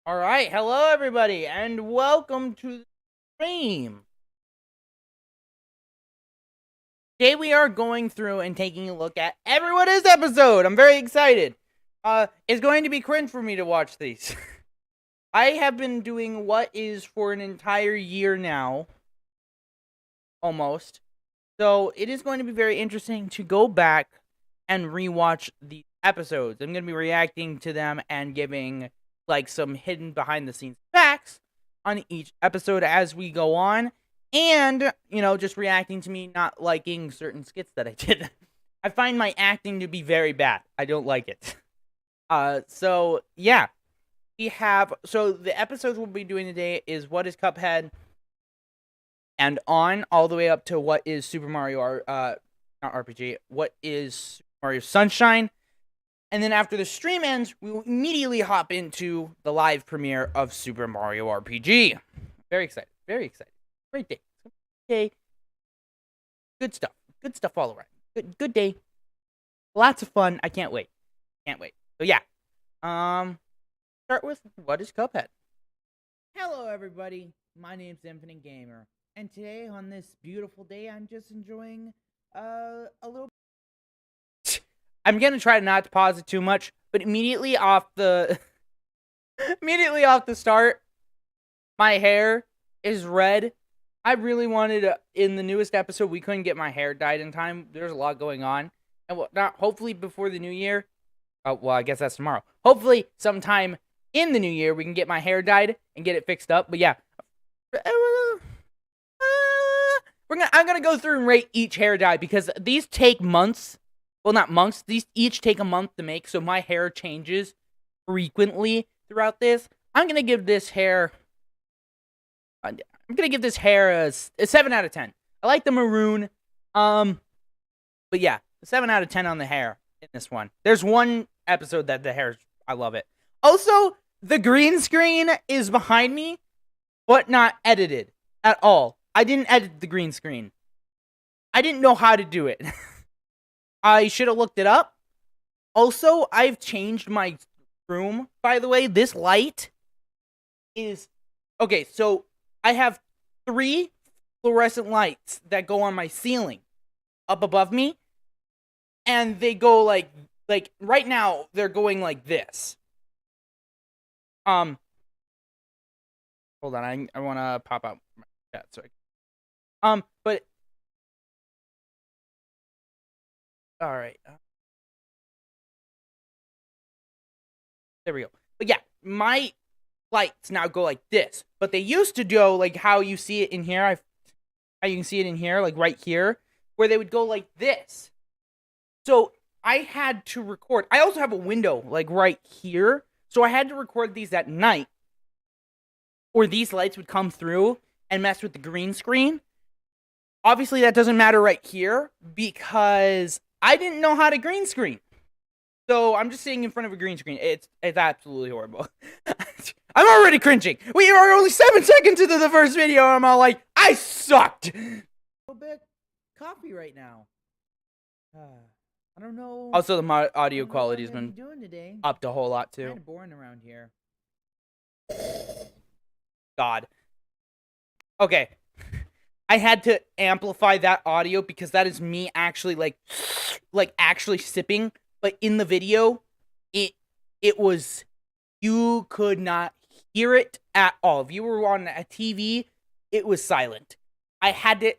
All right, hello everybody, and welcome to the stream. Today we are going through and taking a look at Everyone Is episode. I'm very excited. It's going to be cringe for me to watch these. I have been doing What Is for an entire year now, almost. So it is going to be very interesting to go back and rewatch these episodes. I'm going to be reacting to them and giving like some hidden behind the scenes facts on each episode as we go on. and, you know, just reacting to me not liking certain skits that I did. I find my acting to be very bad. I don't like it. So yeah, so the episodes we'll be doing today is what is Cuphead, and on all the way up to what is Super Mario not RPG, what is Super Mario Sunshine. And then after the stream ends, we will immediately hop into the live premiere of Super Mario RPG. Very excited. Very excited. Great day. Okay. Good stuff. Good stuff all around. Good day. Lots of fun. I can't wait. Can't wait. So yeah. Start with what is Cuphead? Hello everybody. My name's Infinite Gamer. And today on this beautiful day, I'm just enjoying a little. I'm gonna try not to pause it too much, but immediately off the start, my hair is red. I really wanted in the newest episode, we couldn't get my hair dyed in time. There's a lot going on, and not hopefully before the new year. Well, I guess that's tomorrow. Hopefully, sometime in the new year, we can get my hair dyed and get it fixed up. But yeah, I'm gonna go through and rate each hair dye because these take months. Well, not months. These each take a month to make, so my hair changes frequently throughout this. I'm gonna give this hair a 7 out of 10. I like the maroon. But yeah, a 7 out of 10 on the hair in this one. There's one episode that the hair, I love it. Also, the green screen is behind me, but not edited at all. I didn't edit the green screen. I didn't know how to do it. I should have looked it up. Also, I've changed my room, by the way. This light is... Okay, so I have 3 fluorescent lights that go on my ceiling up above me. And they go like right now, they're going like this. Hold on, I want to pop out my chat. Sorry. But... Alright. There we go. But yeah, my lights now go like this. But they used to go like how you see it in here. How you can see it in here, like right here. Where they would go like this. So I had to record. I also have a window like right here. So I had to record these at night. Or these lights would come through and mess with the green screen. Obviously that doesn't matter right here. Because I didn't know how to green screen. So I'm just sitting in front of a green screen. It's absolutely horrible. I'm already cringing. We are only 7 seconds into the first video. And I'm all like, I sucked. A little bit coffee right now. I don't know. Also, the audio quality's been upped a whole lot too. Kind of boring around here. God. Okay. I had to amplify that audio because that is me actually like actually sipping. But in the video, it was, you could not hear it at all. If you were on a TV, it was silent. I had to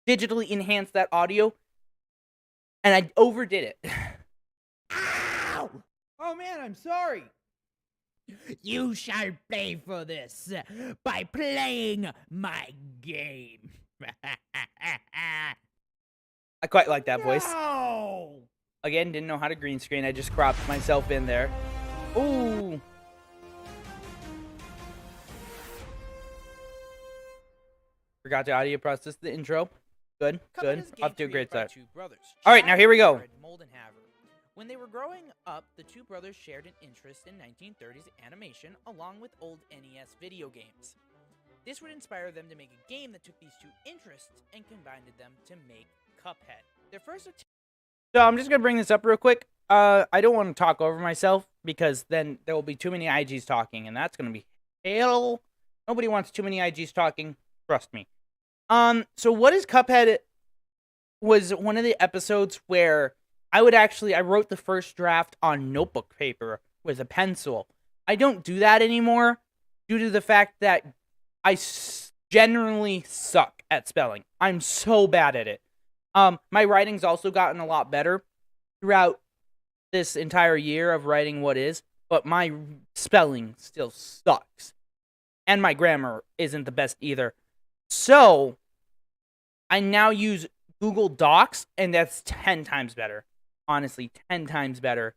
digitally enhance that audio, and I overdid it. Ow! Oh man, I'm sorry. You shall pay for this by playing my game. I quite like that voice. Again, didn't know how to green screen. I just cropped myself in there. Ooh. Forgot to audio process the intro. Good, good. Off to a great start. Alright, now here we go. When they were growing up, the two brothers shared an interest in 1930s animation along with old NES video games. This would inspire them to make a game that took these two interests and combined them to make Cuphead. Their first attempt. So I'm just going to bring this up real quick. I don't want to talk over myself because then there will be too many IGs talking and that's going to be hell. Nobody wants too many IGs talking. Trust me. So What is Cuphead was one of the episodes where I wrote the first draft on notebook paper with a pencil. I don't do that anymore due to the fact that I generally suck at spelling. I'm so bad at it. My writing's also gotten a lot better throughout this entire year of writing what is, but my spelling still sucks. And my grammar isn't the best either. So I now use Google Docs, and that's 10 times better. Honestly, 10 times better.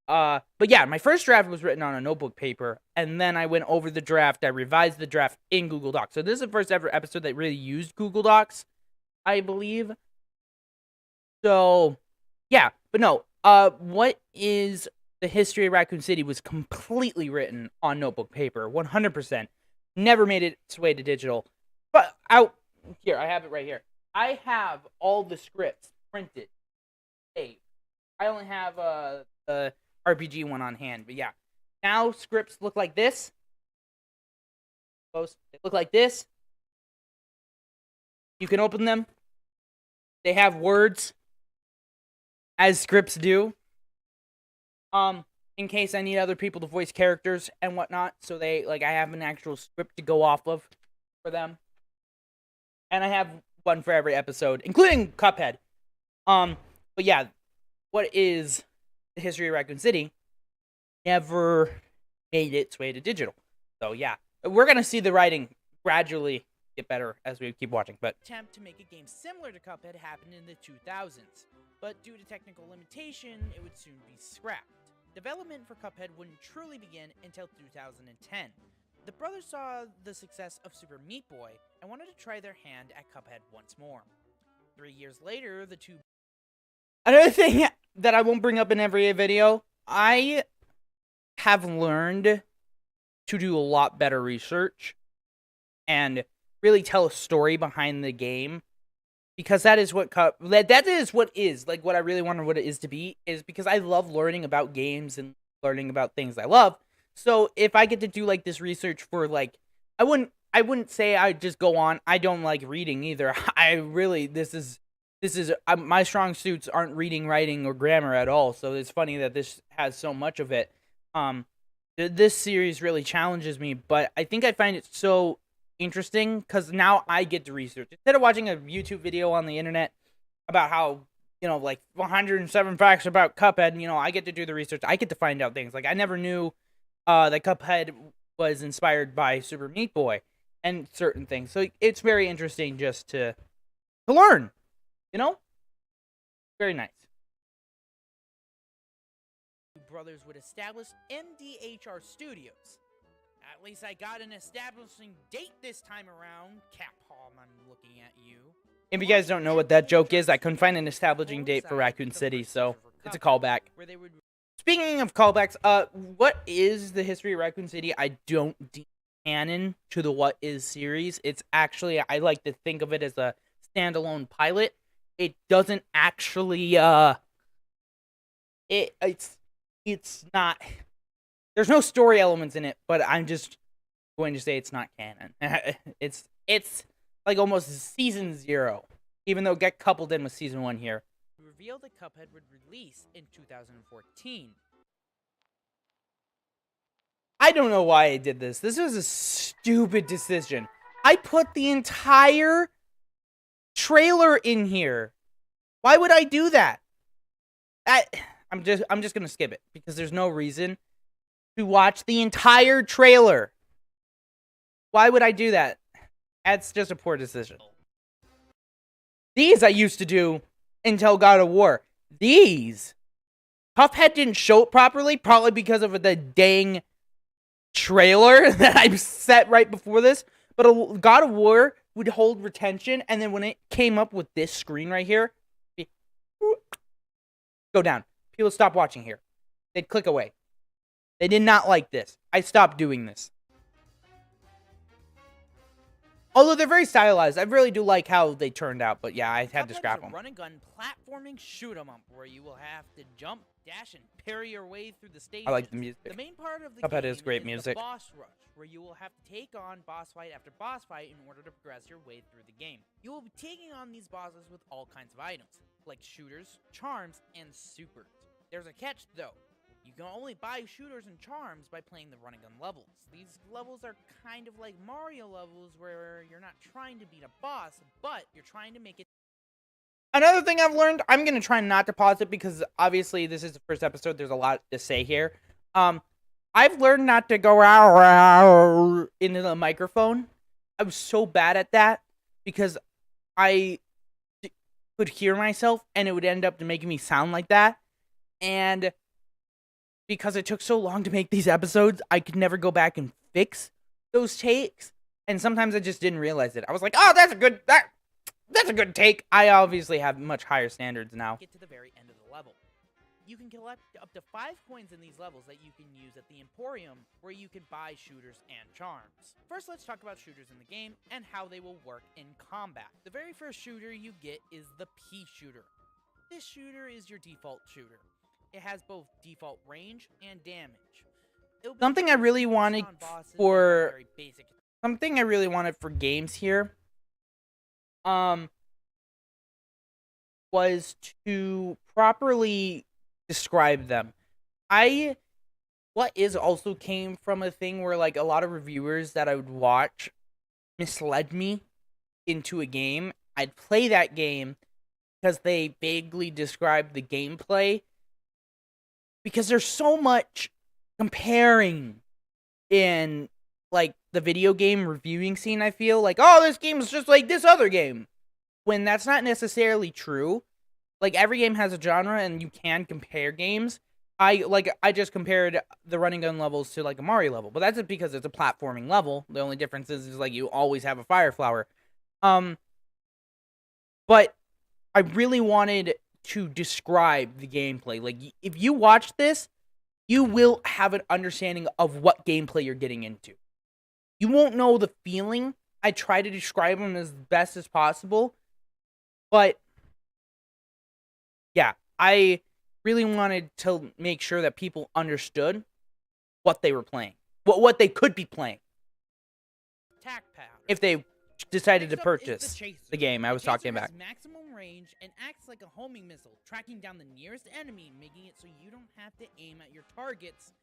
But yeah, my first draft was written on a notebook paper, and then I went over the draft. I revised the draft in Google Docs. So this is the first ever episode that really used Google Docs, I believe. So yeah, but no. What is the history of Raccoon City was completely written on notebook paper, 100%. Never made its way to digital. But out here, I have it right here. I have all the scripts printed, saved. I only have the RPG one on hand, but yeah. Now scripts look like this. They look like this. You can open them. They have words, as scripts do. In case I need other people to voice characters and whatnot, so I have an actual script to go off of for them. And I have one for every episode, including Cuphead. But yeah, what is the history of Raccoon City never made its way to digital. So yeah, we're gonna see the writing gradually get better as we keep watching. But attempt to make a game similar to Cuphead happened in the 2000s, but due to technical limitation, it would soon be scrapped. Development for Cuphead wouldn't truly begin until 2010. The brothers saw the success of Super Meat Boy and wanted to try their hand at Cuphead once more. 3 years later, the two... Another thing that I won't bring up in every video, I have learned to do a lot better research and really tell a story behind the game, because that is what what I really wanted what it is to be, is because I love learning about games and learning about things I love. So if I get to do like this research for I wouldn't say I just go on. I don't like reading either. This is my strong suits aren't reading, writing, or grammar at all. So it's funny that this has so much of it. This series really challenges me, but I think I find it so interesting because now I get to research instead of watching a YouTube video on the internet about how 107 facts about Cuphead. I get to do the research. I get to find out things. I never knew that Cuphead was inspired by Super Meat Boy and certain things. So it's very interesting just to learn. Very nice. Brothers would establish MDHR Studios. At least I got an establishing date this time around. Capcom, I'm looking at you. If you guys don't know what that joke is, I couldn't find an establishing date for Raccoon City, so it's a callback. Speaking of callbacks, what is the history of Raccoon City? I don't deem canon to the What Is series. It's actually, I like to think of it as a standalone pilot. It doesn't actually, it's not, there's no story elements in it, but I'm just going to say it's not canon. It's like almost season 0, even though get coupled in with season 1 here. Revealed that Cuphead would release in 2014. I don't know why I did this. This was a stupid decision. I put the entire trailer in here. Why would I do that? I'm just gonna skip it because there's no reason to watch the entire trailer. Why would I do that? That's just a poor decision. These I used to do until God of War. These Cuphead didn't show it properly, probably because of the dang trailer that I set right before this. But God of War would hold retention, and then when it came up with this screen right here, go down. People stop watching here. They'd click away. They did not like this. I stopped doing this. Although they're very stylized, I really do like how they turned out. But yeah, I had to scrap them. Run and gun platforming shoot 'em up, where you will have to jump, dash, and parry your way through the stages. I like the music. The main part of the Cuphead game is great music. The boss rush, where you will have to take on boss fight after boss fight in order to progress your way through the game. You will be taking on these bosses with all kinds of items, like shooters, charms, and supers. There's a catch though. You can only buy shooters and charms by playing the run and gun levels. These levels are kind of like Mario levels where you're not trying to beat a boss, but you're trying to make it. Another thing I've learned, I'm going to try not to pause it because obviously this is the first episode. There's a lot to say here. I've learned not to go into the microphone. I was so bad at that. because I could hear myself and it would end up making me sound like that. And because it took so long to make these episodes, I could never go back and fix those takes. And sometimes I just didn't realize it. I was like, "Oh, that's a good take." I obviously have much higher standards now. Get to the very end of the level. You can collect up to 5 coins in these levels that you can use at the Emporium, where you can buy shooters and charms. First, let's talk about shooters in the game and how they will work in combat. The very first shooter you get is the pea shooter. This shooter is your default shooter. It has both default range and damage. Something I really wanted for games here was to properly describe them. What is also came from a thing where like a lot of reviewers that I would watch misled me into a game. I'd play that game because they vaguely described the gameplay, because there's so much comparing in like the video game reviewing scene. I feel like, oh, this game is just like this other game, when that's not necessarily true. Like, every game has a genre and you can compare games. I just compared the running gun levels to like a Mario level, but that's just because it's a platforming level. The only difference is like you always have a fire flower. But I really wanted to describe the gameplay. Like, if you watch this, you will have an understanding of what gameplay you're getting into. You won't know the feeling. I try to describe them as best as possible, but yeah, I really wanted to make sure that people understood what they were playing, what they could be playing if they decided to purchase the game I was talking about. Maximum range and acts like a homing missile, tracking down the nearest enemy, making it so you don't have to aim at your targets.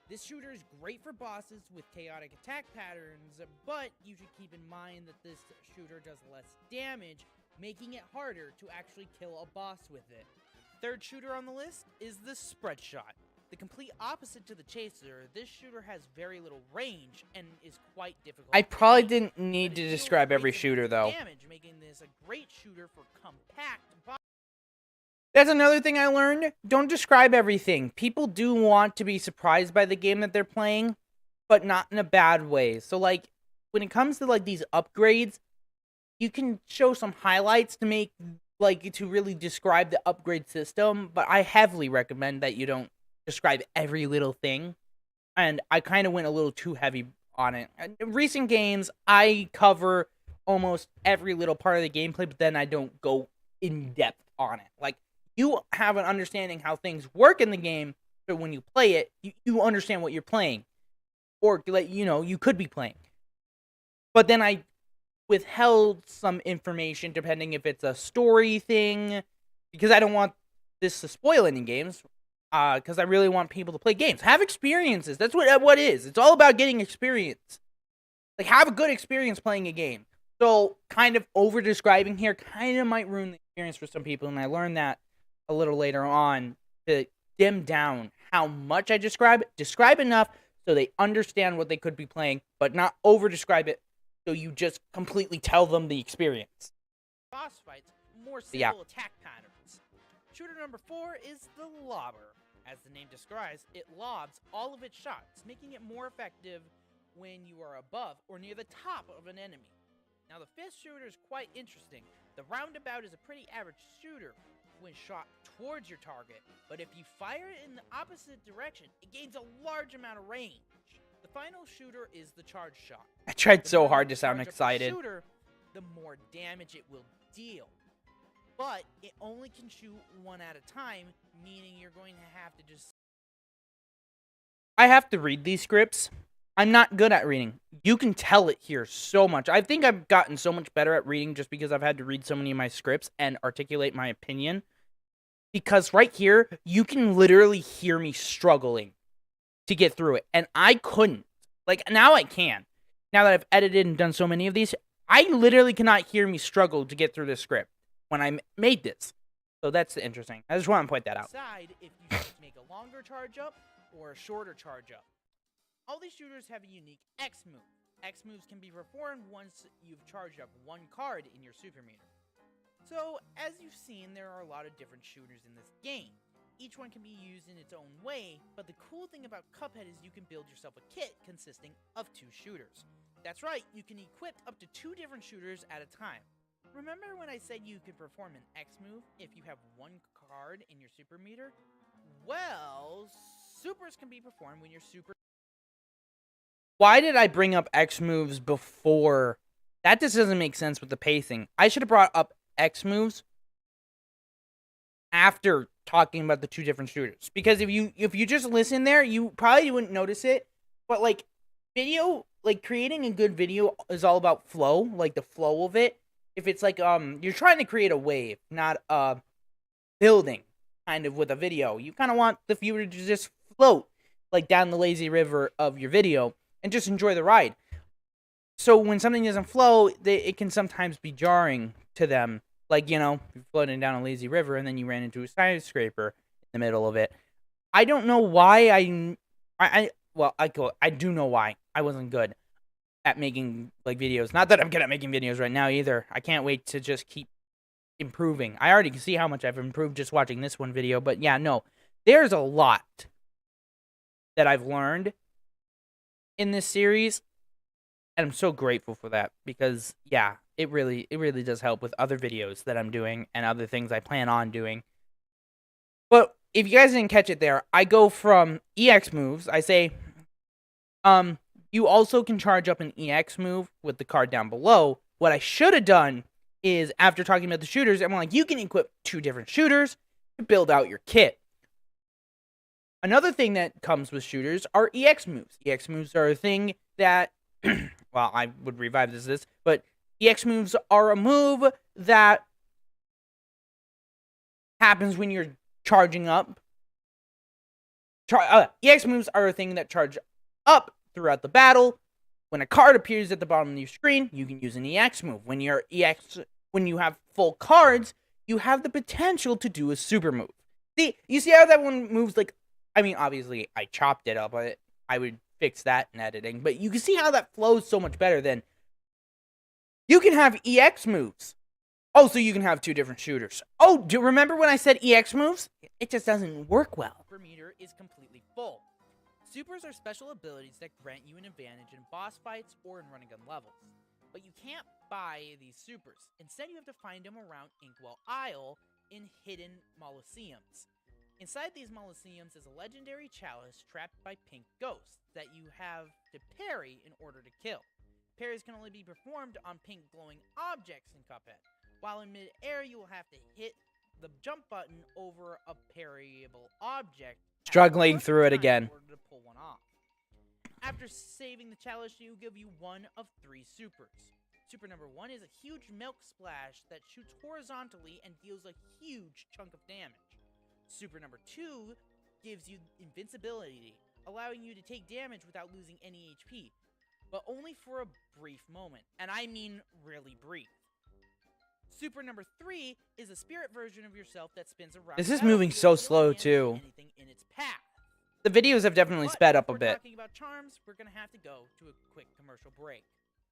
This shooter is great for bosses with chaotic attack patterns, but you should keep in mind that this shooter does less damage, making it harder to actually kill a boss with it. Third shooter on the list is the Spread Shot. The complete opposite to the Chaser, this shooter has very little range and is quite difficult. I probably didn't need to describe every shooter, though. Damage, making this a great shooter for compact. That's another thing I learned. Don't describe everything. People do want to be surprised by the game that they're playing, but not in a bad way. So, like, when it comes to, like, these upgrades, you can show some highlights to make, like, to really describe the upgrade system, but I heavily recommend that you don't describe every little thing, and I kind of went a little too heavy on it. In recent games, I cover almost every little part of the gameplay, but then I don't go in depth on it. Like, you have an understanding how things work in the game, so when you play it, you understand what you're playing, or, like, you know, you could be playing. But then I withheld some information, depending if it's a story thing, because I don't want this to spoil any games, because I really want people to play games. Have experiences. That's what it is. It's all about getting experience. Like, have a good experience playing a game. So, kind of over-describing here kind of might ruin the experience for some people, and I learned that a little later on, to dim down how much I describe it. Describe enough so they understand what they could be playing, but not over-describe it so you just completely tell them the experience. Boss fights, more simple attack patterns. Shooter number 4 is the Lobber. As the name describes, it lobs all of its shots, making it more effective when you are above or near the top of an enemy. Now, the 5th shooter is quite interesting. The Roundabout is a pretty average shooter when shot towards your target, but if you fire it in the opposite direction, it gains a large amount of range. The final shooter is the Charge Shot. I tried so hard to sound excited. Shooter, the more damage it will deal. But it only can shoot one at a time, meaning you're going to have to just... I have to read these scripts. I'm not good at reading. You can tell it here so much. I think I've gotten so much better at reading just because I've had to read so many of my scripts and articulate my opinion. Because right here, you can literally hear me struggling to get through it. And I couldn't. Like, now I can. Now that I've edited and done so many of these, I literally cannot hear me struggle to get through this script when I made this. So that's interesting. I just want to point that out. Decide if you should make a longer charge up or a shorter charge up. All these shooters have a unique X move. X moves can be performed once you've charged up one card in your super meter. So, as you've seen, there are a lot of different shooters in this game. Each one can be used in its own way, but the cool thing about Cuphead is you can build yourself a kit consisting of 2 shooters. That's right, you can equip up to 2 different shooters at a time. Remember when I said you could perform an X move if you have one card in your super meter? Well, supers can be performed when your super... Why did I bring up X moves before? That just doesn't make sense with the pacing. I should have brought up X moves after talking about the 2 different shooters. Because if you just listen there, you probably wouldn't notice it. But like creating a good video is all about flow, like the flow of it. If it's like you're trying to create a wave, not a building kind of with a video. You kind of want the viewer to just float like down the lazy river of your video and just enjoy the ride. So when something doesn't flow, it can sometimes be jarring to them. Like, you know, you're floating down a lazy river and then you ran into a skyscraper in the middle of it. I don't know why I do know why I wasn't good at making like videos. Not that I'm good at making videos right now either. I can't wait to just keep improving. I already can see how much I've improved just watching this one video. But yeah, no, there's a lot that I've learned in this series. And I'm so grateful for that because, yeah, it really does help with other videos that I'm doing and other things I plan on doing. But if you guys didn't catch it there, I go from EX moves. I say, you also can charge up an EX move with the card down below. What I should have done is, after talking about the shooters, I'm like, you can equip 2 different shooters to build out your kit. Another thing that comes with shooters are EX moves. EX moves are a thing that... well, I would revive this, but EX moves are a move that happens when you're charging up. EX moves are a thing that charge up throughout the battle. When a card appears at the bottom of your screen, you can use an EX move. When you have full cards, you have the potential to do a super move. See, you see how that one moves like... I mean, obviously, I chopped it up, but I would fix that in editing, but you can see how that flows so much better than you can have EX moves. Oh, so you can have 2 different shooters. Oh, do you remember when I said EX moves? It just doesn't work well. Super meter is completely full. Supers are special abilities that grant you an advantage in boss fights or in running gun levels. But you can't buy these supers. Instead, you have to find them around Inkwell Isle in hidden Molosseums. Inside these Molosseums is a legendary chalice trapped by pink ghosts that you have to parry in order to kill. Parries can only be performed on pink glowing objects in Cuphead. While in mid-air, you will have to hit the jump button over a parryable object. Struggling through it again. In order to pull one off. After saving the chalice, she will give you one of 3 supers. Super number 1 is a huge milk splash that shoots horizontally and deals a huge chunk of damage. Super number 2 gives you invincibility, allowing you to take damage without losing any HP, but only for a brief moment, and I mean really brief. Super number 3 is a spirit version of yourself that spins around. This is moving so slow too. Anything in its path. The videos have definitely sped up a bit. Talking about charms, we're gonna have to go to a quick commercial break.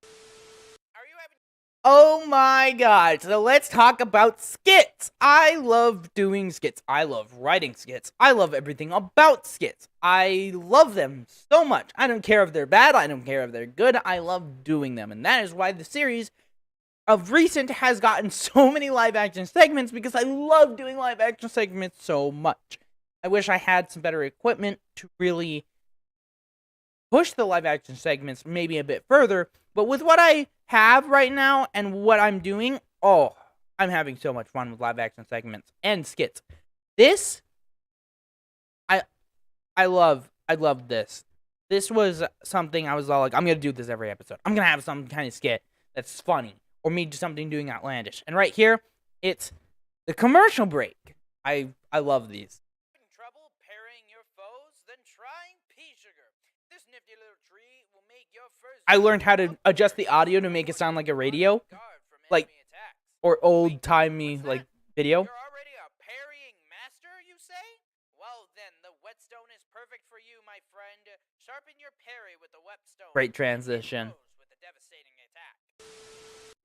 Are you having... Oh my god, so let's talk about skits. I love doing skits. I love writing skits. I love everything about skits. I love them so much. I don't care if they're bad. I don't care if they're good. I love doing them. And that is why the series of recent has gotten so many live action segments, because I love doing live action segments so much. I wish I had some better equipment to really push the live action segments maybe a bit further. But with what I have right now and what I'm doing, oh, I'm having so much fun with live action segments and skits. This, I love this. This was something I was all like, I'm going to do this every episode. I'm going to have some kind of skit that's funny, or me do something doing outlandish. And right here, it's the commercial break. I love these. Trouble parrying your foes? Then try pea sugar. This nifty little tree will make your first... I learned how to adjust the audio to make it sound like a radio, like, or old-timey, like, video. You're already a parrying master, you say? Well then, the whetstone is perfect for you, my friend. Sharpen your parry with the whetstone. Great transition.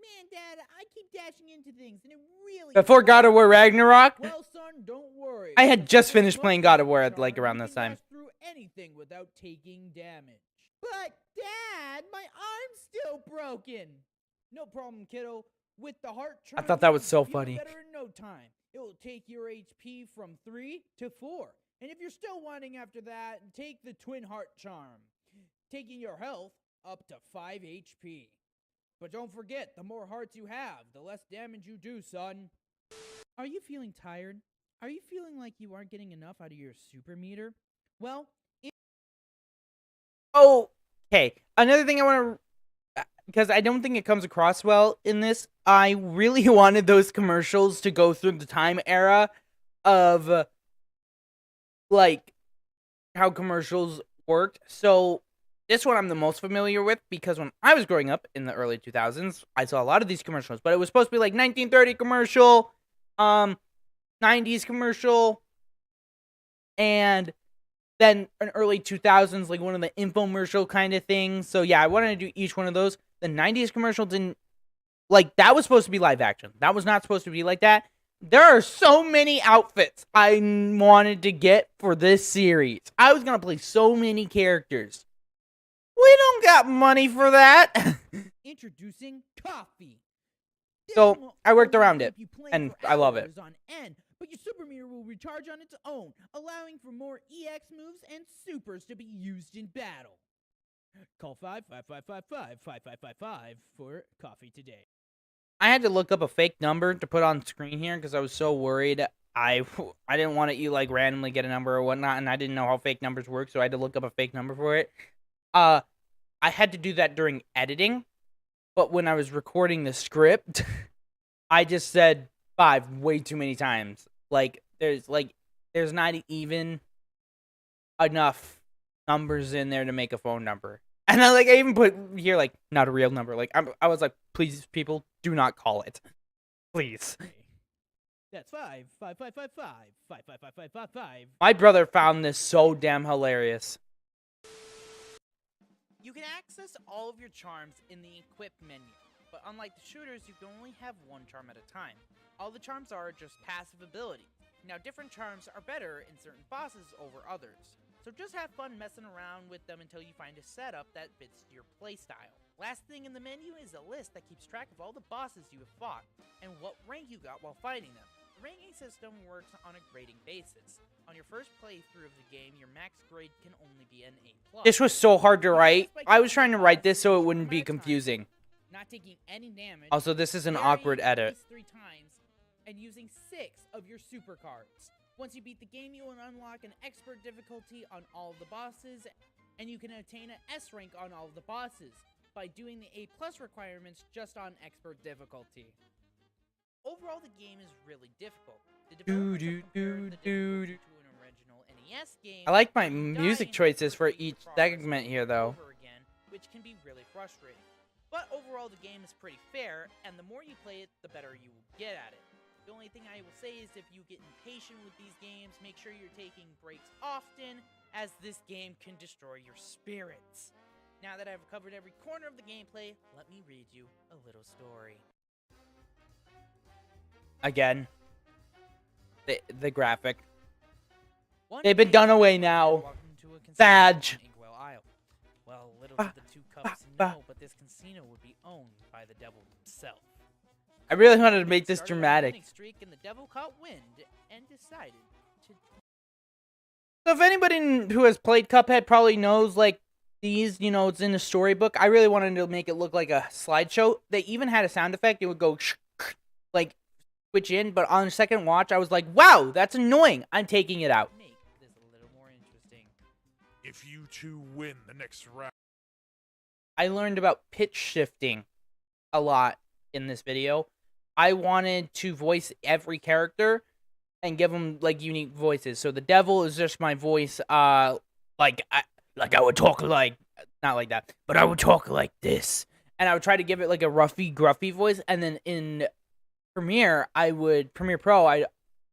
Man, Dad, I keep dashing into things, and it really. Before God of War Ragnarok, Well, son, don't worry. I had just With finished Smoke playing God of Bomb War Charm, like around you this can time. dash through anything without taking damage. But, Dad, my arm's still broken. No problem, kiddo. With the heart charm, I thought that was so you'll feel funny. better in no time. It will take your HP from 3 to 4. And if you're still whining after that, take the twin heart charm, taking your health up to 5 HP. But don't forget, the more hearts you have, the less damage you do, son. Are you feeling tired? Are you feeling like you aren't getting enough out of your super meter? Well, Okay, another thing I want to, because I don't think it comes across well in this, I really wanted those commercials to go through the time era of, like, how commercials worked. So, this one I'm the most familiar with, because when I was growing up in the early 2000s, I saw a lot of these commercials, but it was supposed to be like 1930 commercial, 90s commercial, and then an early 2000s, like one of the infomercial kind of things. So yeah, I wanted to do each one of those. The 90s commercial didn't, like, that was supposed to be live action. That was not supposed to be like that. There are so many outfits I wanted to get for this series. I was going to play so many characters. We don't got money for that. introducing coffee. This So, won't I worked only around keep it, you playing and for I love it. hours on end, but your super meter will recharge on its own, allowing for more EX moves and supers to be used in battle. Call 55555 for coffee today. I had to look up a fake number to put on screen here because I was so worried. I didn't want you like randomly get a number or whatnot, and I didn't know how fake numbers work, so I had to look up a fake number for it. I had to do that during editing, but when I was recording the script, I just said 5 way too many times. Like there's not even enough numbers in there to make a phone number. And I even put here like not a real number. Like I was like, please people, do not call it. Please. That's 55555 My brother found this so damn hilarious. You can access all of your charms in the equip menu, but unlike the shooters, you can only have one charm at a time. All the charms are just passive abilities. Now, different charms are better in certain bosses over others, so just have fun messing around with them until you find a setup that fits your playstyle. Last thing in the menu is a list that keeps track of all the bosses you have fought and what rank you got while fighting them. The ranking system works on a grading basis. On your first playthrough of the game, your max grade can only be an A+. This was so hard to write. I was trying to write this so it wouldn't be confusing. Not taking any damage. Also, this is an varying awkward at edit. least 3 times, and using 6 of your super cards. Once you beat the game, you will unlock an expert difficulty on all of the bosses, and you can attain an S rank on all of the bosses by doing the A+ requirements just on expert difficulty. Overall, the game is really difficult. The developers have compared the difficulty to an original NES game. I like my where you die music and choices for complete each progress segment here, though. over again, which can be really frustrating. But overall, the game is pretty fair, and the more you play it, the better you will get at it. The only thing I will say is if you get impatient with these games, make sure you're taking breaks often, as this game can destroy your spirits. Now that I've covered every corner of the gameplay, let me read you a little story. Again, the graphic. One They've been day, done away Dad now. walked into a casino Badge. in Inkwell, Iowa. Well, little did the two cubs know, but this casino would be owned by the devil himself. I really wanted to make this Started a dramatic. winning streak, and the devil caught wind and decided to. So if anybody who has played Cuphead probably knows, like, these, you know, it's in the storybook. I really wanted to make it look like a slideshow. They even had a sound effect. It would go, like, switch in. But on the second watch, I was like, wow, that's annoying. I'm taking it out. Make this a little more interesting. If you two win the next round. I learned about pitch shifting a lot in this video. I wanted to voice every character and give them, like, unique voices. So the devil is just my voice, like I would talk like, not like that, but I would talk like this. And I would try to give it, like, a roughy, gruffy voice. And then in Premiere Pro, I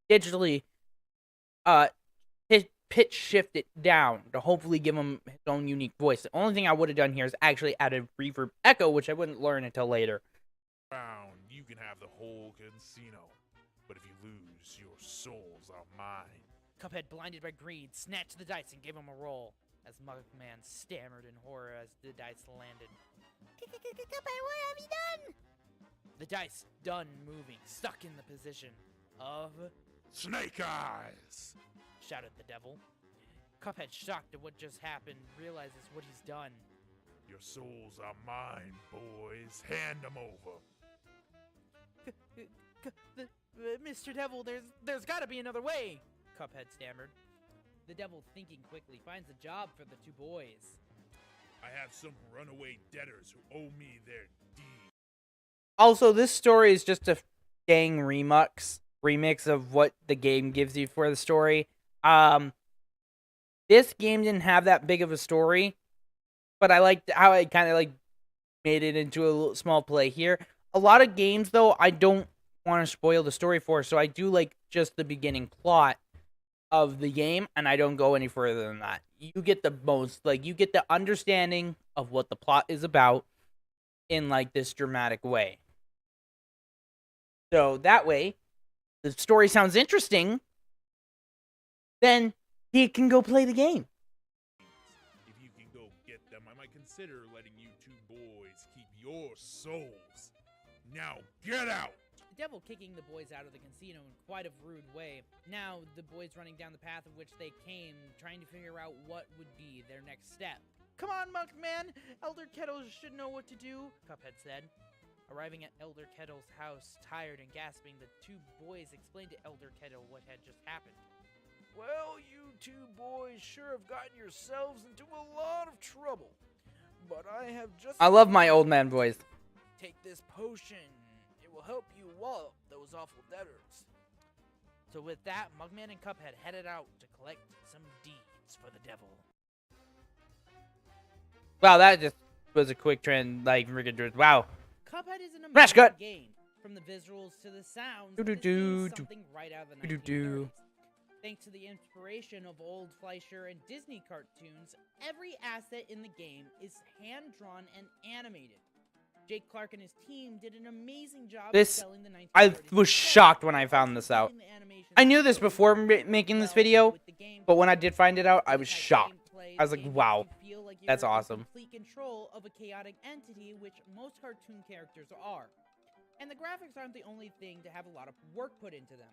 digitally pitch shift it down to hopefully give him his own unique voice. The only thing I would have done here is actually added reverb echo, which I wouldn't learn until later. Round, you can have the whole casino, but if you lose, your souls are mine. Cuphead, blinded by greed, snatched the dice and gave him a roll, as Mugman stammered in horror as the dice landed. Cuphead, what have you done? The dice, done moving, stuck in the position of... Snake Eyes! shouted the devil. Cuphead, shocked at what just happened, realizes what he's done. Your souls are mine, boys. Hand them over. Mr. Devil, there's gotta be another way, Cuphead stammered. The devil, thinking quickly, finds a job for the two boys. I have some runaway debtors who owe me their deed. Also, this story is just a dang remix of what the game gives you for the story. This game didn't have that big of a story, but I liked how I kind of like made it into a little small play here. A lot of games, though, I don't want to spoil the story for, so I do like just the beginning plot of the game, and I don't go any further than that. You get the most, like, you get the understanding of what the plot is about in, like, this dramatic way. So that way, the story sounds interesting, then he can go play the game. If you can go get them, I might consider letting you two boys keep your souls. Now get out! The devil kicking the boys out of the casino in quite a rude way. Now, the boys running down the path of which they came, trying to figure out what would be their next step. Come on, Monkman! Elder Kettles should know what to do, Cuphead said. Arriving at Elder Kettle's house, tired and gasping, the two boys explained to Elder Kettle what had just happened. Well, you two boys sure have gotten yourselves into a lot of trouble. But I have just... I love my old man voice. Take this potion. It will help you wallop those awful debtors. So with that, Mugman and Cuphead headed out to collect some deeds for the devil. Wow, that just was a quick trend, like, wow. Cuphead is an Smash amazing cut. game. From the visuals to the sounds, Do-do-do, this game is do- something right out of the do-do-do. 1930s. Thanks to the inspiration of old Fleischer and Disney cartoons, every asset in the game is hand-drawn and animated. Jake Clark and his team did an amazing job of selling the 1930s. I was shocked when I found this out. I knew this before making this video, but when I did find it out, I was shocked. I was like, wow, that's awesome. Complete control of a chaotic entity, which most cartoon characters are. And the graphics aren't the only thing to have a lot of work put into them.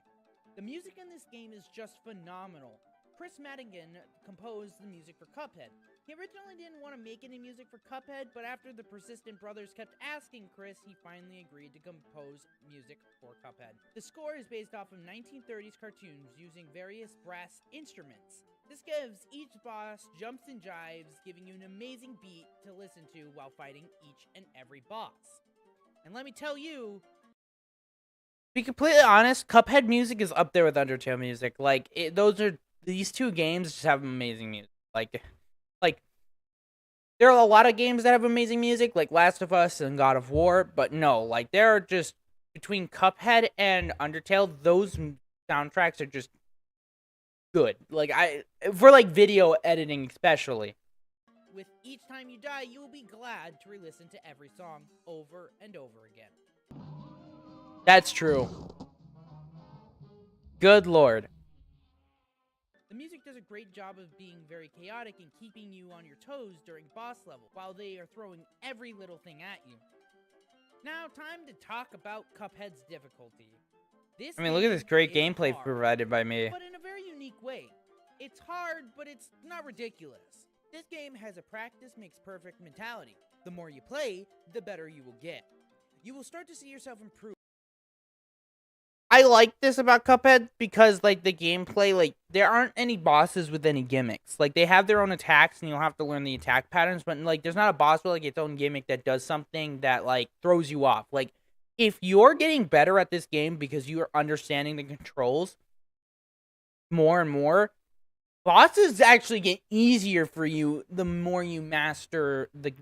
The music in this game is just phenomenal. Chris Madigan composed the music for Cuphead. He originally didn't want to make any music for Cuphead, but after the persistent brothers kept asking Chris, he finally agreed to compose music for Cuphead. The score is based off of 1930s cartoons using various brass instruments. This gives each boss jumps and jives, giving you an amazing beat to listen to while fighting each and every boss. And let me tell you, To be completely honest, Cuphead music is up there with Undertale music. Like, these two games just have amazing music. Like, there are a lot of games that have amazing music, like Last of Us and God of War, but no, like, there are just, between Cuphead and Undertale, those soundtracks are just good. Like, for, like, video editing especially. with each time you die, you will be glad to re-listen to every song over and over again. That's true. Good lord. The music does a great job of being very chaotic and keeping you on your toes during boss level, while they are throwing every little thing at you. Now, time to talk about Cuphead's difficulty. This I mean, look at this game great is gameplay hard, provided by me. but in a very unique way. It's hard, but it's not ridiculous. This game has a practice makes perfect mentality. The more you play, the better you will get. You will start to see yourself improve. I like this about Cuphead because, like, the gameplay, like, there aren't any bosses with any gimmicks. Like, they have their own attacks, and you'll have to learn the attack patterns, but, like, there's not a boss with, like, its own gimmick that does something that, like, throws you off. Like, if you're getting better at this game because you are understanding the controls more and more, bosses actually get easier for you the more you master the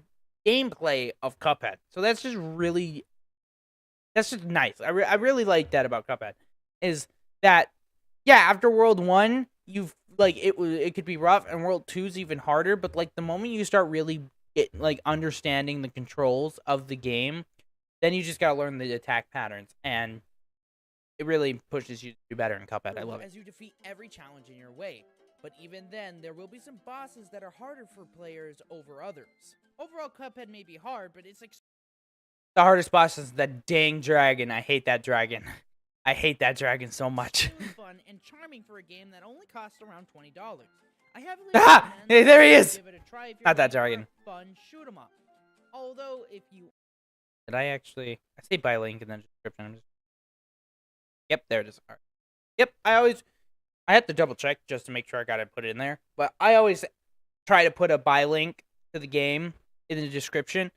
gameplay of Cuphead. So that's just really... That's just nice. I really like that about Cuphead. Is that, yeah, after World 1, you've like it could be rough, and World 2 is even harder. But like the moment you start really understanding the controls of the game, then you just gotta learn the attack patterns, and it really pushes you to do better in Cuphead. I love it. As you defeat every challenge in your way. But even then, there will be some bosses that are harder for players over others. Overall, Cuphead may be hard, but it's The hardest boss is the dang dragon. I hate that dragon. I hate that dragon so much. extremely fun and charming for a game that only costs around $20. I heavily Ah! recommend Hey, there he you is! give it a try if you're Not that looking for dragon. a fun shoot 'em up. Although, if you Did I actually? I say buy link in the description. Yep, there it is. All right. Yep, I have to double check just to make sure I gotta put it in there. But I always try to put a buy link to the game in the description.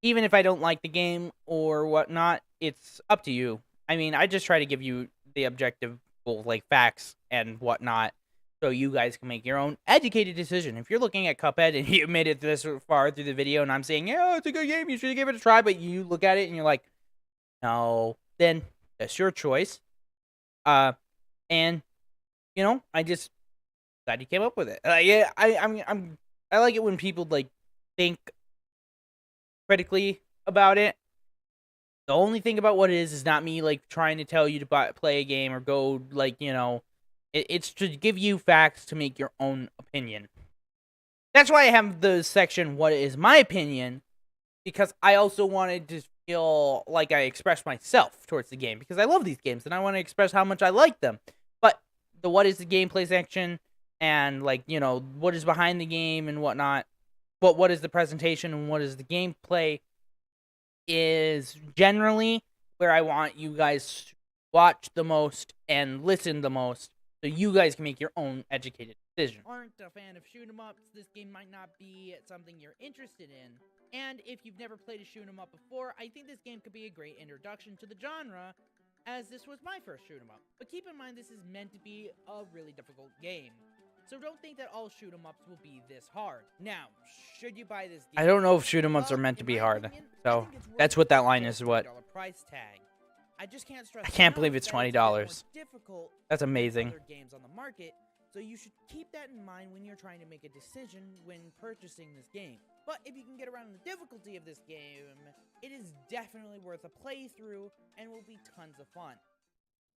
Even if I don't like the game or whatnot, it's up to you. I mean, I just try to give you the objective, like, facts and whatnot, so you guys can make your own educated decision. If you're looking at Cuphead and you made it this far through the video and I'm saying, yeah, it's a good game, you should give it a try, but you look at it and you're like, no, then that's your choice. And you know, I just glad you came up with it. Yeah, I like it when people like think critically about it. The only thing about what it is not me like trying to tell you to play a game or go like, you know, it's to give you facts to make your own opinion. That's why I have the section "What is my opinion," because I also wanted to feel like I expressed myself towards the game because I love these games and I want to express how much I like them. But the "What is the gameplay" section and like, you know, what is behind the game and whatnot, but what is the presentation and what is the gameplay is generally where I want you guys to watch the most and listen the most, so you guys can make your own educated decision. aren't a fan of shoot 'em ups, this game might not be something you're interested in. And if you've never played a shoot 'em up before, I think this game could be a great introduction to the genre, as this was my first shoot 'em up. But keep in mind this is meant to be a really difficult game. So don't think that all shoot 'em ups will be this hard. Now, should you buy this game? I don't know if shoot 'em ups are Well, meant to in be my hard, opinion, I so think it's worth that's what that the line is. What $20 price tag. I just can't stress I can't enough believe it's that a bit $20. more difficult That's than amazing. other games on the market, so you should keep that in mind when you're trying to make a decision when purchasing this game. But if you can get around the difficulty of this game, it is definitely worth a playthrough and will be tons of fun.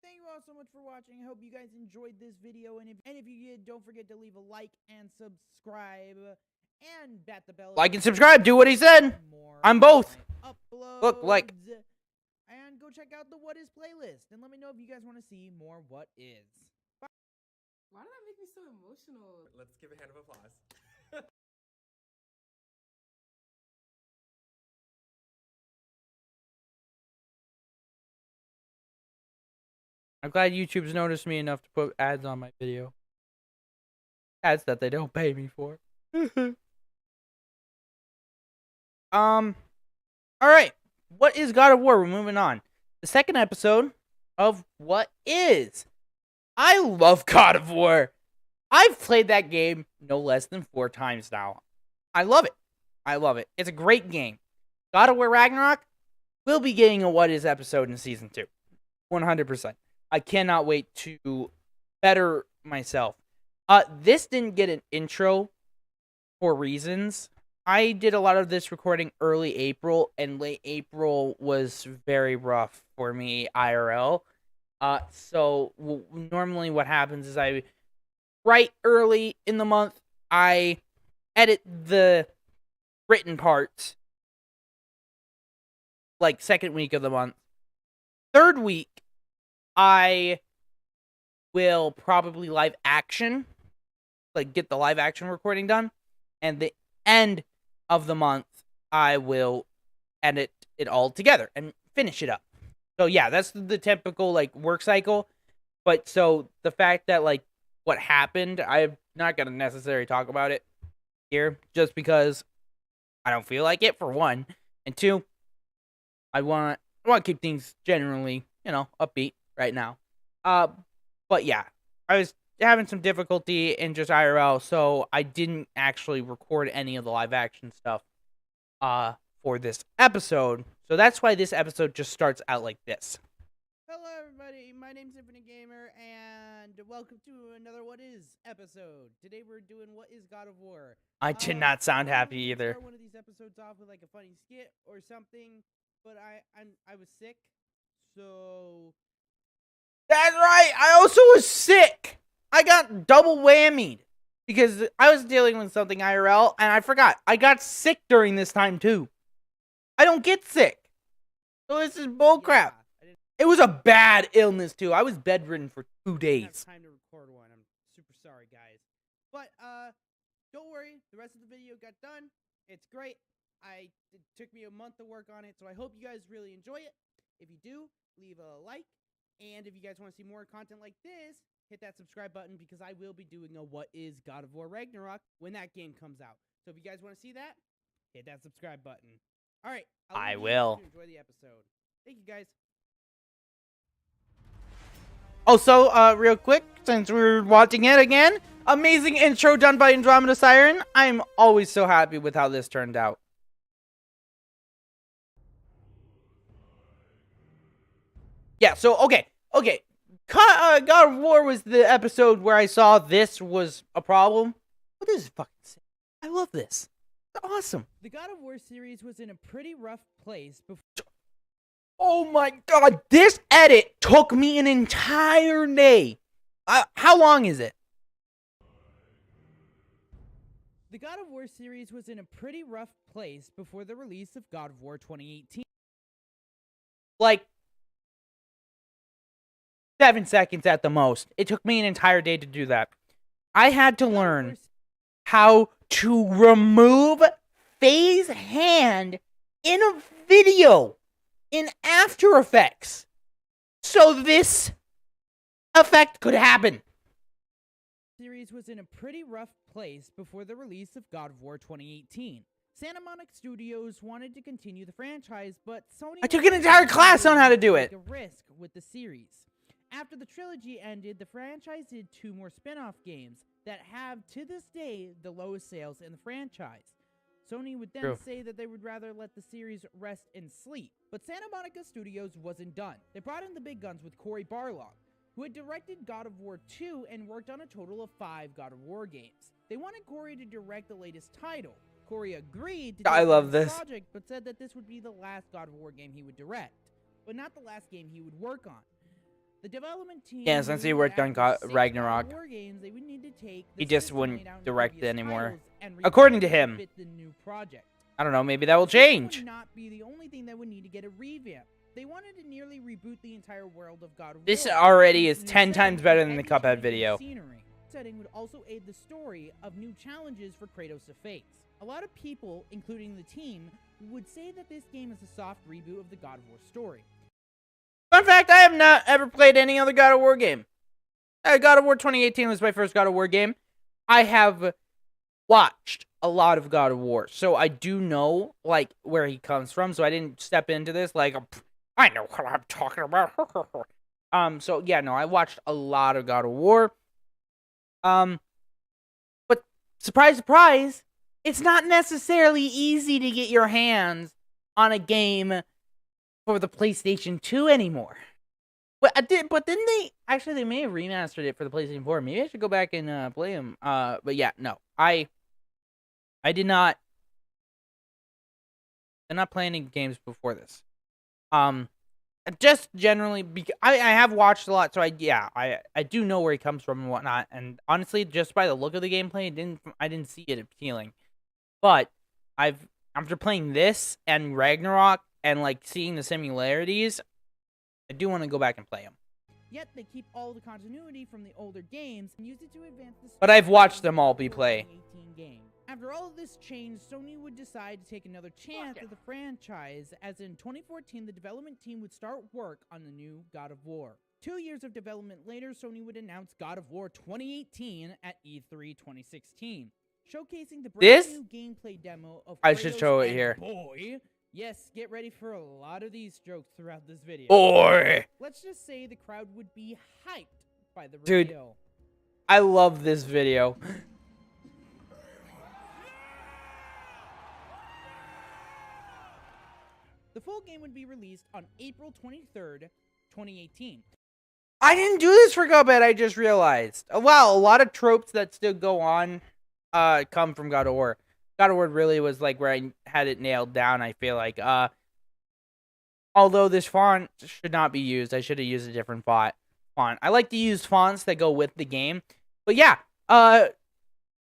Thank you all so much for watching. I hope you guys enjoyed this video, and if you did, don't forget to leave a like and subscribe and bat the bell. Like and subscribe. Do what he said. I'm both. Look, like. And go check out the What Is playlist, and let me know if you guys want to see more What Is. Why did that make me so emotional? Let's give a hand of applause. I'm glad YouTube's noticed me enough to put ads on my video. Ads that they don't pay me for. Alright. What is God of War? We're moving on. The second episode of What Is. I love God of War. I've played that game no less than 4 times now. I love it. I love it. It's a great game. God of War Ragnarok will be getting a What Is episode in Season 2. 100%. I cannot wait to better myself. This didn't get an intro for reasons. I did a lot of this recording early April, and late April was very rough for me IRL. So normally what happens is I write early in the month, I edit the written parts, like second week of the month. Third week, I will probably live action, like get the live action recording done, and the end of the month, I will edit it all together and finish it up. So yeah, that's the typical like work cycle. But so the fact that like what happened, I'm not gonna necessarily talk about it here, just because I don't feel like it, for one, and two, I want to keep things generally, you know, upbeat right now. But yeah, I was having some difficulty in just IRL, so I didn't actually record any of the live action stuff for this episode. So that's why this episode just starts out like this. Hello, everybody. everybody, my name's Infinite Gamer, and welcome to another What Is episode. Today we're doing What Is God of War. I did not sound happy either. Start one of these episodes off with like a funny skit or something, but I was sick, so... That's right, I also was sick! I got double whammied, because I was dealing with something IRL, and I forgot. I got sick during this time, too. I don't get sick. So this is bullcrap. It was a bad illness too. I was bedridden for 2 days. I didn't have time to record one. I'm super sorry, guys. But don't worry. The rest of the video got done. It's great. It took me a month to work on it, so I hope you guys really enjoy it. If you do, leave a like. And if you guys want to see more content like this, hit that subscribe button because I will be doing a What Is God of War Ragnarok when that game comes out. So if you guys want to see that, hit that subscribe button. All right. I will. Enjoy the episode. Thank you, guys. Also, real quick, since we're watching it again, amazing intro done by Andromeda Siren. I'm always so happy with how this turned out. Yeah, so, okay. God of War was the episode where I saw this was a problem. But this is fucking sick. I love this. It's awesome. The God of War series was in a pretty rough place before... Oh my god, this edit took me an entire day. How long is it? The God of War series was in a pretty rough place before the release of God of War 2018. Like 7 seconds at the most. It took me an entire day to do that. I had to learn how to remove FaZe hand in a video in After Effects, so this effect could happen. The series was in a pretty rough place before the release of God of War 2018. Santa Monica Studios wanted to continue the franchise, but Sony... I took an entire class on how to do it. ...a risk with the series. After the trilogy ended, the franchise did 2 more spin-off games that have, to this day, the lowest sales in the franchise. Sony would then say that they would rather let the series rest and sleep. But Santa Monica Studios wasn't done. They brought in the big guns with Cory Barlog, who had directed God of War 2 and worked on a total of 5 God of War games. They wanted Cory to direct the latest title. Cory agreed to do this project, but said that this would be the last God of War game he would direct, but not the last game he would work on. The development team... Yeah, since he worked on Ragnarok, games, they would need to take he just wouldn't direct it anymore. According to him. The new project. I don't know, maybe that will change. Would not be the only thing that would need to get a revamp. They wanted to nearly reboot the entire world of God of War. This already is 10 times better than the Cuphead video. Scenery. Setting would also aid the story of new challenges for Kratos to face. A lot of people, including the team, would say that this game is a soft reboot of the God of War story. Fun fact, I have not ever played any other God of War game. God of War 2018 was my first God of War game. I have watched a lot of God of War, so I do know, like, where he comes from, so I didn't step into this like, I know what I'm talking about. So, yeah, no, I watched a lot of God of War. But, surprise, surprise, it's not necessarily easy to get your hands on a game for the PlayStation 2 anymore. But didn't they actually, they may have remastered it for the PlayStation 4. Maybe I should go back and play them. But yeah, no. I did not play any games before this. Just generally because I have watched a lot, so I do know where he comes from and whatnot. And honestly, just by the look of the gameplay, I didn't see it appealing. But after playing this and Ragnarok and like seeing the similarities, I do want to go back and play them. Yet they keep all the continuity from the older games and use it to advance the story. But I've watched them all be played. After all of this change, Sony would decide to take another chance at the franchise, as in 2014 the development team would start work on the new God of War. 2 years of development later, Sony would announce God of War 2018 at E3 2016, showcasing the brand new gameplay demo of Kratos. I should show it here. Boy. Yes, get ready for a lot of these jokes throughout this video. Boy! Let's just say the crowd would be hyped by the reveal. Dude, I love this video. The full game would be released on April 23rd, 2018. I didn't do this for Cuphead, I just realized. Wow, a lot of tropes that still go on come from God of War. God of War really was like where I had it nailed down, I feel like. Although this font should not be used, I should have used a different font. I like to use fonts that go with the game. But yeah, I'm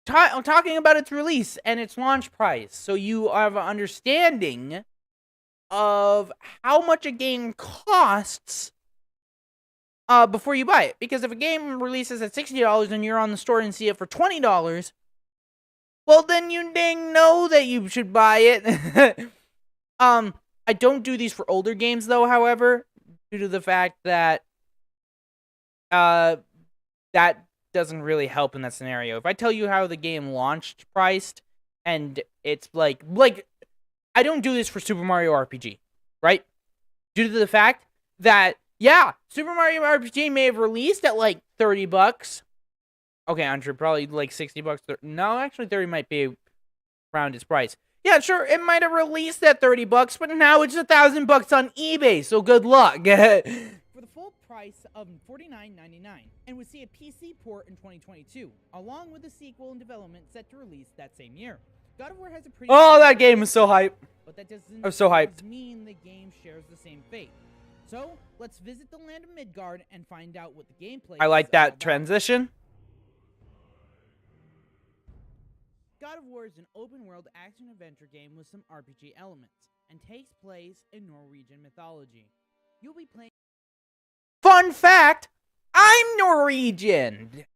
talking about its release and its launch price, so you have an understanding of how much a game costs before you buy it. Because if a game releases at $60 and you're on the store and see it for $20, well, then you dang know that you should buy it. I don't do these for older games, though, however, due to the fact that that doesn't really help in that scenario. If I tell you how the game launched priced, and it's like I don't do this for Super Mario RPG, right? Due to the fact that, yeah, Super Mario RPG may have released at like $30. Okay, Andre, probably like $60. No, actually 30 might be around its price. Yeah, sure, it might have released at $30, but now it's $1,000 on eBay, so good luck. For the full price of $49.99, and would see a PC port in 2022, along with a sequel in development set to release that same year. God of War has a pretty... Oh, that game is so hype. But that doesn't I'm so hyped. mean the game shares the same fate. So, let's visit the land of Midgard and find out what the gameplay I like is all that about. transition. God of War is an open-world action-adventure game with some RPG elements, and takes place in Norwegian mythology. You'll be playing... Fun fact, I'm Norwegian.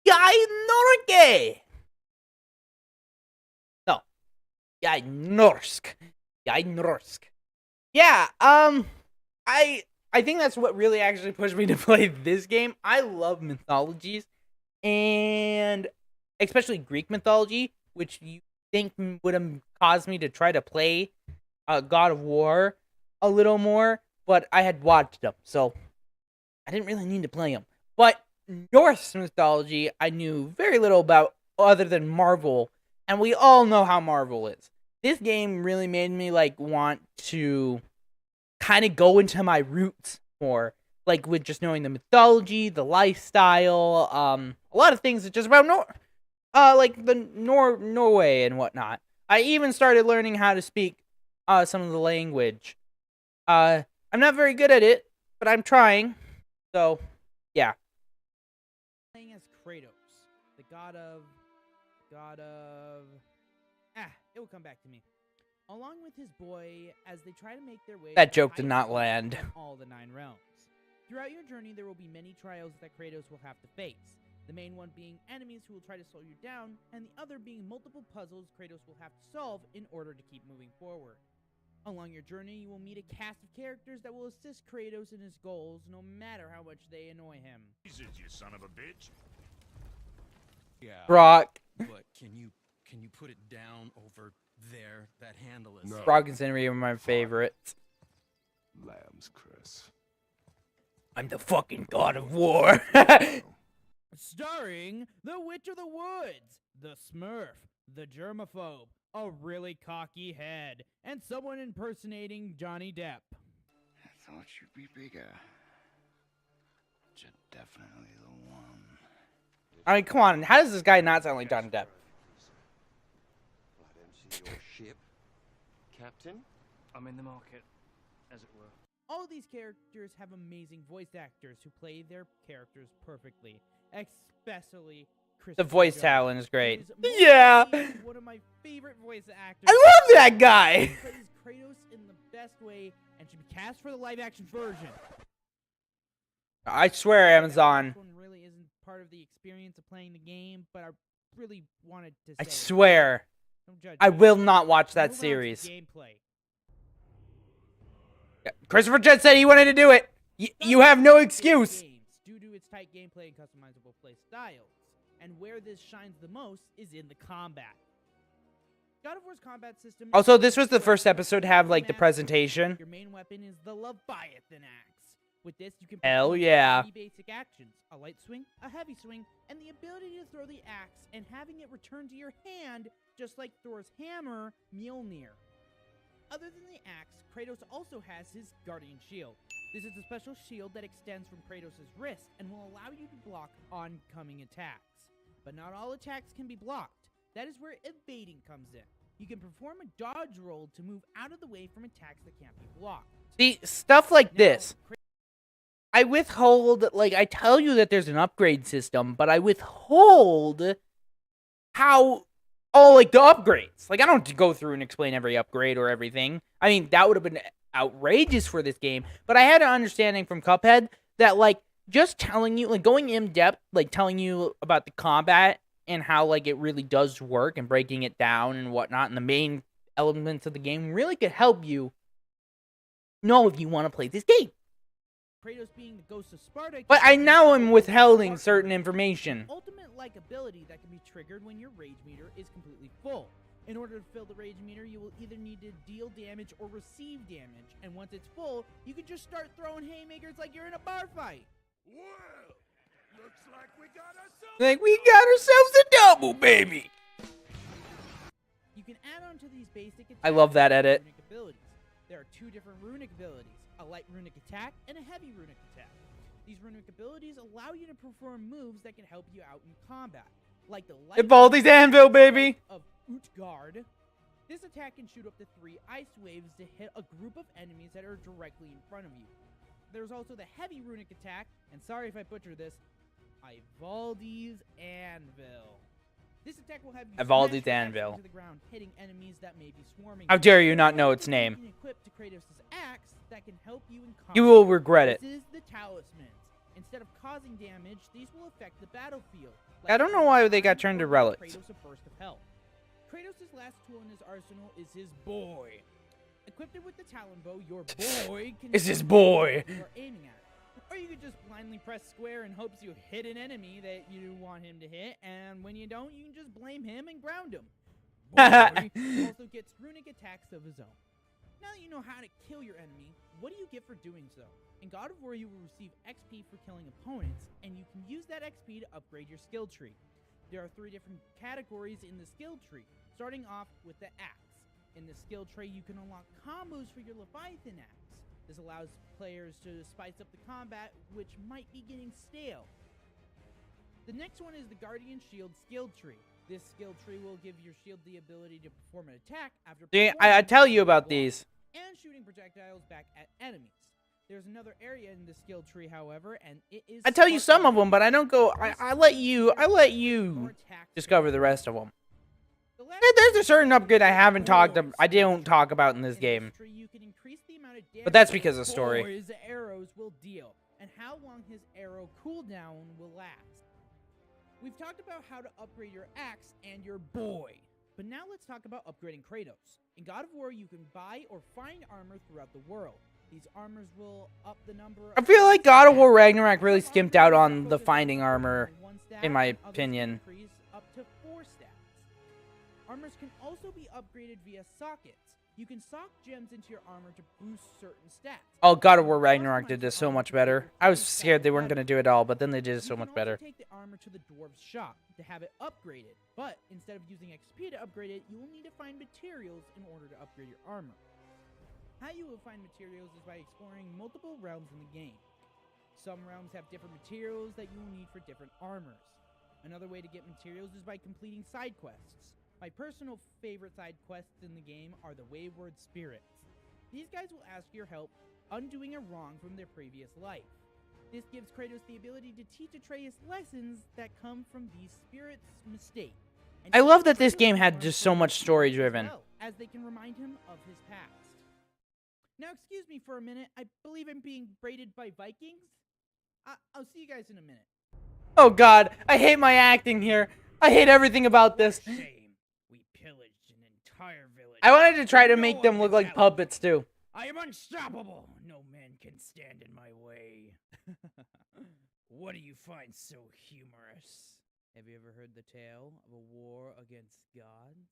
Jeg Norge. No. Jeg norsk. Jeg norsk. Yeah, I think that's what really actually pushed me to play this game. I love mythologies, and especially Greek mythology, which you think would have caused me to try to play God of War a little more, but I had watched them, so I didn't really need to play them. But Norse mythology, I knew very little about other than Marvel, and we all know how Marvel is. This game really made me like want to kind of go into my roots more, like with just knowing the mythology, the lifestyle, a lot of things that just about like the Norway and whatnot. I even started learning how to speak some of the language. I'm not very good at it, but I'm trying. So, yeah. Playing as Kratos, the god of... it will come back to me. Along with his boy, as they try to make their way... That to the joke did not highest land. of all the 9 realms. Throughout your journey, there will be many trials that Kratos will have to face. The main one being enemies who will try to slow you down, and the other being multiple puzzles Kratos will have to solve in order to keep moving forward. Along your journey, you will meet a cast of characters that will assist Kratos in his goals, no matter how much they annoy him. Jesus, you son of a bitch. Yeah. Brock. But can you put it down over there? That handle is... No. Brock and Henry are my favorites. Lambs, Chris. I'm the fucking god of war. Starring the Witch of the Woods, the Smurf, the Germaphobe, a really cocky head, and someone impersonating Johnny Depp. I thought you'd be bigger. But you're definitely the one. I mean, come on. How does this guy not sound like Johnny Depp? Your ship, Captain? I'm in the market, as it were. All of these characters have amazing voice actors who play their characters perfectly, especially Chris. The voice Jones, talent is great. who is Yeah. mostly one of my favorite voice actors. I love that guy. He plays Kratos in the best way and should be cast for the live-action version. I swear, Amazon. This one really isn't part of the experience of playing the game, but I really wanted to say I it. swear. Don't judge I me. will not watch that Move on to series. Gameplay. Christopher Jett said he wanted to do it. You have no excuse. Games, due to its tight gameplay and customizable play styles, and where this shines the most is in the combat. God of War's combat system. Also, this was the first episode to have like the presentation. Your main weapon is the Leviathan axe. With this, you can Hell perform yeah. 3 basic actions: a light swing, a heavy swing, and the ability to throw the axe and having it return to your hand, just like Thor's hammer, Mjolnir. Other than the axe, Kratos also has his Guardian Shield. This is a special shield that extends from Kratos' wrist and will allow you to block oncoming attacks. But not all attacks can be blocked. That is where evading comes in. You can perform a dodge roll to move out of the way from attacks that can't be blocked. See, stuff like Now, this. I withhold, like, I tell you that there's an upgrade system, but I withhold how, like, the upgrades. Like, I don't go through and explain every upgrade or everything. I mean, that would have been outrageous for this game, but I had an understanding from Cuphead that, like, just telling you, like, going in depth, like, telling you about the combat and how, like, it really does work and breaking it down and whatnot and the main elements of the game really could help you know if you want to play this game. Kratos being the ghost of Sparta. But I now am withholding certain information. Ultimate-like ability that can be triggered when your rage meter is completely full. In order to fill the rage meter, you will either need to deal damage or receive damage. And once it's full, you can just start throwing haymakers like you're in a bar fight. Well, looks like we got ourselves. Like, we got ourselves a double, baby. You can add on to these basic attacks. I love that edit. Runic abilities. There are two different runic abilities, a light runic attack and a heavy runic attack. These runic abilities allow you to perform moves that can help you out in combat, like the light Ivaldi's Anvil, baby. of Utgard. This attack can shoot up to 3 ice waves to hit a group of enemies that are directly in front of you. There's also the heavy runic attack, and sorry if I butcher this, Ivaldi's Anvil. This attack will have you Ivaldi's smash your axe Anvil. into the ground, hitting enemies that may be swarming. How dare you not know its You name? can equip to Kratos' axe that can help you in combat. You will regret it. This is the talismans. Instead of causing damage, these will affect the battlefield. I don't know why they got turned to relics. Kratos a burst of health. Kratos' last tool in his arsenal is his boy. Equipped with the Talon Bow, your boy can It's his shoot boy. what you are aiming at. Or you could just blindly press square in hopes you hit an enemy that you want him to hit, and when you don't, you can just blame him and ground him. Boy also gets runic attacks of his own. Now that you know how to kill your enemy, what do you get for doing so? In God of War, you will receive XP for killing opponents, and you can use that XP to upgrade your skill tree. There are 3 different categories in the skill tree, starting off with the axe. In the skill tree, you can unlock combos for your Leviathan axe. This allows players to spice up the combat, which might be getting stale. The next one is the Guardian Shield skill tree. This skill tree will give your shield the ability to perform an attack after See, I performing tell you a about block these. and shooting projectiles back at enemies. There's another area in the skill tree, however, and it is. I tell you some of Spartan. them, but I don't go. I let you More attacks discover than the rest of them. The last There's a certain upgrade I haven't I don't talk about in this in game. tree, you can increase the amount of damage But that's that because of story. Boy's arrows will deal, and how long his arrow cooldown will last. We've talked about how to upgrade your axe and your boy, but now let's talk about upgrading Kratos. In God of War, you can buy or find armor throughout the world. These armors will up the number. I feel like God of War Ragnarok really skimped out on the finding armor, in my and others can opinion. increase up to 4 stats. Armors can also be upgraded via sockets. You can sock gems into your armor to boost certain stats. Oh, God of War Ragnarok did this so much better. I was scared they weren't going to do it all, but then they did it so much better. You can also take the armor to the dwarves' shop to have it upgraded, but instead of using XP to upgrade it, you will need to find materials in order to upgrade your armor. How you will find materials is by exploring multiple realms in the game. Some realms have different materials that you will need for different armors. Another way to get materials is by completing side quests. My personal favorite side quests in the game are the Wayward Spirits. These guys will ask your help undoing a wrong from their previous life. This gives Kratos the ability to teach Atreus lessons that come from these spirits' mistake. And I love that this Kratos game had learns just so from much these story spirits as driven. well, as they can remind him of his past. Now, excuse me for a minute. I believe I'm being braided by Vikings. I'll see you guys in a minute. Oh, God. I hate my acting here. I hate everything about this. Shame. We pillaged an entire village. I wanted to try to No make one them can look like challenge puppets, me. too. I am unstoppable. No man can stand in my way. What do you find so humorous? Have you ever heard the tale of a war against gods?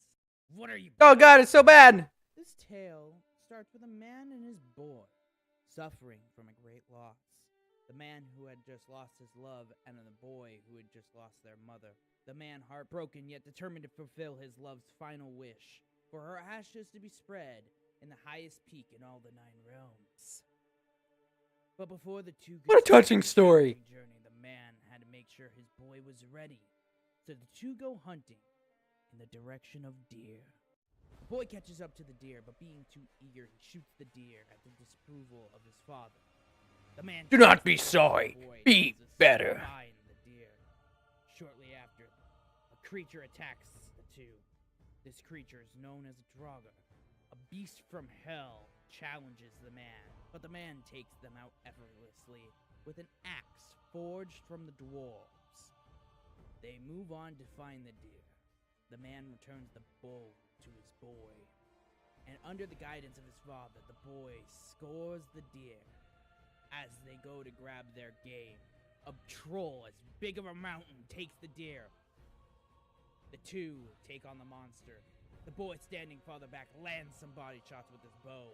What are you? Oh, God, it's so bad. This tale starts with a man and his boy, suffering from a great loss. The man who had just lost his love, and the boy who had just lost their mother. The man heartbroken, yet determined to fulfill his love's final wish, for her ashes to be spread in the highest peak in all the 9 realms. But before the two could What a start touching their story. journey, the man had to make sure his boy was ready. So the two go hunting in the direction of deer. The boy catches up to the deer, but being too eager, he shoots the deer at the disapproval of his father. The man Do not shoots be the sorry. boy Be as a better. sign of the deer. Shortly after, a creature attacks the two. This creature is known as a Draugr. A beast from hell challenges the man, but the man takes them out effortlessly with an axe forged from the dwarves. They move on to find the deer. The man returns the bow to his boy, and under the guidance of his father, the boy scores the deer. As they go to grab their game, a troll as big of a mountain takes the deer. The two take on the monster. The boy standing farther back lands some body shots with his bow,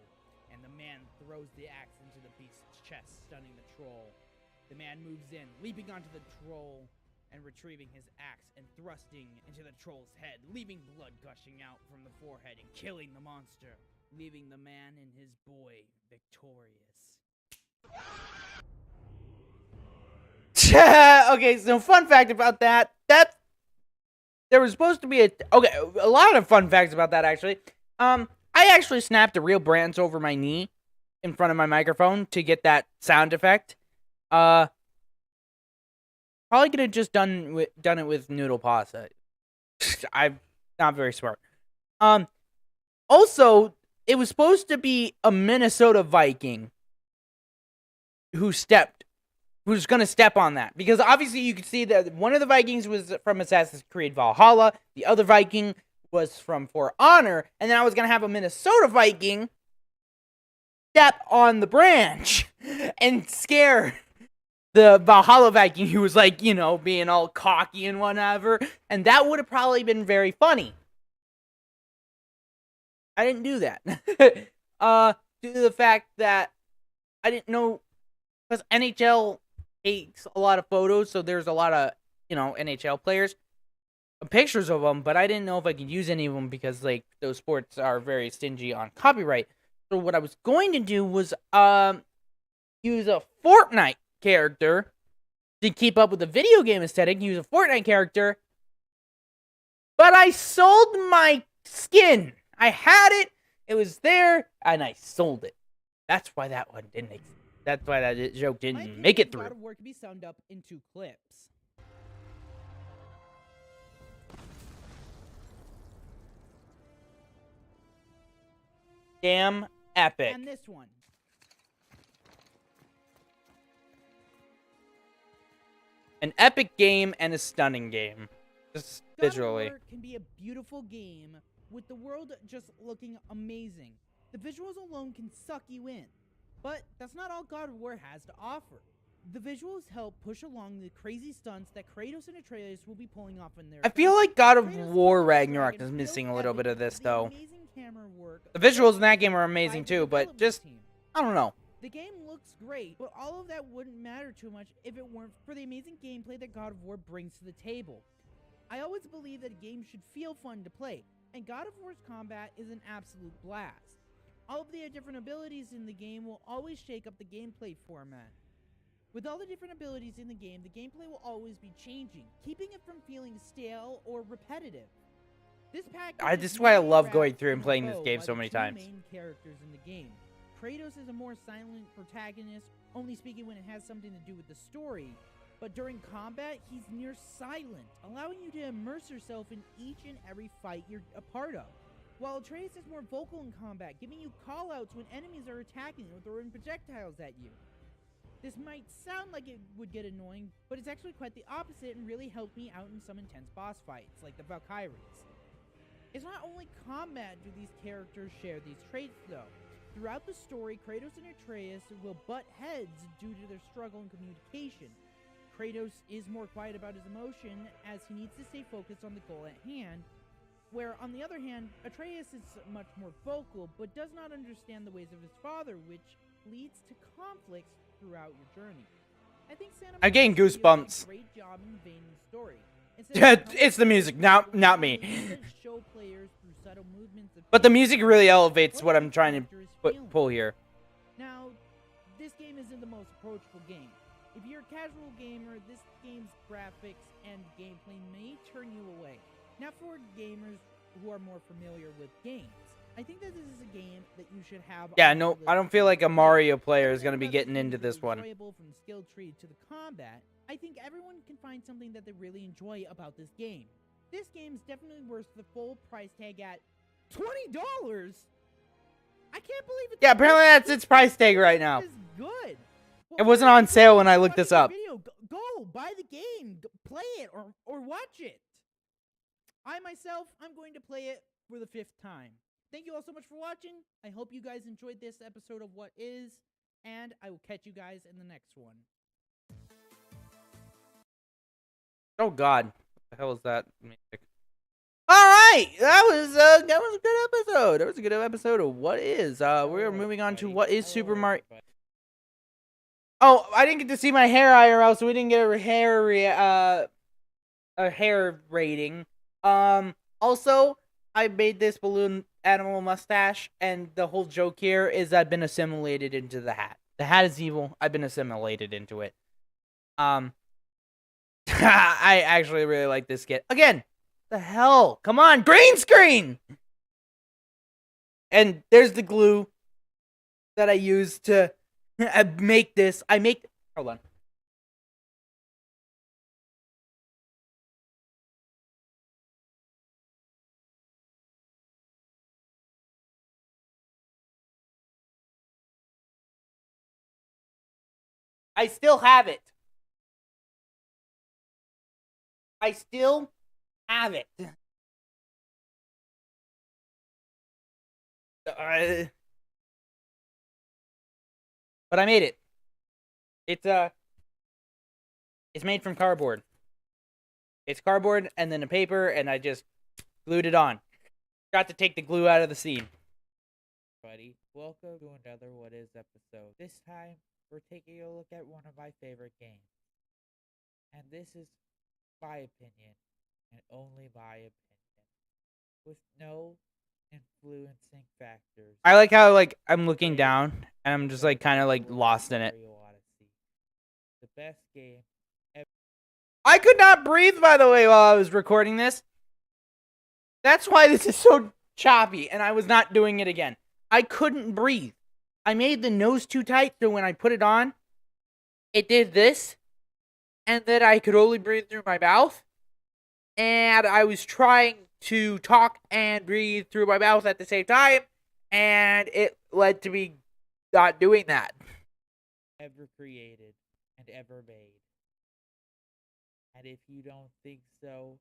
and the man throws the axe into the beast's chest, stunning the troll. The man moves in, leaping onto the troll and retrieving his axe and thrusting into the troll's head, leaving blood gushing out from the forehead and killing the monster, leaving the man and his boy victorious. Okay, so fun fact about that. There was supposed to be a lot of fun facts about that actually. I actually snapped a real branch over my knee in front of my microphone to get that sound effect. Probably could have just done it with noodle pasta. I'm not very smart. Also, it was supposed to be a Minnesota Viking who's gonna step on that, because obviously you could see that one of the Vikings was from Assassin's Creed Valhalla, the other Viking was from For Honor, and then I was gonna have a Minnesota Viking step on the branch and scare the Valhalla Viking who was like, you know, being all cocky and whatever, and that would have probably been very funny. I didn't do that. Due to the fact that I didn't know, because NHL takes a lot of photos, so there's a lot of, you know, NHL players, pictures of them, but I didn't know if I could use any of them because, like, those sports are very stingy on copyright. So what I was going to do was use a Fortnite character to keep up with the video game aesthetic, use a Fortnite character, but I sold my skin. I had it, it was there, and I sold it. That's why that one didn't exist. That's why that joke didn't make it through. God of War can be summed up in 2 clips. Damn epic. And this one. An epic game and a stunning game. Just God of visually. War can be a beautiful game with the world just looking amazing. The visuals alone can suck you in. But that's not all God of War has to offer. The visuals help push along the crazy stunts that Kratos and Atreus will be pulling off in their... I feel like God of Kratos' War Dragon Ragnarok is built missing a little bit of this, the though. amazing camera work The visuals in that game are by amazing the too, but development just, team. I don't know. The game looks great, but all of that wouldn't matter too much if it weren't for the amazing gameplay that God of War brings to the table. I always believe that a game should feel fun to play, and God of War's combat is an absolute blast. All of the different abilities in the game will always shake up the gameplay format. With all the different abilities in the gameplay will always be changing, keeping it from feeling stale or repetitive. This package This is why I really love wrapped going through in and a playing this bow game by so the many 2 times. main characters in the game. Kratos is a more silent protagonist, only speaking when it has something to do with the story. But during combat, he's near silent, allowing you to immerse yourself in each and every fight you're a part of. While Atreus is more vocal in combat, giving you callouts when enemies are attacking or throwing projectiles at you. This might sound like it would get annoying, but it's actually quite the opposite and really helped me out in some intense boss fights, like the Valkyries. It's not only combat do these characters share these traits, though. Throughout the story, Kratos and Atreus will butt heads due to their struggle in communication. Kratos is more quiet about his emotion as he needs to stay focused on the goal at hand, where on the other hand, Atreus is much more vocal but does not understand the ways of his father, which leads to conflicts throughout your journey. I think Santa I'm getting Monica Studios did goosebumps. a great job in conveying the story. Instead of It's the music, not me. show players through subtle movements of But the music really elevates what I'm trying to pull here. Now, this game isn't the most approachable game. If you're a casual gamer, this game's graphics and gameplay may turn you away. Now for gamers who are more familiar with games, I think that this is a game that you should have. Yeah, no, I don't feel like a Mario player is going to be getting into this one. Enjoyable from the skill tree to the combat, I think everyone can find something that they really enjoy about this game. This game's definitely worth the full price tag at $20. I can't believe it. Yeah, apparently that's its price tag right now. This is good. It wasn't on sale when I looked this up. Go buy the game, play it, or watch it. I myself, I'm going to play it for the 5th time. Thank you all so much for watching. I hope you guys enjoyed this episode of What Is, and I will catch you guys in the next one. Oh God, what the hell is that music? All right, that was a good episode. That was a good episode of What Is. We're moving on to What Is Super Mario. Oh, I didn't get to see my hair IRL, so we didn't get a hair rating. Also, I made this balloon animal mustache, and the whole joke here is I've been assimilated into the hat. The hat is evil. I've been assimilated into it. I actually really like this skit. Again, the hell? Come on, green screen! And there's the glue that I used to make this. Hold on. I still have it. I still have it. But I made it. It's made from cardboard. It's cardboard and then a paper, and I just glued it on. Got to take the glue out of the scene. Buddy, welcome to another What Is episode. This time, we're taking a look at one of my favorite games. And this is my opinion, and only my opinion, with no influencing factors. I like how I'm looking down and I'm just kind of lost in it. Mario Odyssey, the best game ever. I could not breathe, by the way, while I was recording this. That's why this is so choppy, and I was not doing it again. I couldn't breathe. I made the nose too tight, so when I put it on, it did this, and then I could only breathe through my mouth, and I was trying to talk and breathe through my mouth at the same time, and it led to me not doing that. Ever created and ever made. And if you don't think so,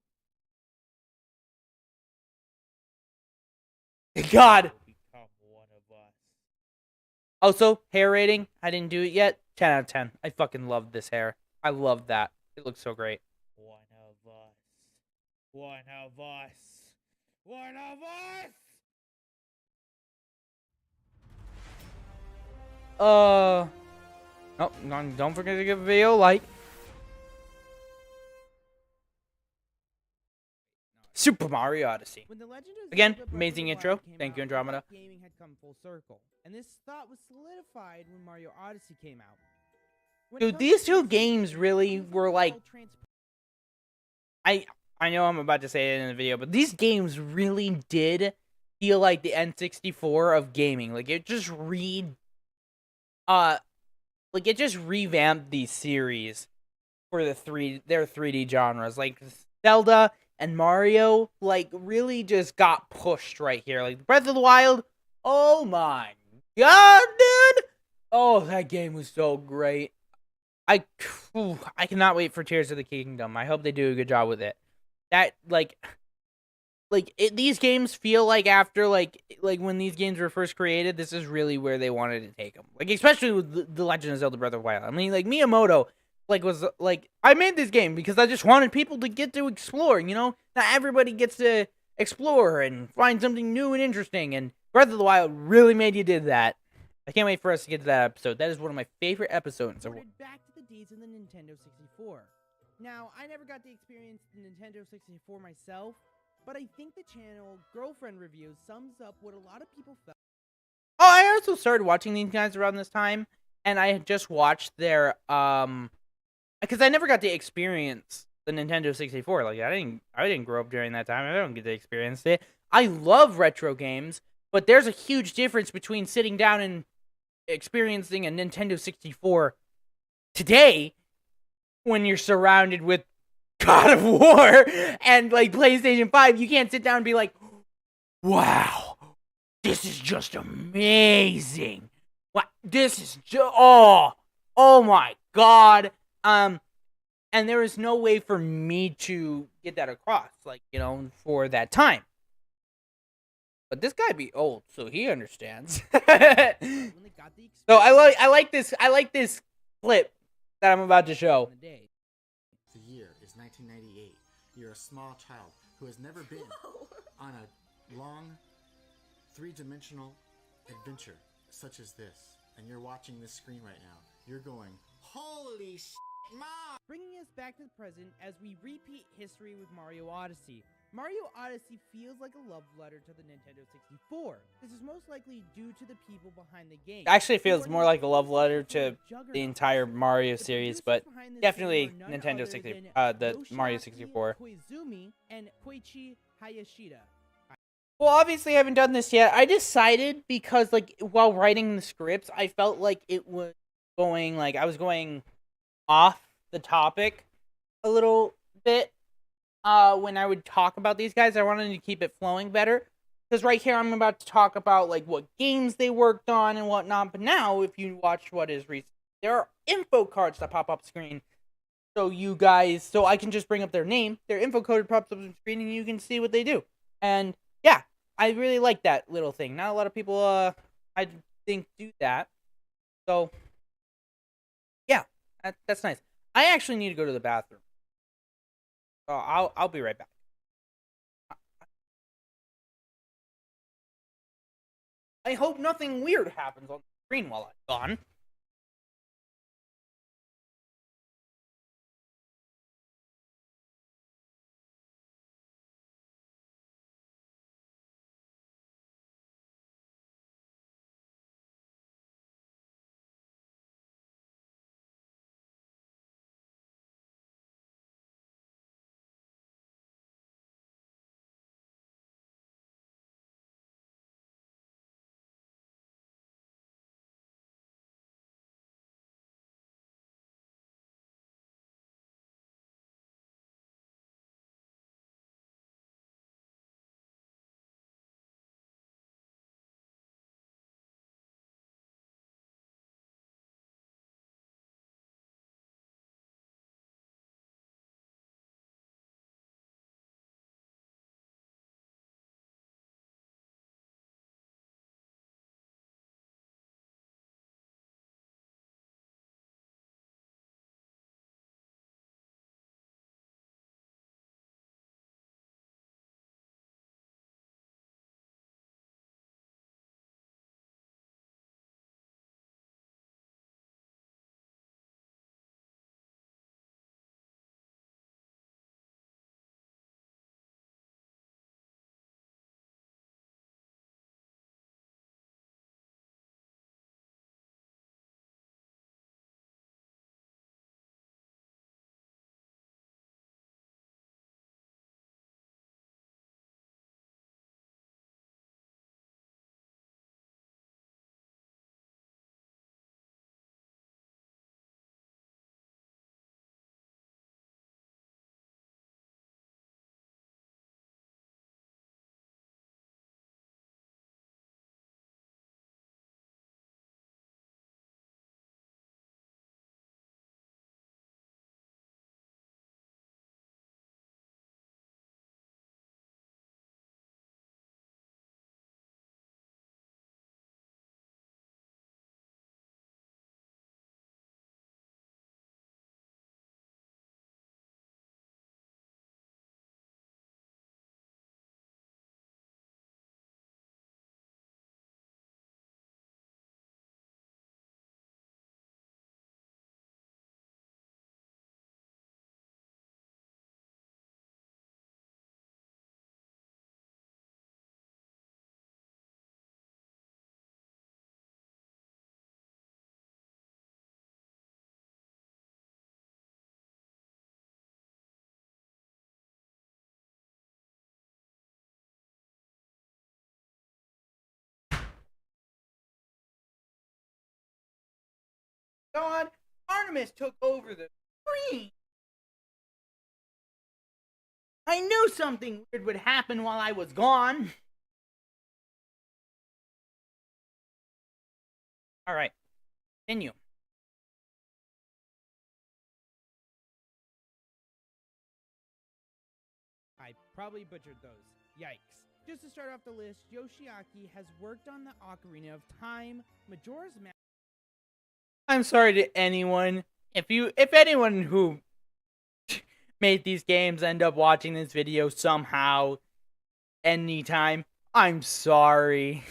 God. you'll become one of us. Also, hair rating. I didn't do it yet. 10 out of 10. I fucking love this hair. I love that. It looks so great. One of us. One of us. One of us! Oh, don't forget to give the video a like. Super Mario Odyssey. When The Legend of Again, Zelda Breath of amazing the intro. Wild came Thank you, out, Andromeda. Gaming had come full circle, and this thought was solidified when Mario Odyssey came out. When it Dude, comes these to two this games game, really it was were all trans- I know I'm about to say it in the video, but these games really did feel like the N64 of gaming. It just revamped these series for their 3D genres. Zelda and Mario really just got pushed right here. Breath of the Wild, oh my god, dude! Oh, that game was so great. I cannot wait for Tears of the Kingdom. I hope they do a good job with it. That these games feel like after when these games were first created, this is really where they wanted to take them. Especially with the Legend of Zelda Breath of the Wild. I mean, Miyamoto was I made this game because I just wanted people to get to explore. Not everybody gets to explore and find something new and interesting. And Breath of the Wild really made you did that. I can't wait for us to get to that episode. That is one of my favorite episodes. Back to the days of the Nintendo 64. Now, I never got to experience the Nintendo 64 myself, but I think the channel Girlfriend Reviews sums up what a lot of people felt. Oh, I also started watching these guys around this time, and I had just watched their because I never got to experience the Nintendo 64. Like I didn't grow up during that time. I don't get to experience it. I love retro games, but there's a huge difference between sitting down and experiencing a Nintendo 64 today when you're surrounded with God of War and like PlayStation 5. You can't sit down and be like, wow, this is just amazing. What this is oh my god. And there is no way for me to get that across, like, you know, for that time. But this guy be old, so he understands. So I like this clip that I'm about to show. The year is 1998. You're a small child who has never been on a long, three-dimensional adventure such as this. And you're watching this screen right now. You're going, holy shit, Mom! Bringing us back to the present as we repeat history with Mario Odyssey. Mario Odyssey feels like a love letter to the Nintendo 64. This is most likely due to the people behind the game. Actually feels more like a love letter to the entire Mario series, but definitely Nintendo 60, the Mario 64. Koizumi and Koichi Hayashida. Well, obviously I haven't done this yet. I decided because, like, while writing the scripts, I felt like it was going, like, I was going off the topic a little bit. When I would talk about these guys, I wanted to keep it flowing better. Because right here, I'm about to talk about, like, what games they worked on and whatnot. But now, if you watch what is recent, there are info cards that pop up screen. So you guys, so I can just bring up their name. Their info code pops up on screen and you can see what they do. And yeah, I really like that little thing. Not a lot of people, I think, do that. So yeah, that's nice. I actually need to go to the bathroom. So I'll be right back. I hope nothing weird happens on the screen while I'm gone. God, Artemis took over the screen. I knew something weird would happen while I was gone. All right, continue. I probably butchered those. Yikes. Just to start off the list, Yoshiaki has worked on the Ocarina of Time, Majora's Mask. I'm sorry to anyone. If anyone who made these games end up watching this video somehow, anytime, I'm sorry.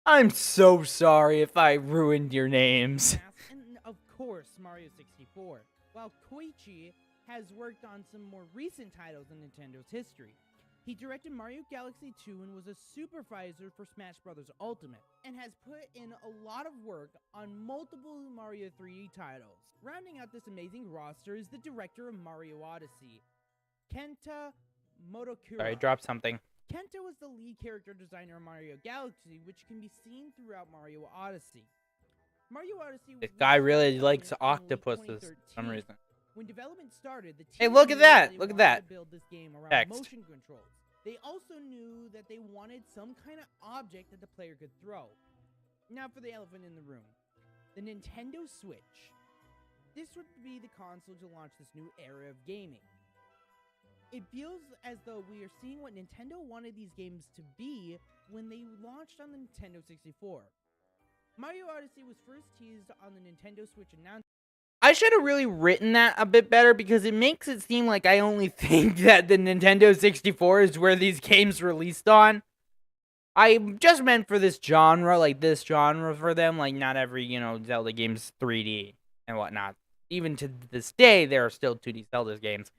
I'm so sorry if I ruined your names. And of course, Mario 64. While Koichi has worked on some more recent titles in Nintendo's history. He directed Mario Galaxy 2 and was a supervisor for Smash Bros. Ultimate, and has put in a lot of work on multiple Mario 3D titles. Rounding out this amazing roster is the director of Mario Odyssey, Kenta Motokura. Sorry, drop something. Kenta was the lead character designer of Mario Galaxy, which can be seen throughout Mario Odyssey. Mario Odyssey This guy really likes octopuses for some reason. When development started, the team Hey, look at knew that! they Look at wanted that! to build this game around Text. motion controls. They also knew that they wanted some kind of object that the player could throw. Now for the elephant in the room. The Nintendo Switch. This would be the console to launch this new era of gaming. It feels as though we are seeing what Nintendo wanted these games to be when they launched on the Nintendo 64. Mario Odyssey was first teased on the Nintendo Switch announcement. I should have really written that a bit better because it makes it seem like I only think that the Nintendo 64 is where these games released on. I just meant for this genre, like this genre for them, like not every, Zelda game's 3D and whatnot. Even to this day, there are still 2D Zelda games.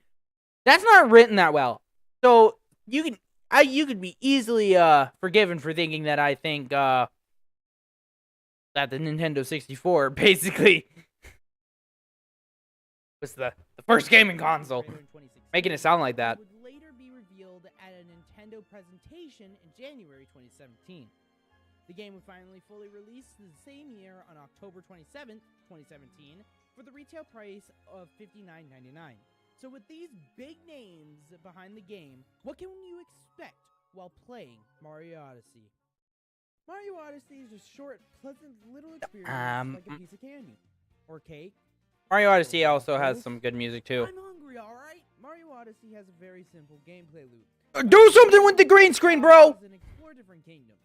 That's not written that well. So you could be easily forgiven for thinking that I think that the Nintendo 64 basically was the first gaming console. Making it sound like that. Would later be revealed at a Nintendo presentation in January 2017. The game would finally fully release the same year on October 27th, 2017, for the retail price of $59.99. So with these big names behind the game, what can you expect while playing Mario Odyssey? Mario Odyssey is a short, pleasant little experience like a piece of candy. Or cake. Mario Odyssey also has some good music too. I'm hungry, alright? Mario Odyssey has a very simple gameplay loop. Do something with the green screen, bro! And explore different kingdoms.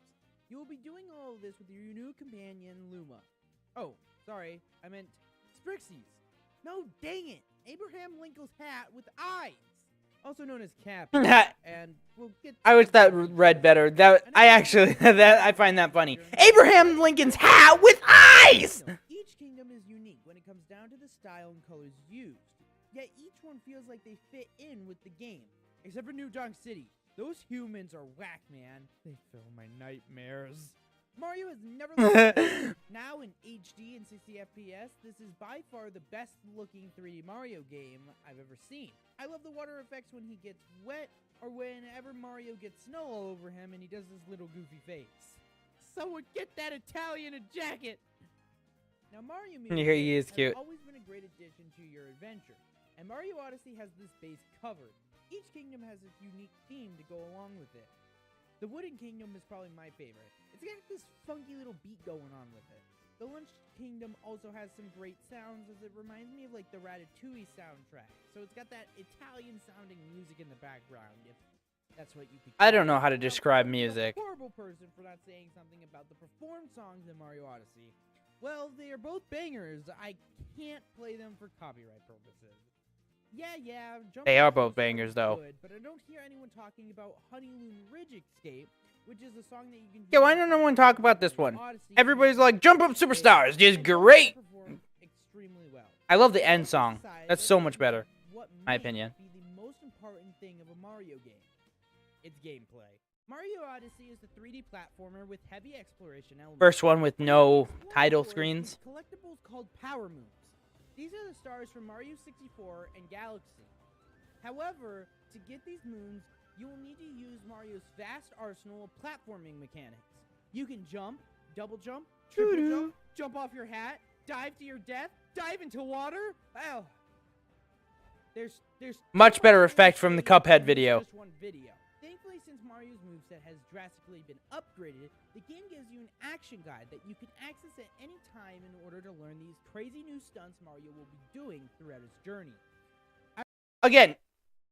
You will be doing all of this with your new companion, Luma. Oh, sorry, I meant Sprixie's. No, dang it! Abraham Lincoln's hat with eyes! Also known as Cap. And we'll get. I wish that read better. I find that funny. Abraham Lincoln's hat with eyes! Each kingdom is unique when it comes down to the style and colors used. Yet each one feels like they fit in with the game. Except for New Donk City. Those humans are whack, man. They fill my nightmares. Mario has never looked better. Now in HD and 60 FPS, this is by far the best looking 3D Mario game I've ever seen. I love the water effects when he gets wet, or whenever Mario gets snow all over him and he does his little goofy face. Someone get that Italian a jacket! Now Mario music He is has cute. always been a great addition to your adventure, and Mario Odyssey has this base covered. Each kingdom has its unique theme to go along with it. The Wooden Kingdom is probably my favorite. It's got this funky little beat going on with it. The Lunch Kingdom also has some great sounds, as it reminds me of like the Ratatouille soundtrack. So it's got that Italian-sounding music in the background, if that's what you could call I don't know how to Now, describe I'm a music. horrible person for not saying something about the performed songs in Mario Odyssey. Well, they are both bangers. I can't play them for copyright purposes. Yeah, They are Jump both Up bangers, is though. good, but I don't hear anyone talking about Honeymoon Ridge Escape, which is a song that you can Yeah, hear why don't no one talk about this one? Odyssey. Everybody's like, Jump Up Superstars is great! Extremely well. I love the end song. That's so much better. What my may opinion. Be the most important thing of a Mario game. It's gameplay. Mario Odyssey is a 3D platformer with heavy exploration elements. First one with no Explore title towards screens. these collectibles called Power Moons. These are the stars from Mario 64 and Galaxy. However, to get these moons, you will need to use Mario's vast arsenal of platforming mechanics. You can jump, double jump, triple jump, jump off your hat, dive to your death, dive into water? Well, there's Much better effect from the Cuphead video. Just one video. Thankfully, since Mario's moveset has drastically been upgraded, the game gives you an action guide that you can access at any time in order to learn these crazy new stunts Mario will be doing throughout his journey. Again,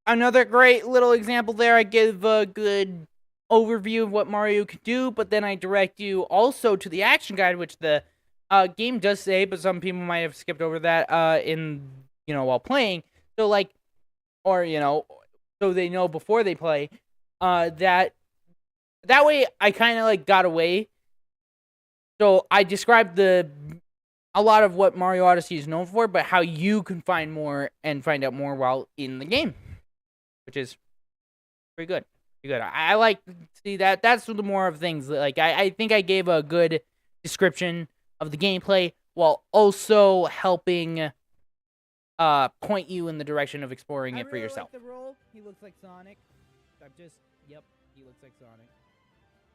another great little example there. I give a good overview of what Mario could do, but then I direct you also to the action guide, which the game does say, but some people might have skipped over that while playing. So like, or so they know before they play. That way I kind of like got away. So I described a lot of what Mario Odyssey is known for, but how you can find more and find out more while in the game, which is pretty good. Pretty good. I like to see that. That's the more of things. Like I think I gave a good description of the gameplay while also helping point you in the direction of exploring it for yourself. Like the role. He looks like Sonic. Yep, he looks like Sonic.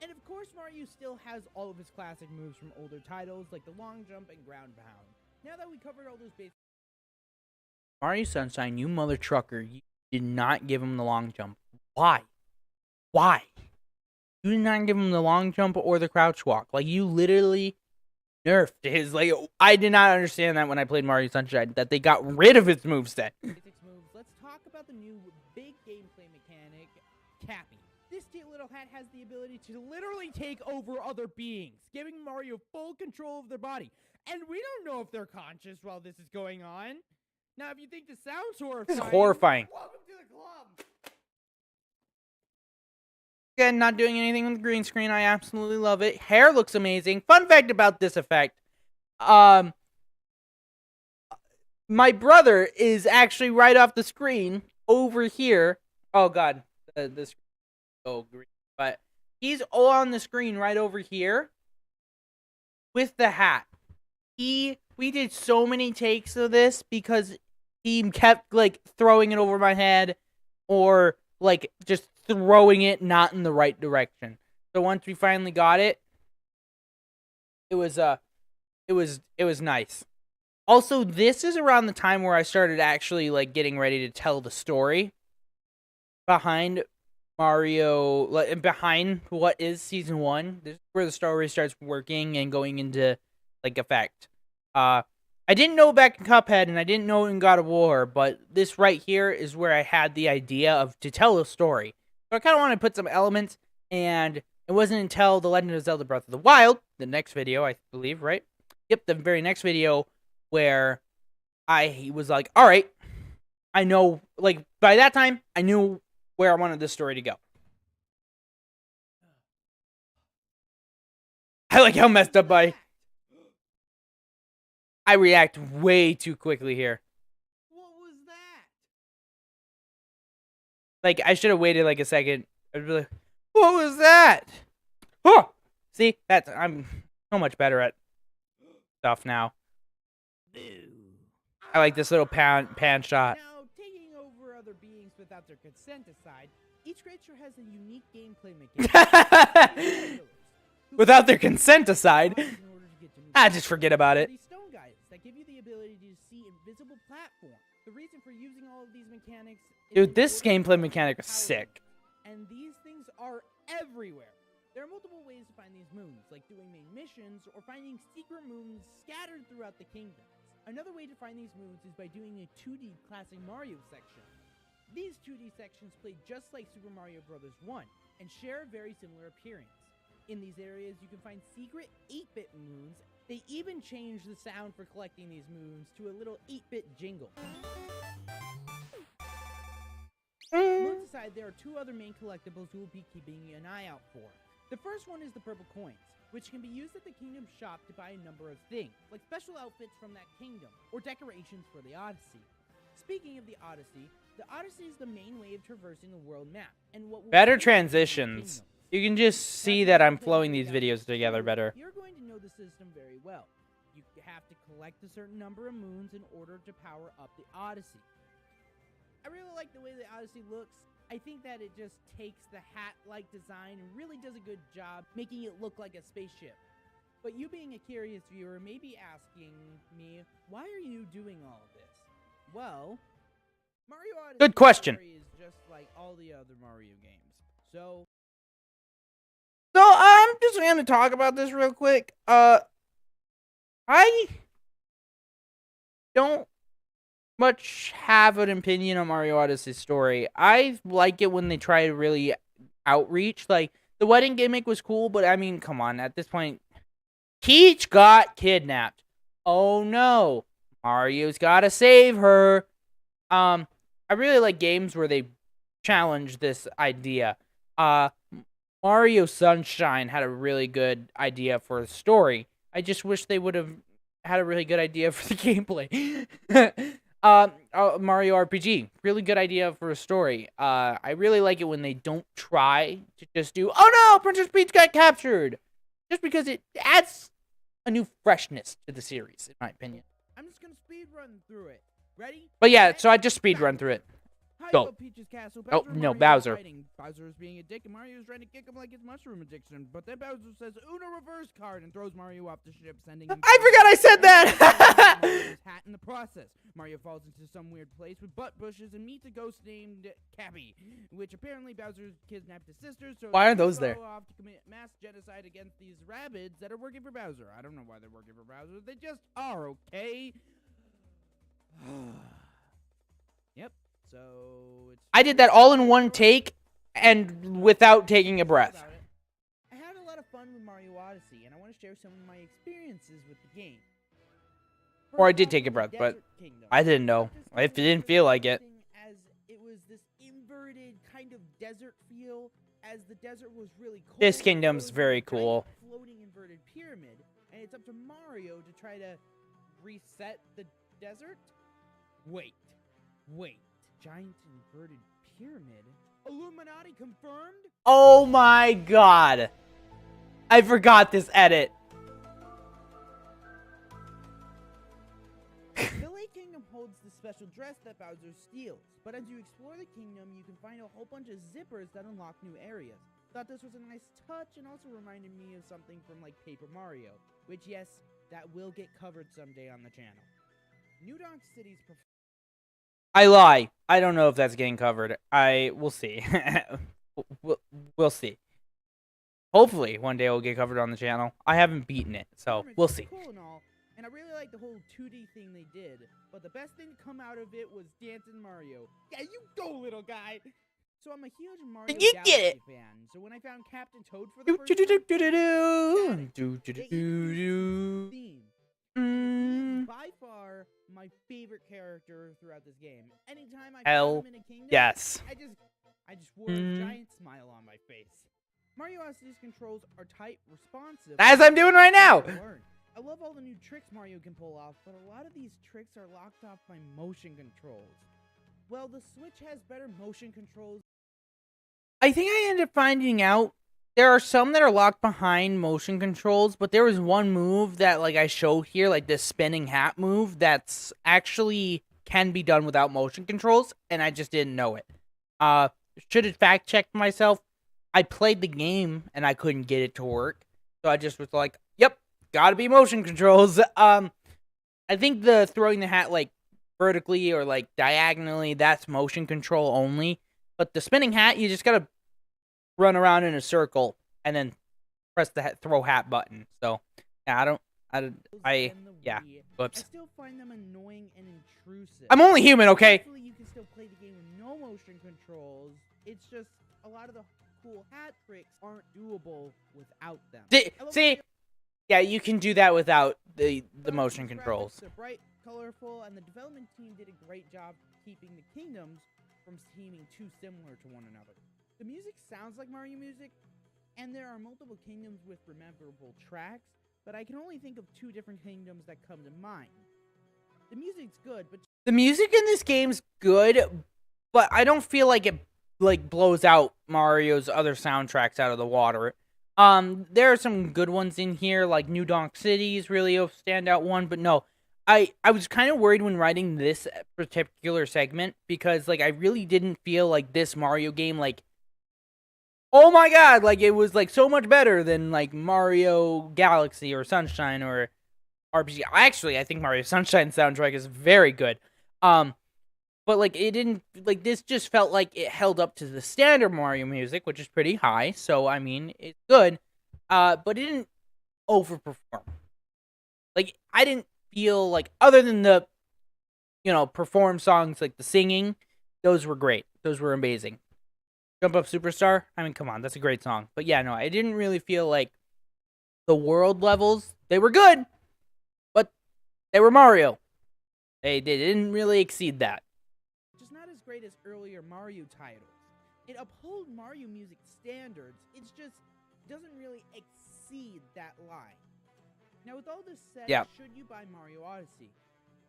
And of course, Mario still has all of his classic moves from older titles, like the long jump and ground pound. Now that we covered all those basics... Mario Sunshine, you mother trucker, you did not give him the long jump. Why? Why? You did not give him the long jump or the crouch walk. Like, you literally nerfed his, like, I did not understand that when I played Mario Sunshine, that they got rid of his moveset. Let's talk about the new big gameplay mechanic, Cappy. This cute little hat has the ability to literally take over other beings, giving Mario full control of their body. And we don't know if they're conscious while this is going on. Now, if you think this sounds horrifying... This is horrifying. Welcome to the club! Again, not doing anything with the green screen. I absolutely love it. Hair looks amazing. Fun fact about this effect. My brother is actually right off the screen over here. Oh, God. This... Oh, green. But he's on the screen right over here with the hat. We did so many takes of this because he kept, like, throwing it over my head or, like, just throwing it not in the right direction. So once we finally got it, it was nice. Also, this is around the time where I started actually, like, getting ready to tell the story behind Mario, like, behind what is Season 1. This is where the story starts working and going into, like, effect. I didn't know back in Cuphead, and I didn't know in God of War, but this right here is where I had the idea of to tell a story. So I kind of wanted to put some elements, and it wasn't until The Legend of Zelda Breath of the Wild, the next video, I believe, right? Yep, the very next video, where I was like, all right, I know, like, by that time, I knew where I wanted this story to go. I like how messed up I react way too quickly here. What was that? Like, I should have waited like a second. I'd be like, what was that? Oh! See, I'm so much better at stuff now. I like this little pan shot. Now, taking over other beings without their consent aside, each creature has a unique gameplay mechanic. Without their consent aside, just forget about it. These stone guides that give you the ability to see invisible platforms. The reason for using all of these mechanics is Dude, this gameplay mechanic is sick. And these things are everywhere. There are multiple ways to find these moons, like doing main missions or finding secret moons scattered throughout the kingdoms. Another way to find these moons is by doing a 2D Classic Mario section. These 2D sections play just like Super Mario Bros. 1 and share a very similar appearance. In these areas, you can find secret 8-bit moons. They even change the sound for collecting these moons to a little 8-bit jingle. Moons aside, there are two other main collectibles you will be keeping an eye out for. The first one is the purple coins, which can be used at the kingdom shop to buy a number of things, like special outfits from that kingdom, or decorations for the Odyssey. Speaking of the Odyssey is the main way of traversing the world map, and what will Better transitions. You can just see that I'm flowing these videos together better. You're going to know the system very well. You have to collect a certain number of moons in order to power up the Odyssey. I really like the way the Odyssey looks. I think that it just takes the hat-like design and really does a good job making it look like a spaceship. But you being a curious viewer may be asking me, why are you doing all of this? Well, Mario Odyssey Good question. story is just like all the other Mario games. So I'm just going to talk about this real quick. I don't much have an opinion on Mario Odyssey's story. I like it when they try to really outreach. Like, the wedding gimmick was cool, but I mean, come on, at this point, Peach got kidnapped. Oh no, Mario's gotta save her. I really like games where they challenge this idea. Mario Sunshine had a really good idea for the story. I just wish they would have had a really good idea for the gameplay. Mario RPG, really good idea for a story. I really like it when they don't try to just do, oh no, Princess Peach got captured, just because it adds a new freshness to the series, in my opinion. I'm just gonna speed run through it. Ready? But yeah, Set, so I just speed run through it. Hi, Go. Peach's castle. Oh, Bowser and no, Mario are Bowser. fighting. Bowser is being a dick, and Mario is trying to kick him like his mushroom addiction. But then Bowser says Uno reverse card and throws Mario off the ship, sending him. I forgot I said that! Mario's hat in the process. Mario falls into some weird place with butt bushes and meets a ghost named Cappy, which apparently Bowser kidnapped his sister. So Why aren't they those there? go off to commit mass genocide against these rabbids that are working for Bowser. I don't know why they're working for Bowser. They just are, okay? Yep. So it's. I did that all in one take and without taking a breath. About it. I had a lot of fun with Mario Odyssey, and I want to share some of my experiences with the game. Or I First did off, take a the breath, but Desert Kingdom. I didn't know. This If it game didn't was feel like it. interesting As it was this inverted kind of desert feel, as the desert was really cold. This kingdom's It was very a giant cool. Floating inverted pyramid, and it's up to Mario to try to reset the desert. Wait. Giant inverted pyramid? Illuminati confirmed? Oh my god. I forgot this edit. The Lake Kingdom holds the special dress that Bowser steals, but as you explore the kingdom, you can find a whole bunch of zippers that unlock new areas. Thought this was a nice touch and also reminded me of something from like Paper Mario, which yes, that will get covered someday on the channel. New Donk City's I lie. I don't know if that's getting covered. We'll see. we'll see. Hopefully, one day it'll get covered on the channel. I haven't beaten it, so we'll see. Cool and all, and I really like the whole 2D thing they did, but the best thing to come out of it was Dancing Mario. Yeah, you go, little guy! So I'm a huge Mario You Galaxy get it. fan, so when I found Captain Toad for the Do first do do time, do do ecstatic. do do do They do introduced do. this theme. Mm, By far, my favorite character throughout this game. Anytime I Hell found him in a kingdom, yes. I just wore a giant smile on my face. Mario Odyssey's controls are tight, responsive. As I'm doing right now. I love all the new tricks Mario can pull off, but a lot of these tricks are locked off by motion controls. Well, the Switch has better motion controls. I think I ended up finding out there are some that are locked behind motion controls, but there was one move that like I showed here, like this spinning hat move, that's actually can be done without motion controls, and I just didn't know it. Should have fact checked myself. I played the game and I couldn't get it to work, so I just was like, "Yep, gotta be motion controls." I think the throwing the hat like vertically or like diagonally, that's motion control only. But the spinning hat, you just gotta run around in a circle and then press the throw hat button. So yeah, yeah. Whoops. I still find them annoying and intrusive. I'm only human, okay? Hopefully you can still play the game with no motion controls. It's just a lot of the cool hat tricks aren't doable without them. See, yeah, you can do that without the motion Graphics controls. are bright, colorful, and the development team did a great job keeping the kingdoms from seeming too similar to one another. The music sounds like Mario music, and there are multiple kingdoms with memorable tracks, but I can only think of 2 different kingdoms that come to mind. The music's good, but The music in this game's good, but I don't feel like it like blows out Mario's other soundtracks out of the water. There are some good ones in here, like New Donk City is really a standout one, but no. I was kind of worried when writing this particular segment because like I really didn't feel like this Mario game like oh my god, like it was like so much better than like Mario Galaxy or Sunshine or RPG. Actually, I think Mario Sunshine soundtrack is very good. But like it didn't, like this just felt like it held up to the standard Mario music, which is pretty high. So I mean, it's good. But it didn't overperform. Like I didn't feel like, other than the, perform songs, like the singing, those were great. Those were amazing. Jump Up Superstar, I mean, come on, that's a great song. But yeah, no, I didn't really feel like the world levels, they were good, but they were Mario. They didn't really exceed that. Which is not as great as earlier Mario titles. It upholds Mario music standards, it just doesn't really exceed that line. Now with all this said, should you buy Mario Odyssey?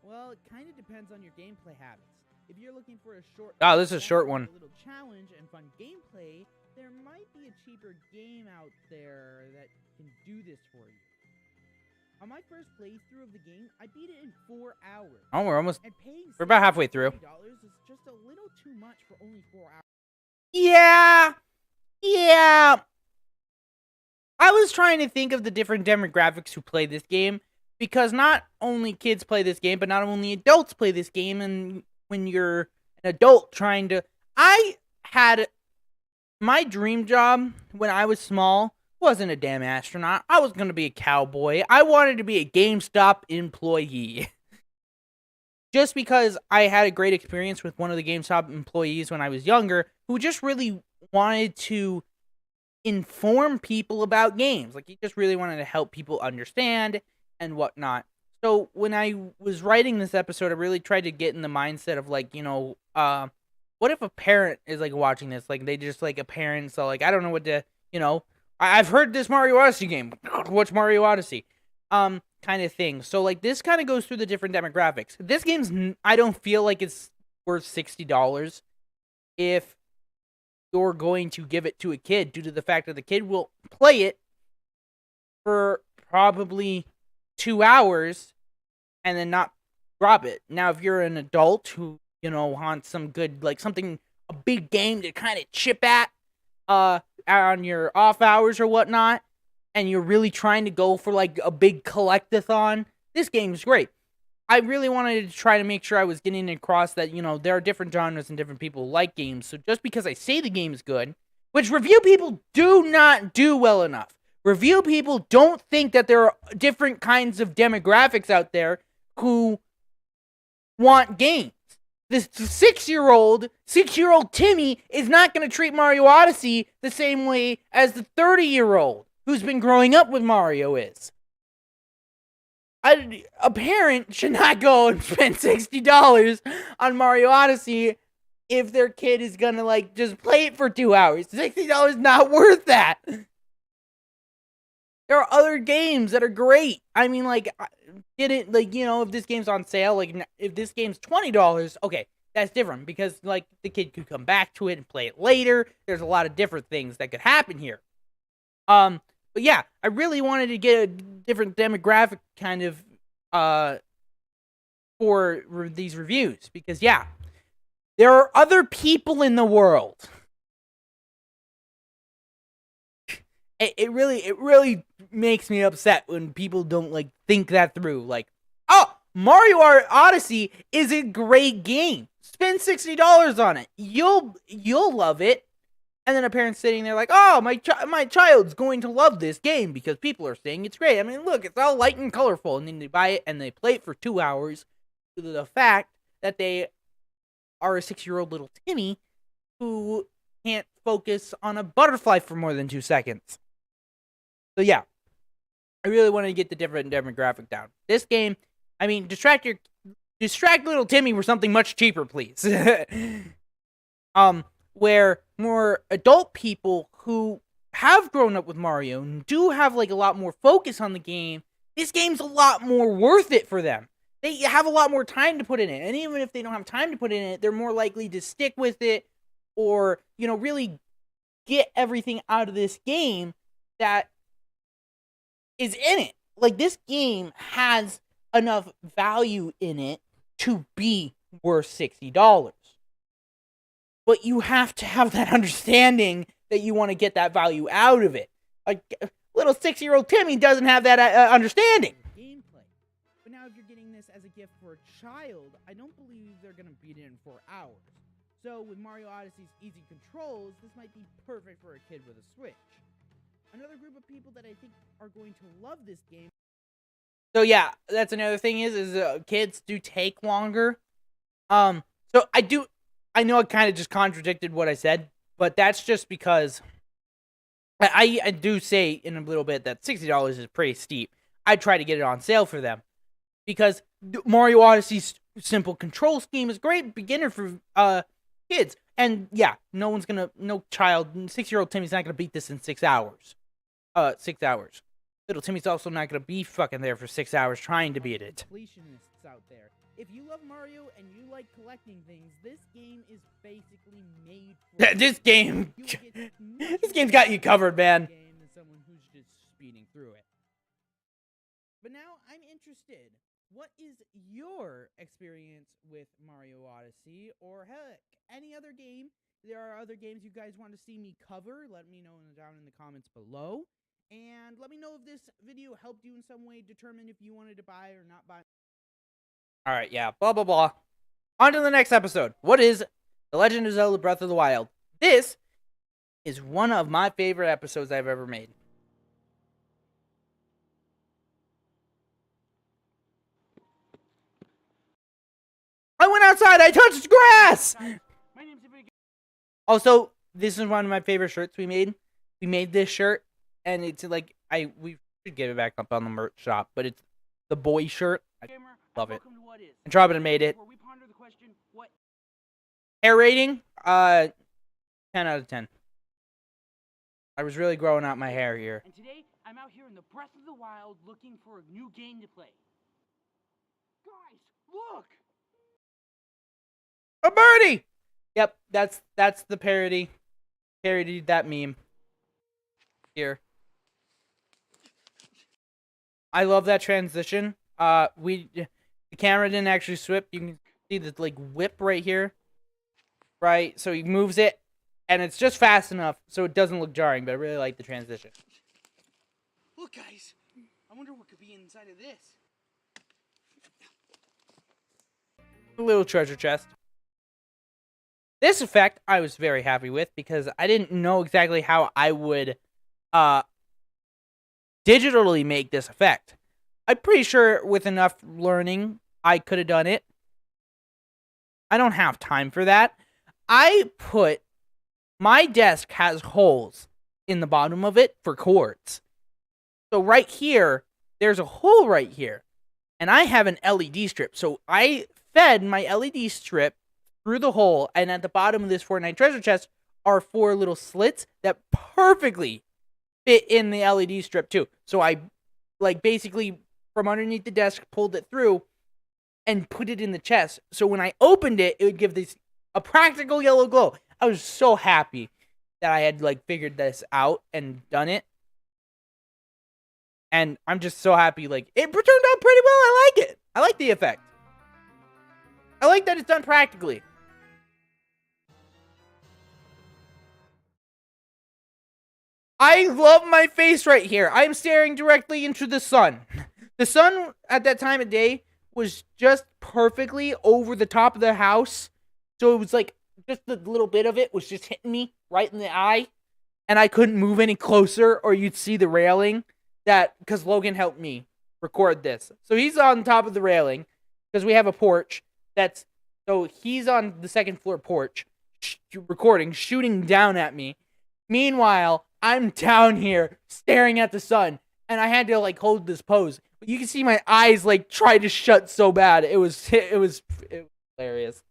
Well, it kind of depends on your gameplay habits. If you're looking for a short... Oh, this is a short one. A little challenge and fun gameplay, there might be a cheaper game out there that can do this for you. On my first playthrough of the game, I beat it in 4 hours. Oh, we're we're about halfway through. $60 is just a little too much for only 4 hours. Yeah. I was trying to think of the different demographics who play this game, because not only kids play this game, but not only adults play this game. And when you're an adult trying to... I had... My dream job when I was small wasn't a damn astronaut. I was going to be a cowboy. I wanted to be a GameStop employee. Just because I had a great experience with one of the GameStop employees when I was younger, who just really wanted to inform people about games. Like, he just really wanted to help people understand and whatnot. So when I was writing this episode, I really tried to get in the mindset of, like, what if a parent is, like, watching this? Like, they just, like, a parent, so, like, I don't know what to, I've heard this Mario Odyssey game. What's Mario Odyssey? Kind of thing. So, like, this kind of goes through the different demographics. This game's, I don't feel like it's worth $60 if you're going to give it to a kid, due to the fact that the kid will play it for probably 2 hours and then not drop it. Now, if you're an adult who, wants some good, like, something, a big game to kind of chip at, on your off hours or whatnot, and you're really trying to go for, like, a big collectathon, this game's great. I really wanted to try to make sure I was getting across that, there are different genres and different people who like games. So just because I say the game is good, which review people do not do well enough. Review people don't think that there are different kinds of demographics out there who want games. This 6-year-old Timmy is not going to treat Mario Odyssey the same way as the 30-year-old who's been growing up with Mario is. A parent should not go and spend $60 on Mario Odyssey if their kid is going to, like, just play it for 2 hours. $60 is not worth that. There are other games that are great. I mean, like, if this game's on sale, like, if this game's $20, okay, that's different, because, like, the kid could come back to it and play it later. There's a lot of different things that could happen here. But yeah, I really wanted to get a different demographic kind of, for these reviews, because yeah, there are other people in the world. It really makes me upset when people don't, like, think that through. Like, oh, Mario Odyssey is a great game. Spend $60 on it. You'll love it. And then a parent's sitting there like, oh, my child's going to love this game because people are saying it's great. I mean, look, it's all light and colorful. And then they buy it and they play it for 2 hours due to the fact that they are a 6-year-old little Timmy who can't focus on a butterfly for more than 2 seconds. So yeah, I really wanted to get the different demographic down. This game, I mean, distract little Timmy with something much cheaper, please. Where more adult people who have grown up with Mario and do have, like, a lot more focus on the game, this game's a lot more worth it for them. They have a lot more time to put in it. And even if they don't have time to put in it, they're more likely to stick with it or, really get everything out of this game that is in it. Like, this game has enough value in it to be worth $60. But you have to have that understanding that you want to get that value out of it. Like, little 6-year-old Timmy doesn't have that understanding. Gameplay. But now if you're getting this as a gift for a child, I don't believe they're going to beat it in 4 hours. So with Mario Odyssey's easy controls, this might be perfect for a kid with a Switch. Another group of people that I think are going to love this game. So yeah, that's another thing is kids do take longer. So I know I kind of just contradicted what I said, but that's just because I do say in a little bit that $60 is pretty steep. I try to get it on sale for them because Mario Odyssey's simple control scheme is great beginner for kids. And yeah, no child, 6-year-old Timmy's not gonna beat this in 6 hours. 6 hours. Little Timmy's also not gonna be fucking there for 6 hours trying to beat it. Completionists out there. If you love Mario and you like collecting things, this game is basically made for This game, this game's got you covered, man. Game than someone who's just speeding through it. But now I'm interested. What is your experience with Mario Odyssey, or heck, any other game? There are other games you guys want to see me cover. Let me know down in the comments below. And let me know if this video helped you in some way determine if you wanted to buy or not buy. Alright, yeah, blah, blah, blah. On to the next episode. What is The Legend of Zelda Breath of the Wild? This is one of my favorite episodes I've ever made. I went outside, I touched grass! Also, this is one of my favorite shirts we made. We made this shirt, and it's like, we should get it back up on the merch shop, but it's the boy shirt. I love it. And Robin made it. Hair rating? 10 out of 10. I was really growing out my hair here. And today, I'm out here in the Breath of the Wild looking for a new game to play. Guys, look! A birdie! Yep, that's the parody. Parodied that meme. Here. I love that transition. The camera didn't actually swip. You can see the like whip right here. Right? So he moves it, and it's just fast enough so it doesn't look jarring, but I really like the transition. Look, guys. I wonder what could be inside of this. A little treasure chest. This effect I was very happy with because I didn't know exactly how I would digitally make this effect. I'm pretty sure with enough learning I could have done it. I don't have time for that. My desk has holes in the bottom of it for cords. So right here, there's a hole right here. And I have an LED strip. So I fed my LED strip through the hole, and at the bottom of this Fortnite treasure chest are 4 little slits that perfectly fit in the LED strip too. So I, like, basically from underneath the desk pulled it through and put it in the chest. So when I opened it, it would give this a practical yellow glow. I was so happy that I had like figured this out and done it. And I'm just so happy, like, it turned out pretty well. I like it. I like the effect. I like that it's done practically. I love my face right here. I am staring directly into the sun. The sun at that time of day was just perfectly over the top of the house. So it was like, just the little bit of it was just hitting me right in the eye. And I couldn't move any closer or you'd see the railing. Because Logan helped me record this. So he's on top of the railing because we have a porch. So he's on the second floor porch recording, shooting down at me. Meanwhile, I'm down here staring at the sun, and I had to like hold this pose. But you can see my eyes like try to shut so bad. It was hilarious.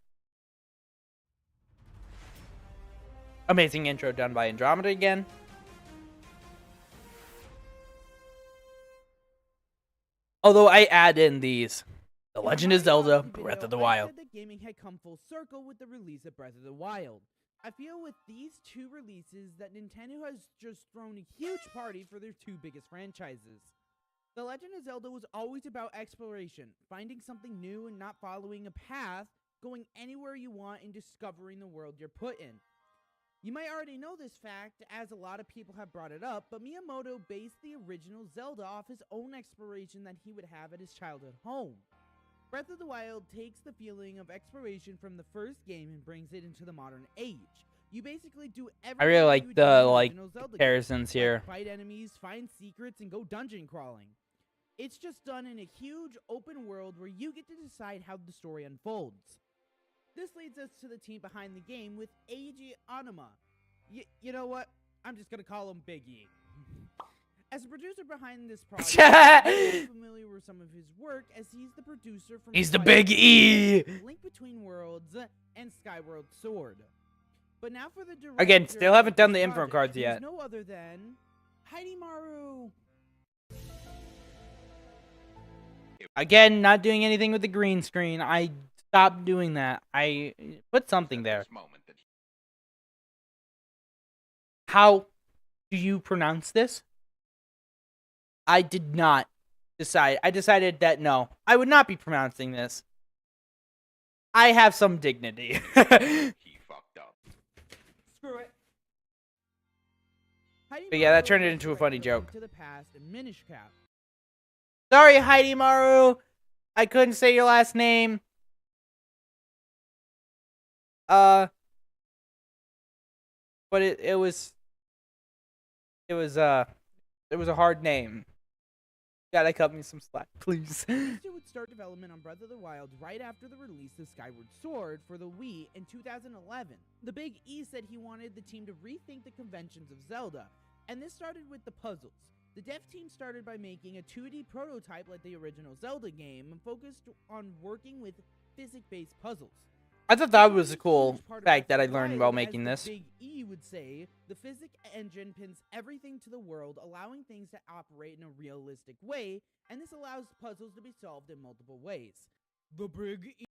Amazing intro done by Andromeda again. Although I add in these. The Legend of Zelda Breath of the Wild. I said that gaming had come full circle with the release of Breath of the Wild. I feel with these 2 releases that Nintendo has just thrown a huge party for their 2 biggest franchises. The Legend of Zelda was always about exploration, finding something new and not following a path, going anywhere you want and discovering the world you're put in. You might already know this fact, as a lot of people have brought it up, but Miyamoto based the original Zelda off his own exploration that he would have at his childhood home. Breath of the Wild takes the feeling of exploration from the first game and brings it into the modern age. You basically do everything. I really like you do in the original Zelda comparisons games, here. like fight enemies, find secrets, and go dungeon crawling. It's just done in a huge open world where you get to decide how the story unfolds. This leads us to the team behind the game with Eiji Onuma. You know what? I'm just gonna call him Big E. As a producer behind this project, I'm familiar with some of his work, as he's the producer from He's the Twilight Big E! Link Between Worlds, and Skyward Sword. But now for the director. Again, still haven't done the of this info project, cards who's yet. no other than Heidi Maru. Again, not doing anything with the green screen. I stopped doing that. I put something there. How do you pronounce this? I did not decide. I decided that no, I would not be pronouncing this. I have some dignity. He fucked up. Screw it. Heidi But yeah, that Maru turned it is into a funny director of joke. To the Past and Minish Cap. Sorry, Heidi Maru. I couldn't say your last name. But it was a hard name. Gotta cut me some slack, please. Studio would start development on Breath of the Wild right after the release of Skyward Sword for the Wii in 2011. The Big E said he wanted the team to rethink the conventions of Zelda, and this started with the puzzles. The dev team started by making a 2D prototype like the original Zelda game and focused on working with physics-based puzzles. I thought that was a cool fact that I learned while making this. Big E would say, the physic engine pins everything to the world, allowing things to operate in a realistic way, and this allows puzzles to be solved in multiple ways. The Big E.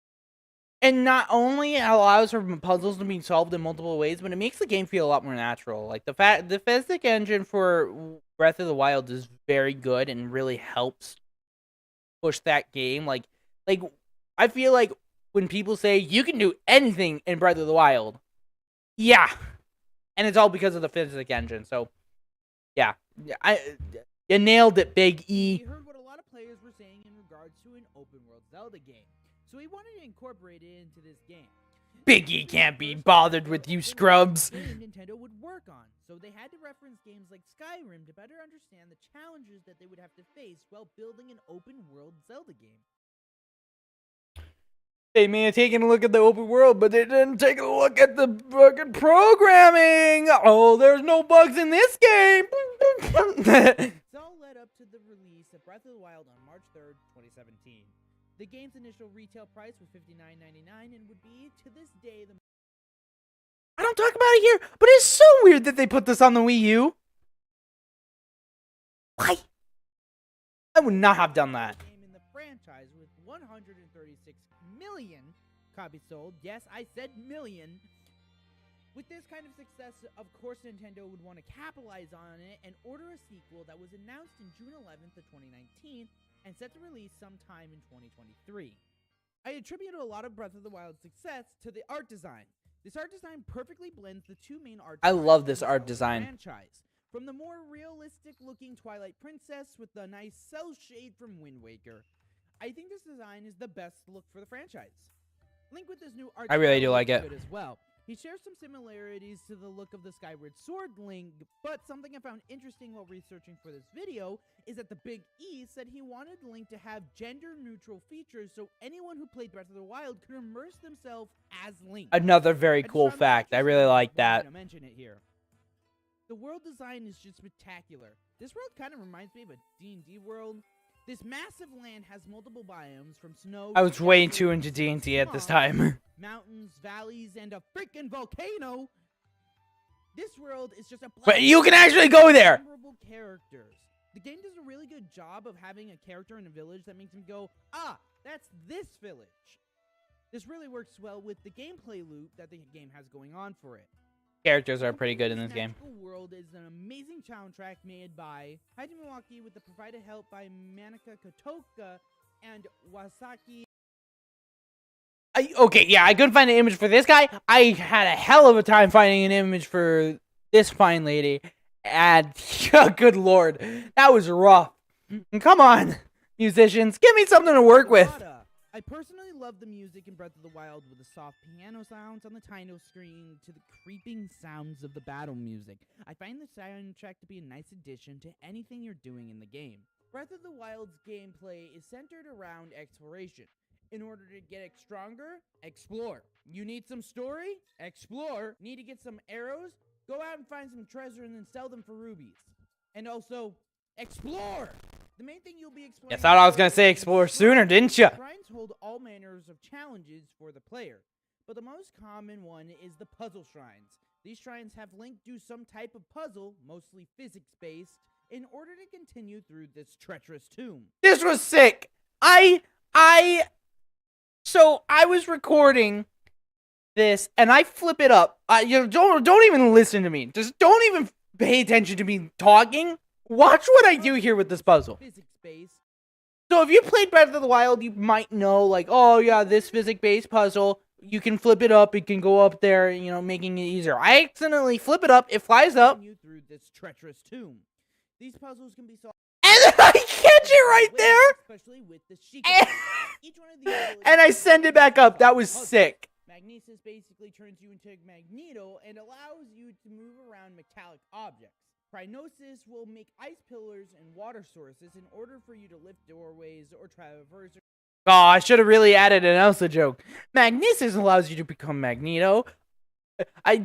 And not only allows for puzzles to be solved in multiple ways, but it makes the game feel a lot more natural. Like the physics engine for Breath of the Wild is very good and really helps push that game. Like I feel like when people say you can do anything in Breath of the Wild, yeah, and it's all because of the physics engine. So yeah, you nailed it, Big E. He heard what a lot of players were saying in regards to an open world Zelda game, so he wanted to incorporate it into this game. Big E can't be bothered with you scrubs. Nintendo would work on, so they had to reference games like Skyrim to better understand the challenges that they would have to face while building an open world Zelda game. They may have taken a look at the open world, but they didn't take a look at the fucking programming. Oh, there's no bugs in this game. This all led up to the release of Breath of the Wild on March 3rd, 2017. The game's initial retail price was $59.99 and would be, to this day, the... I don't talk about it here, but it's so weird that they put this on the Wii U. Why? I would not have done that. ...game in the franchise with 136 million copies sold. Yes, I said million. With this kind of success, of course Nintendo would want to capitalize on it and order a sequel that was announced in June 11th of 2019 and set to release sometime in 2023. I attribute a lot of Breath of the Wild's success to the art design. This art design perfectly blends the two main art I styles love of this the art Zelda design. franchise. From the more realistic-looking Twilight Princess with the nice cell shade from Wind Waker. I think this design is the best look for the franchise. Link with this new art I really style do like looks it. good as well. He shares some similarities to the look of the Skyward Sword Link, but something I found interesting while researching for this video is that the Big E said he wanted Link to have gender-neutral features so anyone who played Breath of the Wild could immerse themselves as Link. Another very I just cool found that fact. I interesting really and like wanted that. to mention it here. The world design is just spectacular. This world kind of reminds me of a D&D world. This massive land has multiple biomes from snow. I was to way desert, too into D&D at this swamp, time. mountains, valleys, and a freaking volcano. This world is just a But you can actually go there. memorable characters. The game does a really good job of having a character in a village that makes him go, ah, that's this village. This really works well with the gameplay loop that the game has going on for it. Characters are pretty good in this game. Magical World is an amazing soundtrack made by Haji Milwaukee with the provided help by Manaka Kotoka and Wasaki Okay, yeah, I couldn't find an image for this guy. I had a hell of a time finding an image for this fine lady. And, good lord, that was rough. Come on, musicians, give me something to work with. I personally love the music in Breath of the Wild, with the soft piano sounds on the title screen to the creeping sounds of the battle music. I find the soundtrack to be a nice addition to anything you're doing in the game. Breath of the Wild's gameplay is centered around exploration. In order to get stronger, explore. You need some story? Explore. Need to get some arrows? Go out and find some treasure and then sell them for rubies. And also, explore! The main thing you'll be exploring... You thought I was gonna say explore sooner, didn't ya? Shrines hold all manners of challenges for the player, but the most common one is the puzzle shrines. These shrines have Link do some type of puzzle, mostly physics-based, in order to continue through this treacherous tomb. This was sick! So I was recording this, and I flip it up. Don't even listen to me. Just don't even pay attention to me talking. Watch what I do here with this puzzle. So if you played Breath of the Wild, you might know, like, oh yeah, this physics-based puzzle, you can flip it up, it can go up there, you know, making it easier. I accidentally flip it up, it flies up. Through this treacherous tomb. These puzzles can be solved. And then I catch it right there! Especially with the Sheikah. Each one of these And I send it back up. That was sick. Magnesis basically turns you into Magneto and allows you to move around metallic objects. Krynosis will make ice pillars and water sources in order for you to lift doorways or traverse. Oh, I should have really added an Elsa joke. Magnesis allows you to become Magneto. I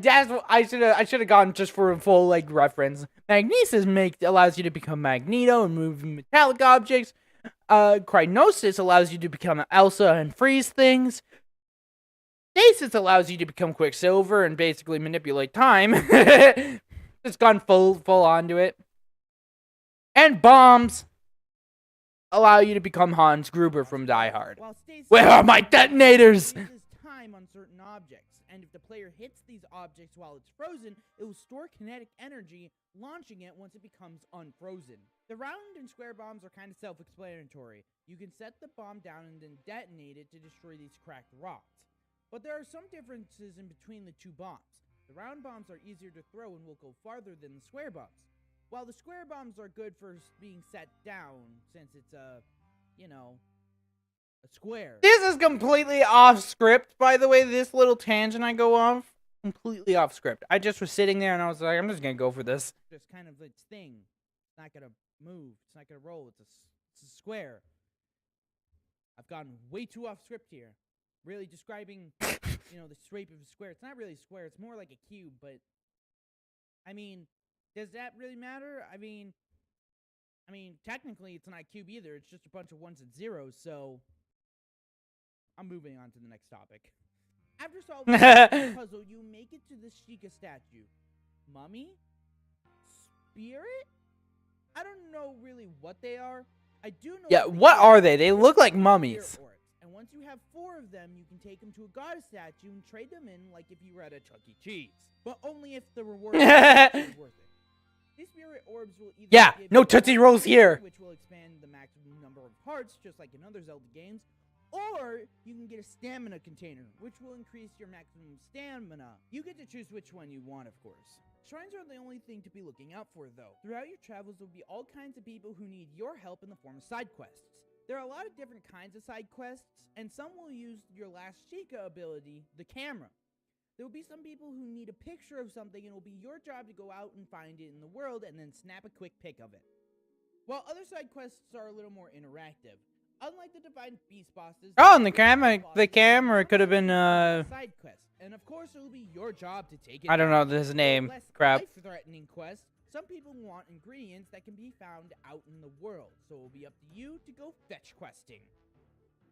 should have gone just for a full like reference. Magnesis allows you to become Magneto and move metallic objects. Krynosis allows you to become Elsa and freeze things. Stasis allows you to become Quicksilver and basically manipulate time. Just gone full onto it. And bombs allow you to become Hans Gruber from Die Hard. Where are my detonators? Time on certain objects, and if the player hits these objects while it's frozen, it will store kinetic energy, launching it once it becomes unfrozen. The round and square bombs are kind of self-explanatory. You can set the bomb down and then detonate it to destroy these cracked rocks. But there are some differences in between the two bombs. The round bombs are easier to throw and will go farther than the square bombs. While the square bombs are good for being set down, since it's a square. This is completely off script, by the way. This little tangent I go off, completely off script. I just was sitting there and I was like, I'm just gonna go for this. Just kind of its thing. It's not gonna move. It's not gonna roll. It's a square. I've gone way too off script here. Really describing, the shape of a square. It's not really a square. It's more like a cube. But I mean, does that really matter? I mean, technically, it's not a cube either. It's just a bunch of ones and zeros. So I'm moving on to the next topic. After solving the puzzle, you make it to the Sheikah statue. Mummy? Spirit? I don't know really what they are. I do know. Yeah, what are they? They look like mummies. And once you have 4 of them, you can take them to a goddess statue and trade them in like if you were at a Chuck E. Cheese. But only if the reward is worth it. These spirit orbs will either give no you Tootsie Rolls here. Which will expand the maximum number of hearts, just like in other Zelda games. Or you can get a stamina container, which will increase your maximum stamina. You get to choose which one you want, of course. Shrines are the only thing to be looking out for, though. Throughout your travels, there will be all kinds of people who need your help in the form of side quests. There are a lot of different kinds of side quests, and some will use your last Sheikah ability, the camera. There will be some people who need a picture of something, and it will be your job to go out and find it in the world and then snap a quick pic of it. While other side quests are a little more interactive. Unlike the Divine Beast bosses... Oh, and the camera could have been, side quest. And of course, it will be your job to take it. I don't know his name. Crap. Life-threatening quest. Some people want ingredients that can be found out in the world, so it will be up to you to go fetch questing.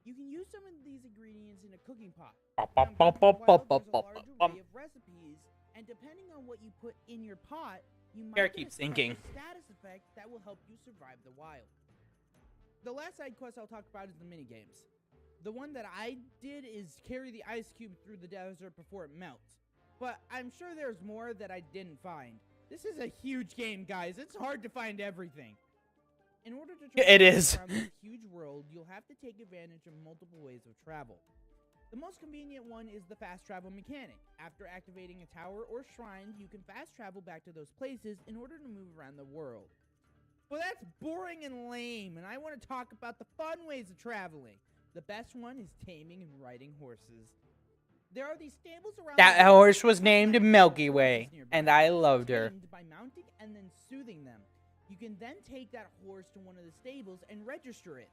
You can use some of these ingredients in a cooking pot. There's a large array of recipes, and depending on what you put in your pot, you might get a sinking. status effect that will help you survive the wild. The last side quest I'll talk about is the minigames. The one that I did is carry the ice cube through the desert before it melts. But I'm sure there's more that I didn't find. This is a huge game, guys. It's hard to find everything. In order to travel around this huge world, you'll have to take advantage of multiple ways of travel. The most convenient one is the fast travel mechanic. After activating a tower or shrine, you can fast travel back to those places in order to move around the world. Well, that's boring and lame, and I want to talk about the fun ways of traveling. The best one is taming and riding horses. There are these stables around That the world horse was named that Milky have Way, horses nearby. and I loved her. Trained by mounting and then soothing them. You can then take that horse to one of the stables and register it.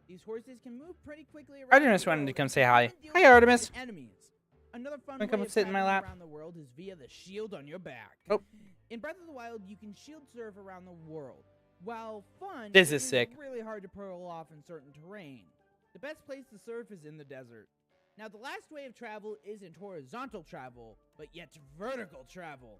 These horses can move pretty quickly around Artemis the wanted to world come and say even hi. deal Hi, with Artemis. enemies. Another fun Wanna come way of sit in my traveling lap? around the world is via the shield on your back. Oh. In Breath of the Wild, you can shield surf around the world. While fun, This it is sick. really hard to pull off in certain terrain. The best place to surf is in the desert. Now, the last way of travel isn't horizontal travel, but yet vertical travel.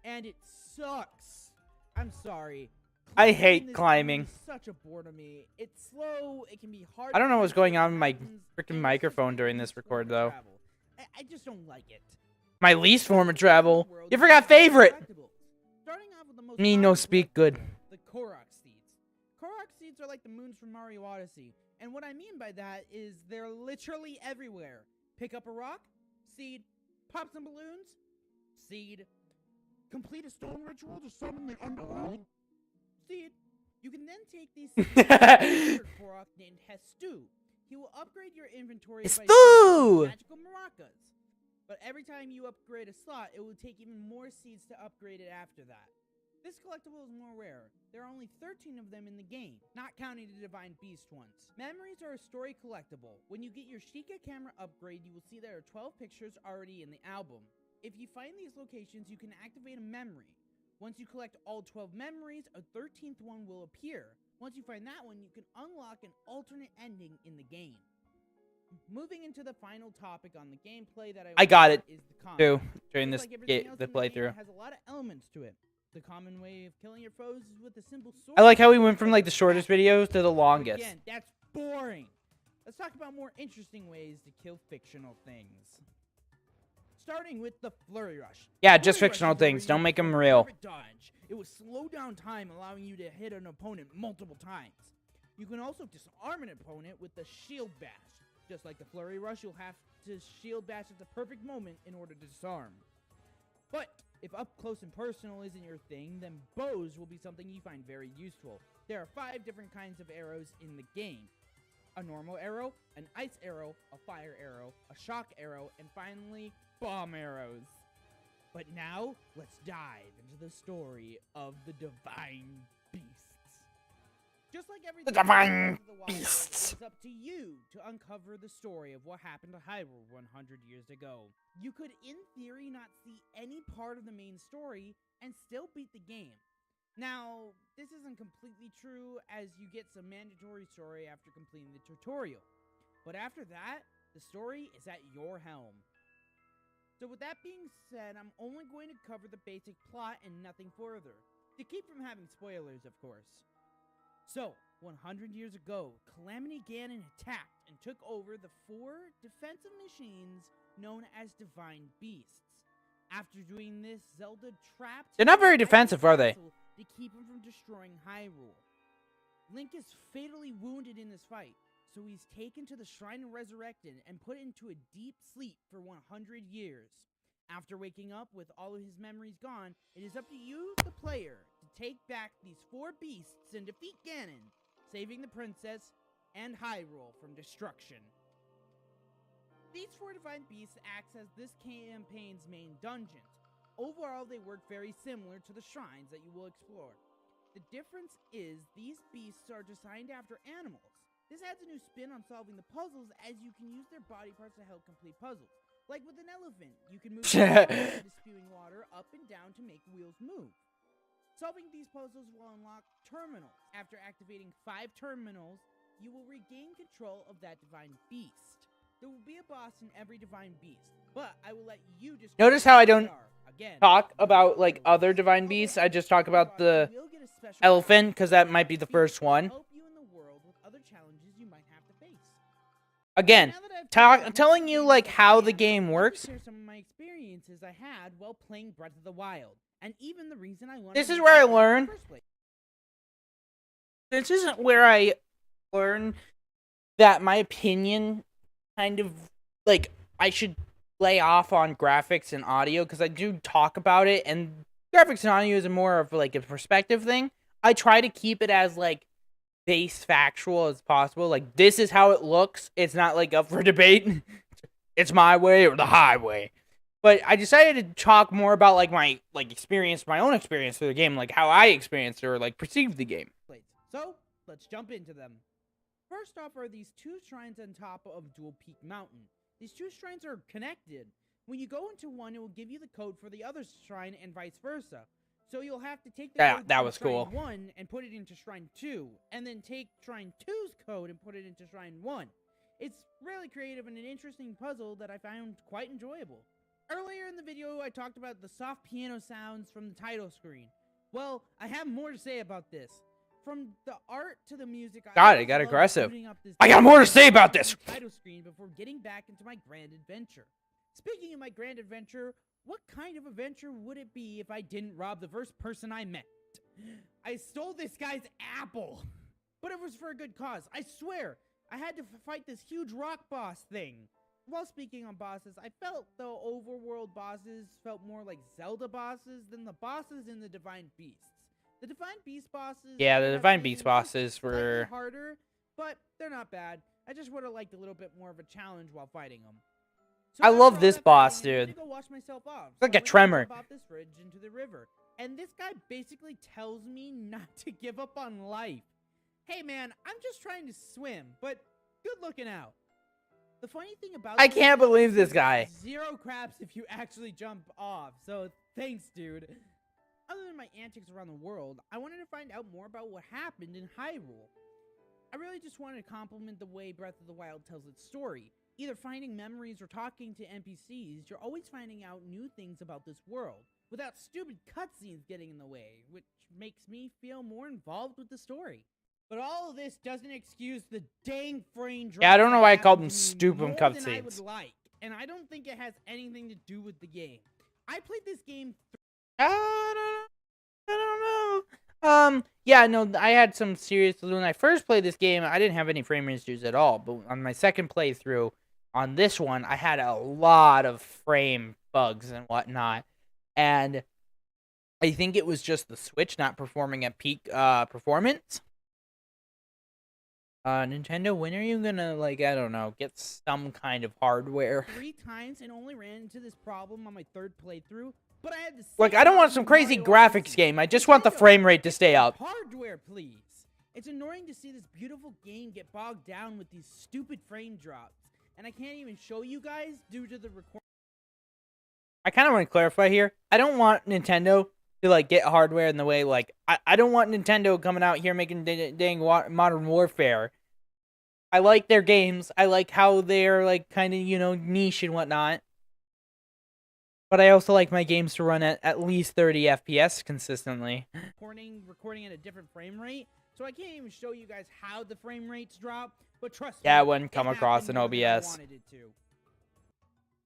And it sucks. I'm sorry. I hate this climbing. game is such a bore to me. It's slow, it can be hard I don't to know what's catch going up on with my mountains, freaking and it's microphone just during the this least form record, of though. travel. I just don't like it. My least form of travel. You forgot favorite. Starting off with the most Me no common speak good. collectible, the Korok seeds. Korok seeds are like the moons from Mario Odyssey, and what I mean by that is they're literally everywhere. Pick up a rock, seed, pop some balloons, seed, complete a stone ritual to summon the underworld, seed. You can then take these seeds to a Korok named Hestu. He will upgrade your inventory by Hestu! magical maracas. But every time you upgrade a slot, it will take even more seeds to upgrade it after that. This collectible is more rare. There are only 13 of them in the game, not counting the Divine Beast ones. Memories are a story collectible. When you get your Sheikah camera upgrade, you will see there are 12 pictures already in the album. If you find these locations, you can activate a memory. Once you collect all 12 memories, a 13th one will appear. Once you find that one, you can unlock an alternate ending in the game. Moving into the final topic on the gameplay that I got want it, is the combat. too, during Just this like everything the else in game, playthrough. it has a lot of elements to it. The common way of killing your foes is with a simple sword. I like how we went from like the shortest videos to the longest. Again, that's boring. Let's talk about more interesting ways to kill fictional things. Starting with the Flurry Rush. Yeah, just Flurry Rush fictional is where things. you Don't use make a 'em real. perfect dodge. It will slow down time, allowing you to hit an opponent multiple times. You can also disarm an opponent with the Shield Bash. Just like the Flurry Rush, you'll have to Shield Bash at the perfect moment in order to disarm. But if up close and personal isn't your thing, then bows will be something you find very useful. There are 5 different kinds of arrows in the game. A normal arrow, an ice arrow, a fire arrow, a shock arrow, and finally, bomb arrows. But now, let's dive into the story of the Divine Beasts. Just like everything Divine in Breath of the Wild, Beasts. it's up to you to uncover the story of what happened to Hyrule 100 years ago. You could, in theory, not see any part of the main story and still beat the game. Now, this isn't completely true, as you get some mandatory story after completing the tutorial. But after that, the story is at your helm. So with that being said, I'm only going to cover the basic plot and nothing further, to keep from having spoilers, of course. So, 100 years ago, Calamity Ganon attacked and took over the 4 defensive machines known as Divine Beasts. After doing this, Zelda trapped... They're not very Hyrule defensive, are they? Castle to keep him from destroying Hyrule. Link is fatally wounded in this fight, so he's taken to the Shrine of Resurrected and put into a deep sleep for 100 years. After waking up with all of his memories gone, it is up to you, the player, to take back these 4 beasts and defeat Ganon, saving the princess and Hyrule from destruction. These 4 Divine Beasts act as this campaign's main dungeons. Overall, they work very similar to the shrines that you will explore. The difference is these beasts are designed after animals. This adds a new spin on solving the puzzles, as you can use their body parts to help complete puzzles. Like with an elephant, you can move the spewing water up and down to make wheels move. Solving these puzzles will unlock terminals. After activating 5 terminals, you will regain control of that Divine Beast. There will be a boss in every Divine Beast, but I will let you just Notice how I don't again talk about like other divine beasts. I just talk about the elephant because that might be the first one. help you in the world with other challenges you might have to face. Again, Now that I've covered most telling of the you games like of how the game, game I'd like to works. share some of my experiences I had while playing Breath of the Wild, and even the reason I wanted This to is make where I this video in the learn. first place. This isn't where I learn that my opinion kind of like I should lay off on graphics and audio because I do talk about it, and graphics and audio is more of like a perspective thing. I try to keep it as like base factual as possible. Like, this is how it looks. It's not like up for debate. It's my way or the highway. But I decided to talk more about like my experience, my own experience through the game, like how I experienced or like perceived the game. So, let's jump into them. First off are these two shrines on top of Dual Peak Mountain. These two shrines are connected. When you go into one, it will give you the code for the other shrine and vice versa. So you'll have to take the code that from was Shrine cool. 1 and put it into Shrine 2, and then take Shrine 2's code and put it into Shrine 1. It's really creative and an interesting puzzle that I found quite enjoyable. Earlier in the video, I talked about the soft piano sounds from the title screen. Well, I have more to say about this. From the art to the music, God, it got aggressive. I got more to say about this. Title screen before getting back into my grand adventure. Speaking of my grand adventure, what kind of adventure would it be if I didn't rob the first person I met? I stole this guy's apple, but it was for a good cause. I swear, I had to fight this huge rock boss thing. While speaking on bosses, I felt the overworld bosses felt more like Zelda bosses than the bosses in the Divine Beasts. The Divine Beast bosses... Yeah, the Divine Beast bosses were harder, but they're not bad. I just would have liked a little bit more of a challenge while fighting them. So I love after all this that boss, fighting, I had dude. to go wash myself off. It's like So I a went to tremor. jump off this bridge into the river. And this guy basically tells me not to give up on life. Hey man, I'm just trying to swim, but good looking out. The funny thing about I this can't is believe this guy. Zero craps if you actually jump off. So thanks, dude. Other than my antics around the world, I wanted to find out more about what happened in Hyrule. I really just wanted to compliment the way Breath of the Wild tells its story. Either finding memories or talking to NPCs, you're always finding out new things about this world, without stupid cutscenes getting in the way, which makes me feel more involved with the story. But all of this doesn't excuse the dang frame drops. Yeah, I don't know that why I called happen them to me stupid more than I would cutscenes. like, and I don't think it has anything to do with the game. I played this game I don't know. Yeah, no, I had some serious... When I first played this game, I didn't have any frame issues at all. But on my second playthrough, on this one, I had a lot of frame bugs and whatnot. And I think it was just the Switch not performing at peak performance. Nintendo, when are you gonna, like, I don't know, get some kind of hardware? 3 times and only ran into this problem on my third playthrough. But I had to Like, I don't want some crazy graphics game. I just want the frame rate to stay up. Hardware, please. It's annoying to see this beautiful game get bogged down with these stupid frame drops. And I can't even show you guys due to the recording. I kind of want to clarify here. I don't want Nintendo to, like, get hardware in the way, like, I don't want Nintendo coming out here making dang Modern Warfare. I like their games. I like how they're, like, kind of, you know, niche and whatnot. But I also like my games to run at least 30 FPS consistently. Recording at a different frame rate. So I can't even show you guys how the frame rates drop. But trust me, Yeah, it wouldn't come it across happened in more than I OBS. wanted it to.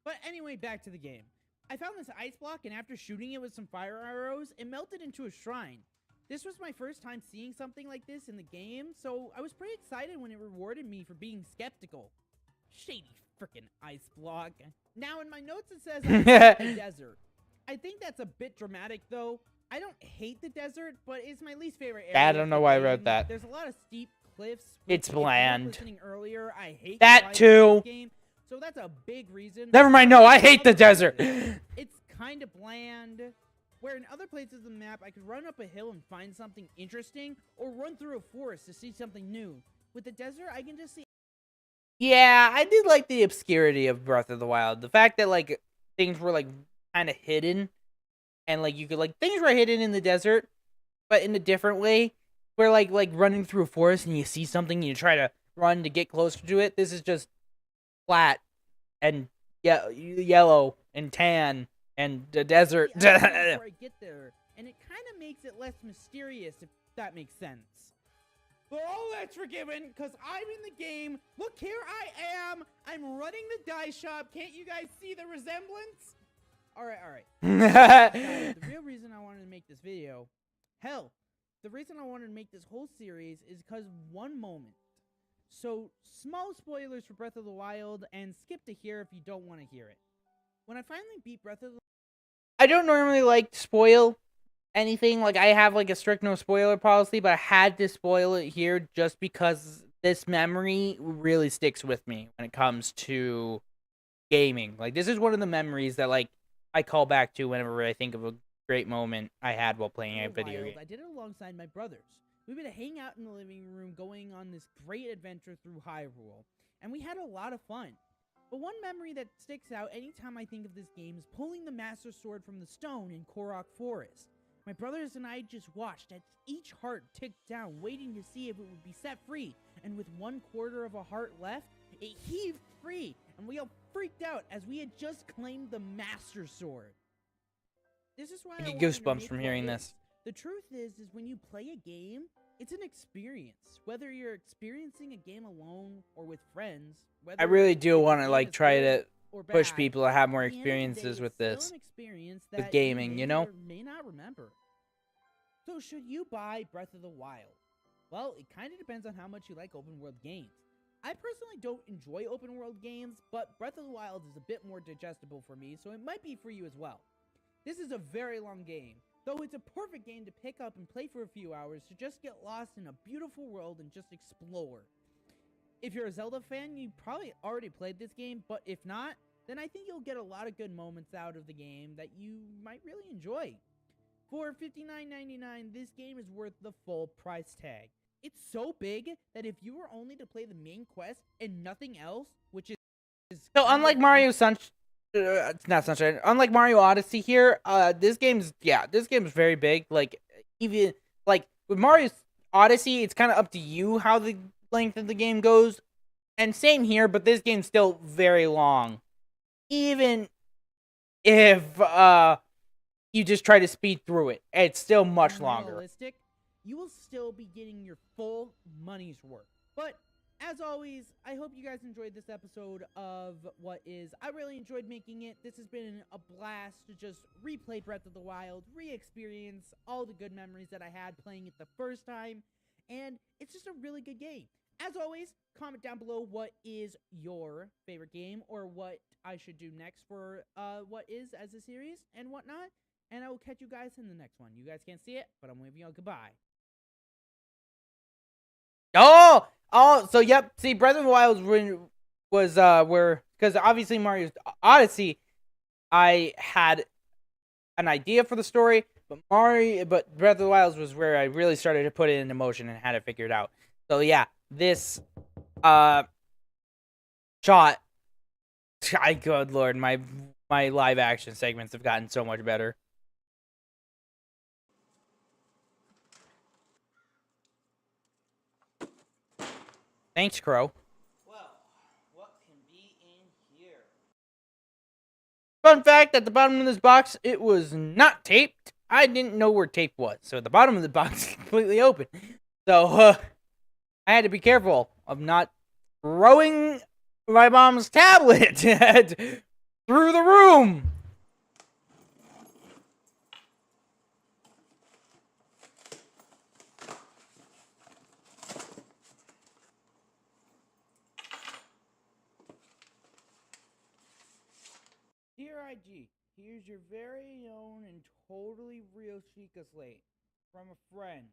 But anyway, back to the game. I found this ice block, and after shooting it with some fire arrows, it melted into a shrine. This was my first time seeing something like this in the game, so I was pretty excited when it rewarded me for being skeptical. Shady frickin' ice block. Now in my notes it says I hate the desert. I think that's a bit dramatic though. I don't hate the desert, but it's my least favorite area. I don't know why I wrote that. There's a lot of steep cliffs. It's which, if you weren't bland. listening earlier, I hate That climbing in too. this game, so that's a big reason. Never mind, no, I hate the desert. It's kind of bland. Where in other places of the map, I could run up a hill and find something interesting, or run through a forest to see something new. With the desert, I can just see. Yeah, I did like the obscurity of Breath of the Wild. The fact that, like, things were, like, kind of hidden. And, like, you could, like, things were hidden in the desert, but in a different way. Where, like running through a forest and you see something and you try to run to get closer to it. This is just flat and yellow and tan and the desert. Before I get there, and it kind of makes it less mysterious, if that makes sense. But all that's forgiven, because I'm in the game. Look, here I am. I'm running the dye shop. Can't you guys see the resemblance? All right. The real reason I wanted to make this video, hell, the reason I wanted to make this whole series is because one moment. So, small spoilers for Breath of the Wild, and skip to here if you don't want to hear it. When I finally beat Breath of the I don't normally like to spoil anything. Like, I have like a strict no spoiler policy, but I had to spoil it here just because this memory really sticks with me when it comes to gaming. Like, this is one of the memories that like I call back to whenever I think of a great moment I had while playing a video game. I did it alongside my brothers. We would hang out in the living room going on this great adventure through Hyrule, and we had a lot of fun. But one memory that sticks out anytime I think of this game is pulling the Master Sword from the stone in Korok Forest. My brothers and I just watched as each heart ticked down, waiting to see if it would be set free, and with 1/4 of a heart left, it heaved free, and we all freaked out as we had just claimed the Master Sword. This is why I get wanted to goosebumps make from what hearing is. this. The truth is when you play a game, it's an experience. Whether you're experiencing a game alone or with friends, whether I really do the want to game like is try good to or push bad, people to have more at the end of the day, experiences with it's still this. an experience With that gaming, may you know? or may not remember. So should you buy Breath of the Wild? Well, it kind of depends on how much you like open world games. I personally don't enjoy open world games, but Breath of the Wild is a bit more digestible for me, so it might be for you as well. This is a very long game, though it's a perfect game to pick up and play for a few hours to just get lost in a beautiful world and just explore. If you're a Zelda fan, you probably already played this game, but if not, then I think you'll get a lot of good moments out of the game that you might really enjoy. For $59.99, this game is worth the full price tag. It's so big that if you were only to play the main quest and nothing else, which is So unlike Mario it's not Sunshine. Unlike Mario Odyssey here, this game's very big. Like even like with Mario Odyssey, it's kind of up to you how the length of the game goes, and same here. But this game's still very long, even if you just try to speed through it. It's still much longer. Realistic, you will still be getting your full money's worth. But as always, I hope you guys enjoyed this episode of What Is. I really enjoyed making it. This has been a blast to just replay Breath of the Wild, re-experience all the good memories that I had playing it the first time, and it's just a really good game. As always, comment down below what is your favorite game or what I should do next for What Is as a series and whatnot, and I will catch you guys in the next one. You guys can't see it, but I'm waving y'all goodbye. So yep. See, Breath of the Wild was where, because obviously Mario Odyssey, I had an idea for the story, but Breath of the Wild was where I really started to put it into motion and had it figured out. So yeah, this shot. Good lord, my live action segments have gotten so much better. Thanks, Crow. Well, what can be in here? Fun fact, at the bottom of this box, it was not taped. I didn't know where tape was, so the bottom of the box is completely open. So, I had to be careful of not throwing my mom's tablet through the room. Dear IG, here's your very own and totally real Sheikah Slate from a friend.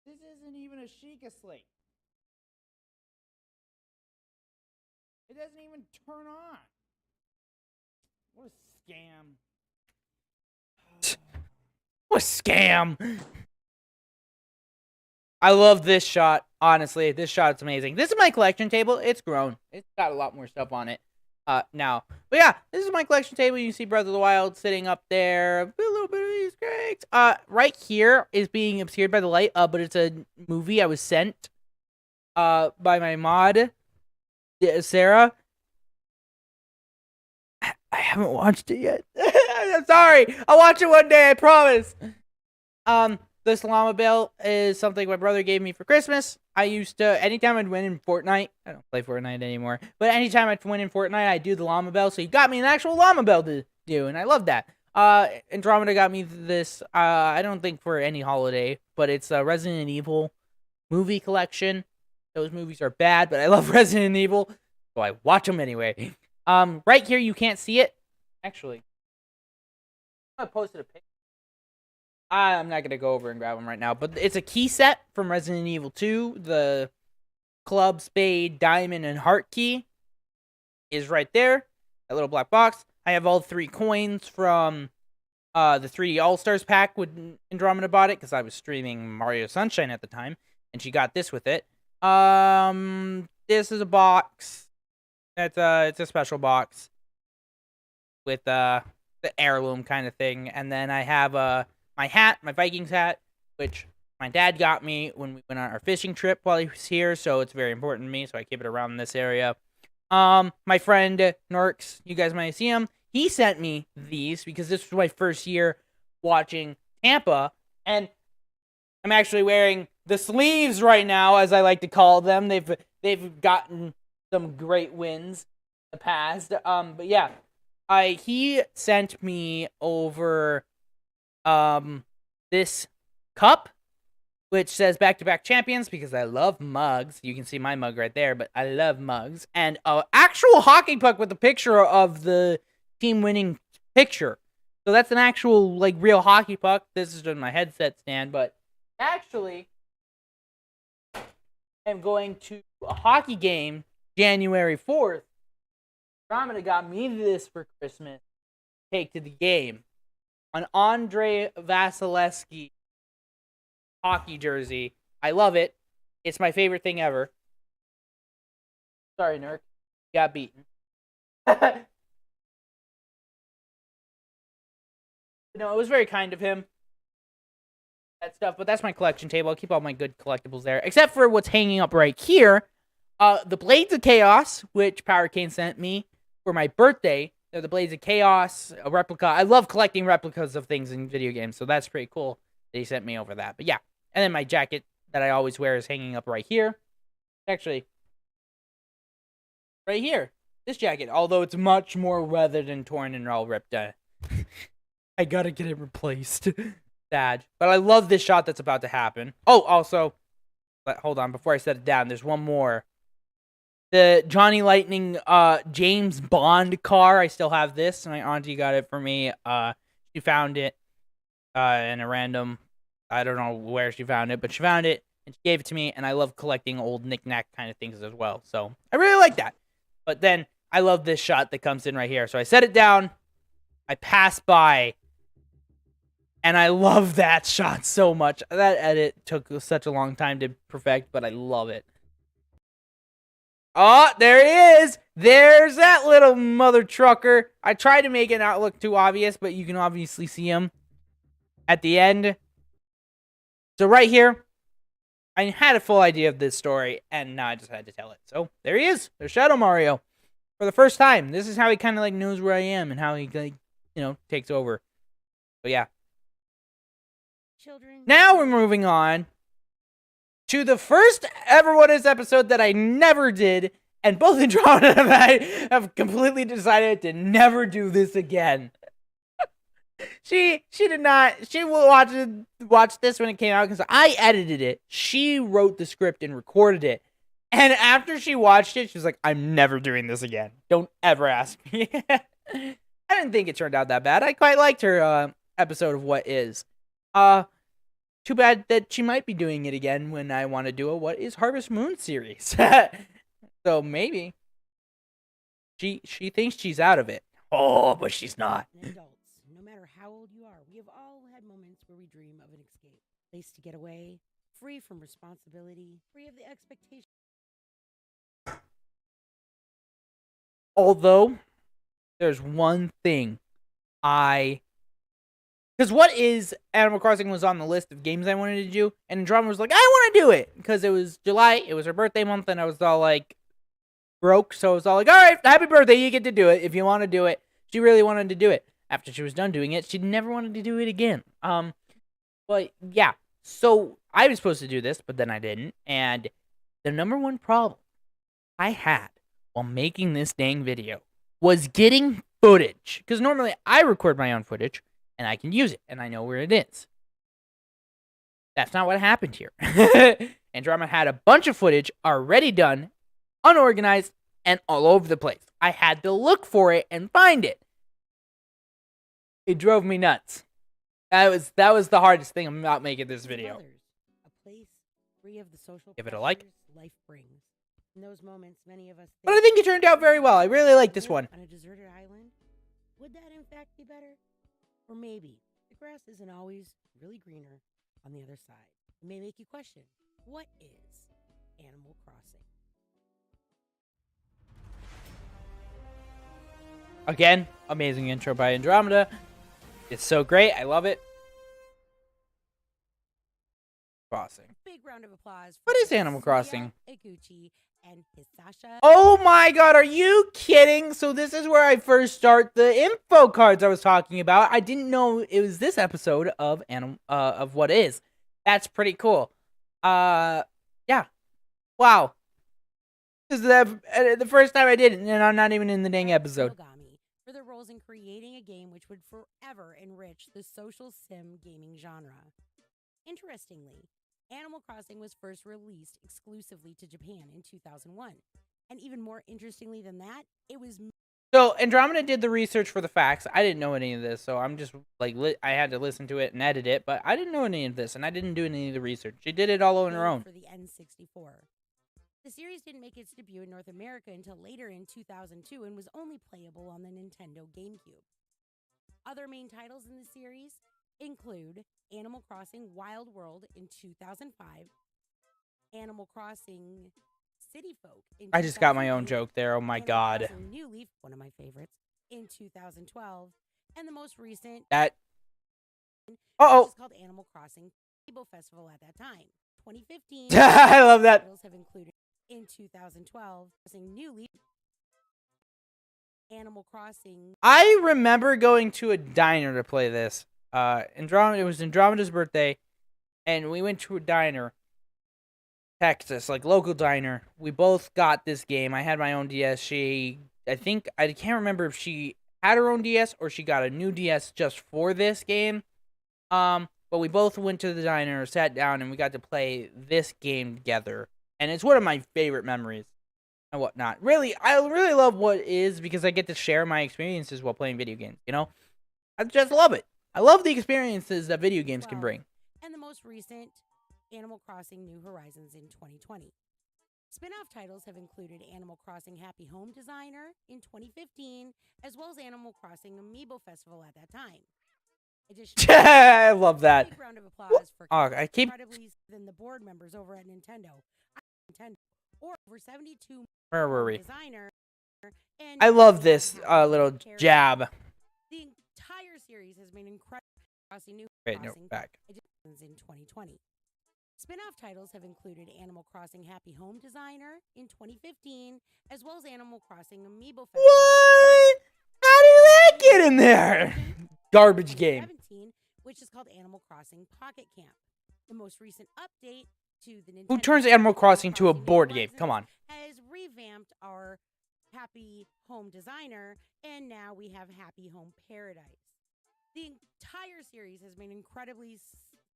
This isn't even a Sheikah Slate. It doesn't even turn on. What a scam. What a scam. I love this shot. Honestly, this shot's amazing. This is my collection table. It's grown. It's got a lot more stuff on it now. But yeah, this is my collection table. You see Breath of the Wild sitting up there. A little bit of Easter eggs. Right here is being obscured by the light, but it's a movie I was sent by my mod, Sarah. I haven't watched it yet. I'm sorry. I'll watch it one day, I promise. This llama bell is something my brother gave me for Christmas. I used to, anytime I'd win in Fortnite, I don't play Fortnite anymore, but anytime I'd win in Fortnite, I'd do the llama bell, so he got me an actual llama bell to do, and I love that. Andromeda got me this, I don't think for any holiday, but it's Resident Evil movie collection. Those movies are bad, but I love Resident Evil, so I watch them anyway. Right here, you can't see it. Actually, I posted a picture. I'm not going to go over and grab them right now, but it's a key set from Resident Evil 2. The club, spade, diamond, and heart key is right there. That little black box. I have all 3 coins from the 3D All-Stars pack when Andromeda bought it, because I was streaming Mario Sunshine at the time, and she got this with it. This is a box. It's a special box with the heirloom kind of thing, and then I have my hat, my Vikings hat, which my dad got me when we went on our fishing trip while he was here, so it's very important to me, so I keep it around this area. My friend Norks, you guys might see him, he sent me these because this was my first year watching Tampa, and I'm actually wearing the sleeves right now, as I like to call them. They've gotten some great wins in the past. But yeah, he sent me over this cup, which says back-to-back champions, because I love mugs. You can see my mug right there, but I love mugs. And an actual hockey puck with a picture of the team winning picture. So that's an actual, like, real hockey puck. This is just my headset stand, but actually, I'm going to a hockey game January 4th. Andromeda got me this for Christmas. Take to the game. An Andre Vasilevsky hockey jersey. I love it. It's my favorite thing ever. Sorry, Nurk. Got beaten. No, it was very kind of him. That stuff, but that's my collection table. I'll keep all my good collectibles there, except for what's hanging up right here. The Blades of Chaos, which Power Kane sent me for my birthday. They're the Blades of Chaos, a replica. I love collecting replicas of things in video games, so that's pretty cool that he sent me over that. But yeah, and then my jacket that I always wear is hanging up right here. Actually, right here. This jacket, although it's much more weathered and torn and all ripped out. I gotta get it replaced. Sad. But I love this shot that's about to happen. Oh, also, hold on, before I set it down, there's one more. The Johnny Lightning James Bond car. I still have this. My auntie got it for me. She found it in a random, I don't know where she found it, but she found it and she gave it to me, and I love collecting old knick-knack kind of things as well. So I really like that. But then I love this shot that comes in right here. So I set it down. I pass by. And I love that shot so much. That edit took such a long time to perfect, but I love it. Oh, there he is. There's that little mother trucker. I tried to make it not look too obvious, but you can obviously see him at the end. So right here, I had a full idea of this story, and now I just had to tell it. So there he is. There's Shadow Mario for the first time. This is how he kind of like knows where I am and how he, like, takes over. But yeah. Now we're moving on to the first ever What Is episode that I never did, and both Andromeda and I have completely decided to never do this again. She did not. She will watch this when it came out because I edited it. She wrote the script and recorded it, and after she watched it, she was like, "I'm never doing this again. Don't ever ask me." I didn't think it turned out that bad. I quite liked her episode of What Is. Too bad that she might be doing it again when I want to do a What Is Harvest Moon series. So maybe she thinks she's out of it. Oh, but she's not. Adults, no matter how old you are, we have all had moments where we dream of an escape, place to get away, free from responsibility, free of the expectation. Although there's one thing because What Is Animal Crossing was on the list of games I wanted to do, and Andromeda was like, I want to do it, because it was July, it was her birthday month, and I was all like, broke, so I was all like, alright, happy birthday, you get to do it, if you want to do it. She really wanted to do it. After she was done doing it, she never wanted to do it again. But yeah, so I was supposed to do this, but then I didn't, and the number one problem I had while making this dang video was getting footage, because normally I record my own footage, and I can use it, and I know where it is. That's not what happened here. Andromeda had a bunch of footage already done, unorganized, and all over the place. I had to look for it and find it. It drove me nuts. That was the hardest thing about making this video. A place free of the social Give it a like. pressures life brings. In those moments, many of us But I think it turned out very well. I really like this one. On a deserted island, would that in fact be better? Or maybe the grass isn't always really greener on the other side. It may make you question, what is Animal Crossing? Again, amazing intro by Andromeda. It's so great. I love it. Crossing. Big round of applause. What is Animal Crossing? Iguchi and Hisasha. Oh my god, are you kidding? So this is where I first start the info cards I was talking about. I didn't know it was this episode of What Is. That's pretty cool. Yeah. Wow. This is the first time I did it, and I'm not even in the dang episode. For their roles in creating a game which would forever enrich the social sim gaming genre. Interestingly, Animal Crossing was first released exclusively to Japan in 2001. And even more interestingly than that, it was... So, Andromeda did the research for the facts. I didn't know any of this, so I'm just, like, I had to listen to it and edit it, but I didn't know any of this, and I didn't do any of the research. She did it all on her own. For the N64. The series didn't make its debut in North America until later in 2002 and was only playable on the Nintendo GameCube. Other main titles in the series include Animal Crossing Wild World in 2005, Animal Crossing City Folk in I just got my own joke there. Oh my god. Animal Crossing New Leaf, one of my favorites, in 2012, and the most recent That. which Uh-oh. is called Animal Crossing Rainbow Festival at that time. 2015. I love that. Titles have included in 2012, New Leaf, Animal Crossing. I remember going to a diner to play this. It was Andromeda's birthday, and we went to a diner, Texas, like local diner. We both got this game. I had my own DS. I can't remember if she had her own DS or she got a new DS just for this game. But we both went to the diner, sat down, and we got to play this game together. And it's one of my favorite memories and whatnot. Really, I really love What Is because I get to share my experiences while playing video games, you know? I just love it. I love the experiences that video games can bring. And the most recent, Animal Crossing New Horizons in 2020. Spin-off titles have included Animal Crossing Happy Home Designer in 2015, as well as Animal Crossing Amiibo Festival at that time. I love that. Big round of applause for I keep incredibly than the board members over at Nintendo. Or over 72 Where were we? Designer. And I love this little jab. The entire series has been incredible. Crossing New Wait, no, Crossing back. in 2020. Spin-off titles have included Animal Crossing Happy Home Designer in 2015, as well as Animal Crossing Amiibo Festival. What? How did that get in there? Garbage game. 2017, which is called Animal Crossing Pocket Camp. The most recent update to the Nintendo Who turns Animal Crossing to a board game? Come on. has revamped our Happy Home Designer, and now we have Happy Home Paradise. The entire series has been incredibly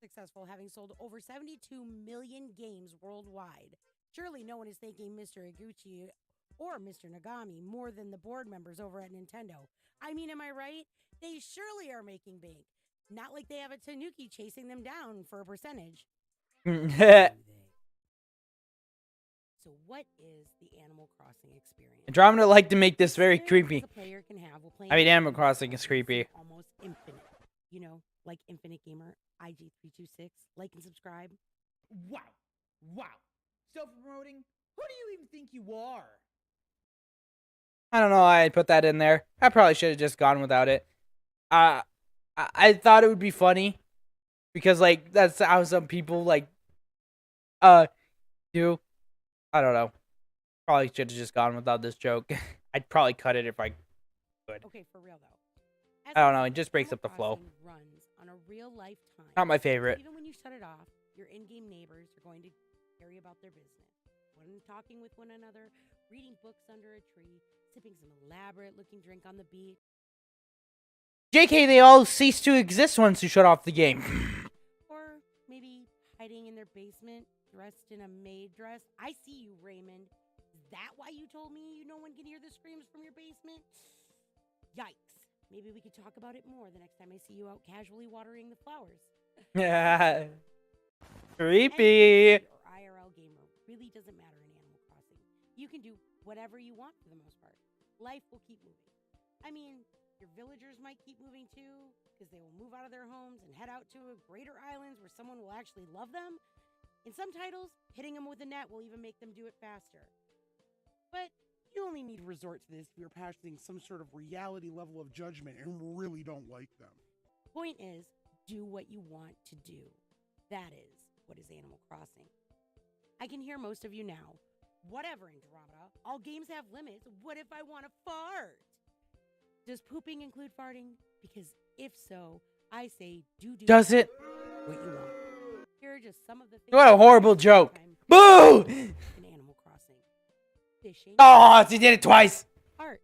successful, having sold over 72 million games worldwide. Surely no one is thanking Mr. Iguchi or Mr. Nagami more than the board members over at Nintendo. I mean, am I right? They surely are making bank. Not like they have a Tanuki chasing them down for a percentage. So what is the Animal Crossing experience? Andromeda like to make this very Experience creepy. the player can have while playing I mean, the Animal game Crossing is creepy. almost infinite. You know, like Infinite Gamer, IG326. Like and subscribe. Wow. Wow. Self-promoting? Who do you even think you are? I don't know why I put that in there. I probably should have just gone without it. I thought it would be funny because like that's how some people like do. I don't know. Probably should have just gone without this joke. I'd probably cut it if I could. Okay, for real though. I don't know. It just breaks up the flow. Runs on a real life time. Not my favorite. Even when you shut it off, your in-game neighbors are going to carry about their business. When talking with one another, reading books under a tree, sipping some elaborate-looking drink on the beach. JK, they all cease to exist once you shut off the game. Or maybe hiding in their basement, dressed in a maid dress. I see you, Raymond. Is that why you told me no one can hear the screams from your basement? Yikes. Maybe we could talk about it more the next time I see you out casually watering the flowers. Yeah. Any Creepy. or IRL gamer really doesn't matter in Animal Crossing. You can do whatever you want for the most part. Life will keep moving. I mean, your villagers might keep moving too, because they will move out of their homes and head out to greater islands where someone will actually love them. In some titles, hitting them with a net will even make them do it faster. But you only need to resort to this if you're passing some sort of reality level of judgment and really don't like them. Point is, do what you want to do. That is what is Animal Crossing. I can hear most of you now. Whatever, Andromeda. All games have limits. What if I want to fart? Does pooping include farting? Because if so, I say do Does it? what you want. Here are just some of the things. What a horrible joke. Boo! In Animal Crossing. Fishing. Oh, she did it twice. Art.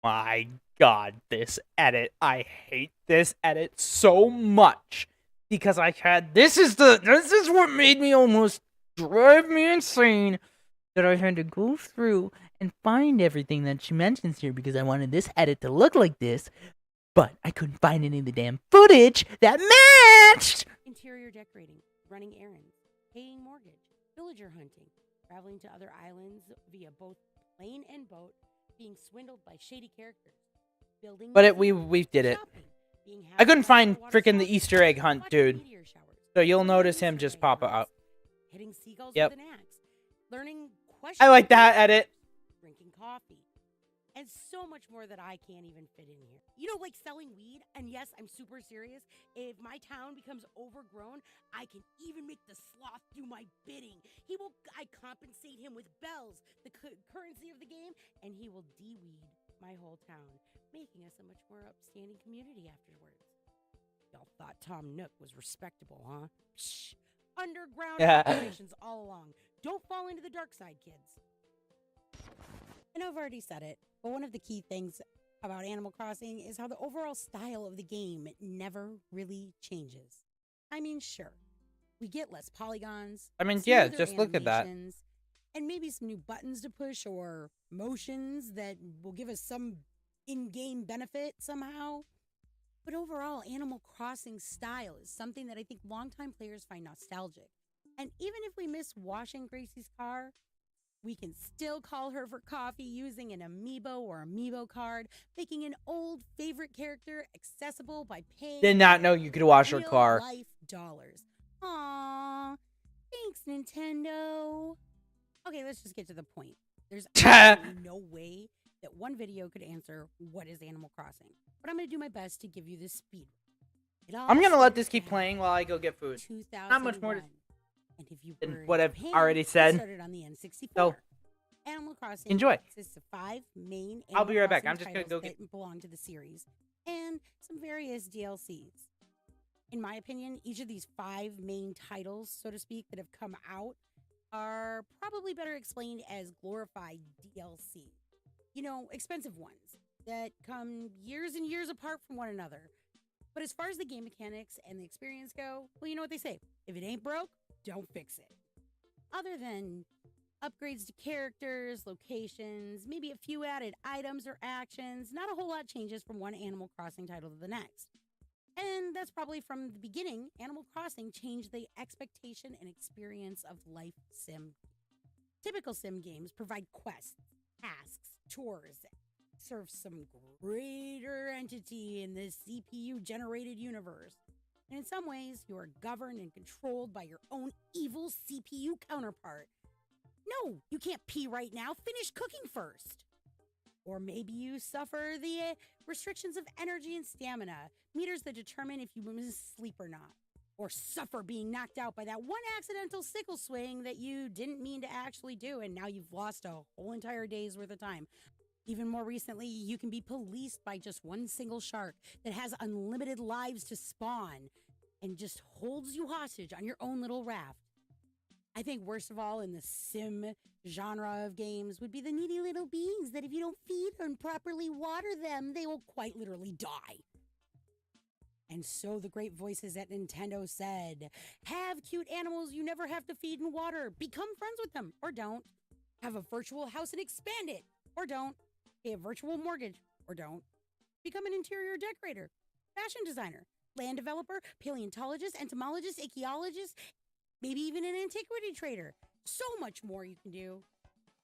My God, this edit. I hate this edit so much. Because this is what made me almost drive me insane. That I had to go through and find everything that she mentions here because I wanted this edit to look like this. But I couldn't find any of the damn footage that matched. Interior decorating, running errands, paying mortgage, villager hunting, traveling to other islands via both plane and boat, being swindled by shady characters, building. But we did it. Shopping, I couldn't find freaking the Easter egg hunt, dude. So you'll notice him just pop up. Hitting seagulls Yep. with an axe, learning questions. I like that edit. Drinking coffee, and so much more that I can't even fit in here. You know, like selling weed. And yes, I'm super serious. If my town becomes overgrown, I can even make the sloth do my bidding. I compensate him with bells, the currency of the game, and he will de-weed my whole town, making us a much more upstanding community afterwards. Y'all thought Tom Nook was respectable, huh? Psh, underground operations all along. Don't fall into the dark side, kids. And I've already said it, but one of the key things about Animal Crossing is how the overall style of the game never really changes. I mean, sure, we get less polygons. I mean, yeah, smoother just look at that. animations, and maybe some new buttons to push or motions that will give us some in-game benefit somehow. But overall, Animal Crossing style is something that I think longtime players find nostalgic. And even if we miss washing Gracie's car, we can still call her for coffee using an amiibo or amiibo card, making an old favorite character accessible by paying. Did not know you could wash her car. Life dollars. Aww. Thanks, Nintendo. Okay, let's just get to the point. There's absolutely no way that one video could answer what is Animal Crossing. But I'm going to do my best to give you this speed. I'm going to let this keep playing while I go get food. 2001. Not much more to And if you than were in what I've Japan, already it said. started on the N64. So, Animal Crossing enjoy. consists of 5 main I'll be Animal right back. Crossing I'm just gonna titles go get- that belong to the series and some various DLCs. In my opinion, each of these 5 main titles, so to speak, that have come out are probably better explained as glorified DLC. You know, expensive ones that come years and years apart from one another. But as far as the game mechanics and the experience go, well, you know what they say. If it ain't broke, don't fix it. Other than upgrades to characters, locations, maybe a few added items or actions, not a whole lot changes from one Animal Crossing title to the next. And that's probably from the beginning, Animal Crossing changed the expectation and experience of life sim. Typical sim games provide quests, tasks, tours, serve some greater entity in this CPU-generated universe. And in some ways, you are governed and controlled by your own evil CPU counterpart. No, you can't pee right now. Finish cooking first. Or maybe you suffer the restrictions of energy and stamina, meters that determine if you miss sleep or not. Or suffer being knocked out by that one accidental sickle swing that you didn't mean to actually do, and now you've lost a whole entire day's worth of time. Even more recently, you can be policed by just one single shark that has unlimited lives to spawn and just holds you hostage on your own little raft. I think worst of all in the sim genre of games would be the needy little beings that if you don't feed and properly water them, they will quite literally die. And so the great voices at Nintendo said, have cute animals you never have to feed and water. Become friends with them, or don't. Have a virtual house and expand it, or don't. Pay a virtual mortgage, or don't. Become an interior decorator, fashion designer, land developer, paleontologist, entomologist, archaeologist, maybe even an antiquity trader. So much more you can do.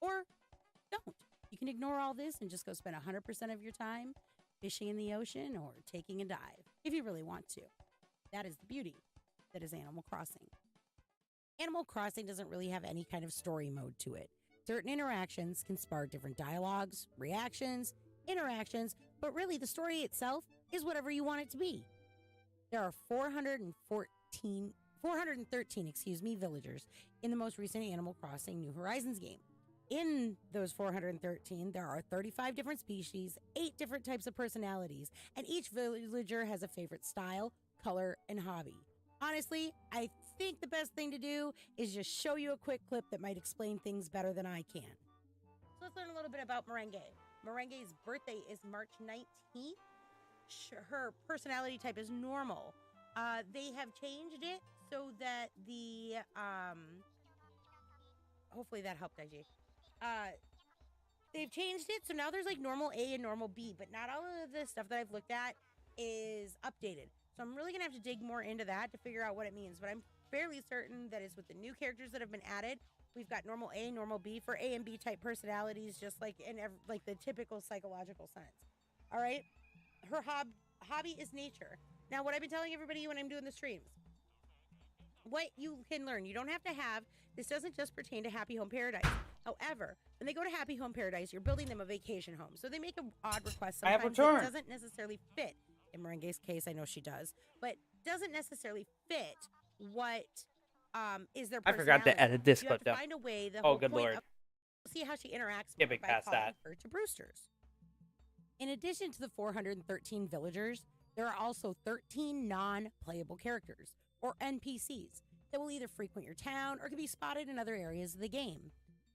Or don't. You can ignore all this and just go spend 100% of your time fishing in the ocean or taking a dive, if you really want to. That is the beauty that is Animal Crossing. Animal Crossing doesn't really have any kind of story mode to it. Certain interactions can spark different dialogues, reactions, interactions, but really the story itself is whatever you want it to be. There are 413 villagers in the most recent Animal Crossing New Horizons game. In those 413, there are 35 different species, 8 different types of personalities, and each villager has a favorite style, color, and hobby. Honestly, I think the best thing to do is just show you a quick clip that might explain things better than I can. So let's learn a little bit about Merengue. Merengue's birthday is March 19th. Her personality type is normal. They have changed it so that the, hopefully that helped, IG. They've changed it, so now there's like normal A and normal B, but not all of the stuff that I've looked at is updated. So I'm really gonna have to dig more into that to figure out what it means, but I'm fairly certain that it's with the new characters that have been added. We've got normal A, normal B for A and B type personalities, just like in like the typical psychological sense. All right, her hobby is nature. Now, what I've been telling everybody when I'm doing the streams, what you can learn, you don't have to have, this doesn't just pertain to Happy Home Paradise. However, when they go to Happy Home Paradise, you're building them a vacation home. So they make an odd request sometimes that doesn't necessarily fit. In Merengue's case, I know she does, but doesn't necessarily fit what is their personality. I forgot to edit this clip down. Find a way, the oh, whole good point lord. Of, see how she interacts Skipping by past calling that. her to Brewsters. In addition to the 413 villagers, there are also 13 non-playable characters, or NPCs, that will either frequent your town or can be spotted in other areas of the game.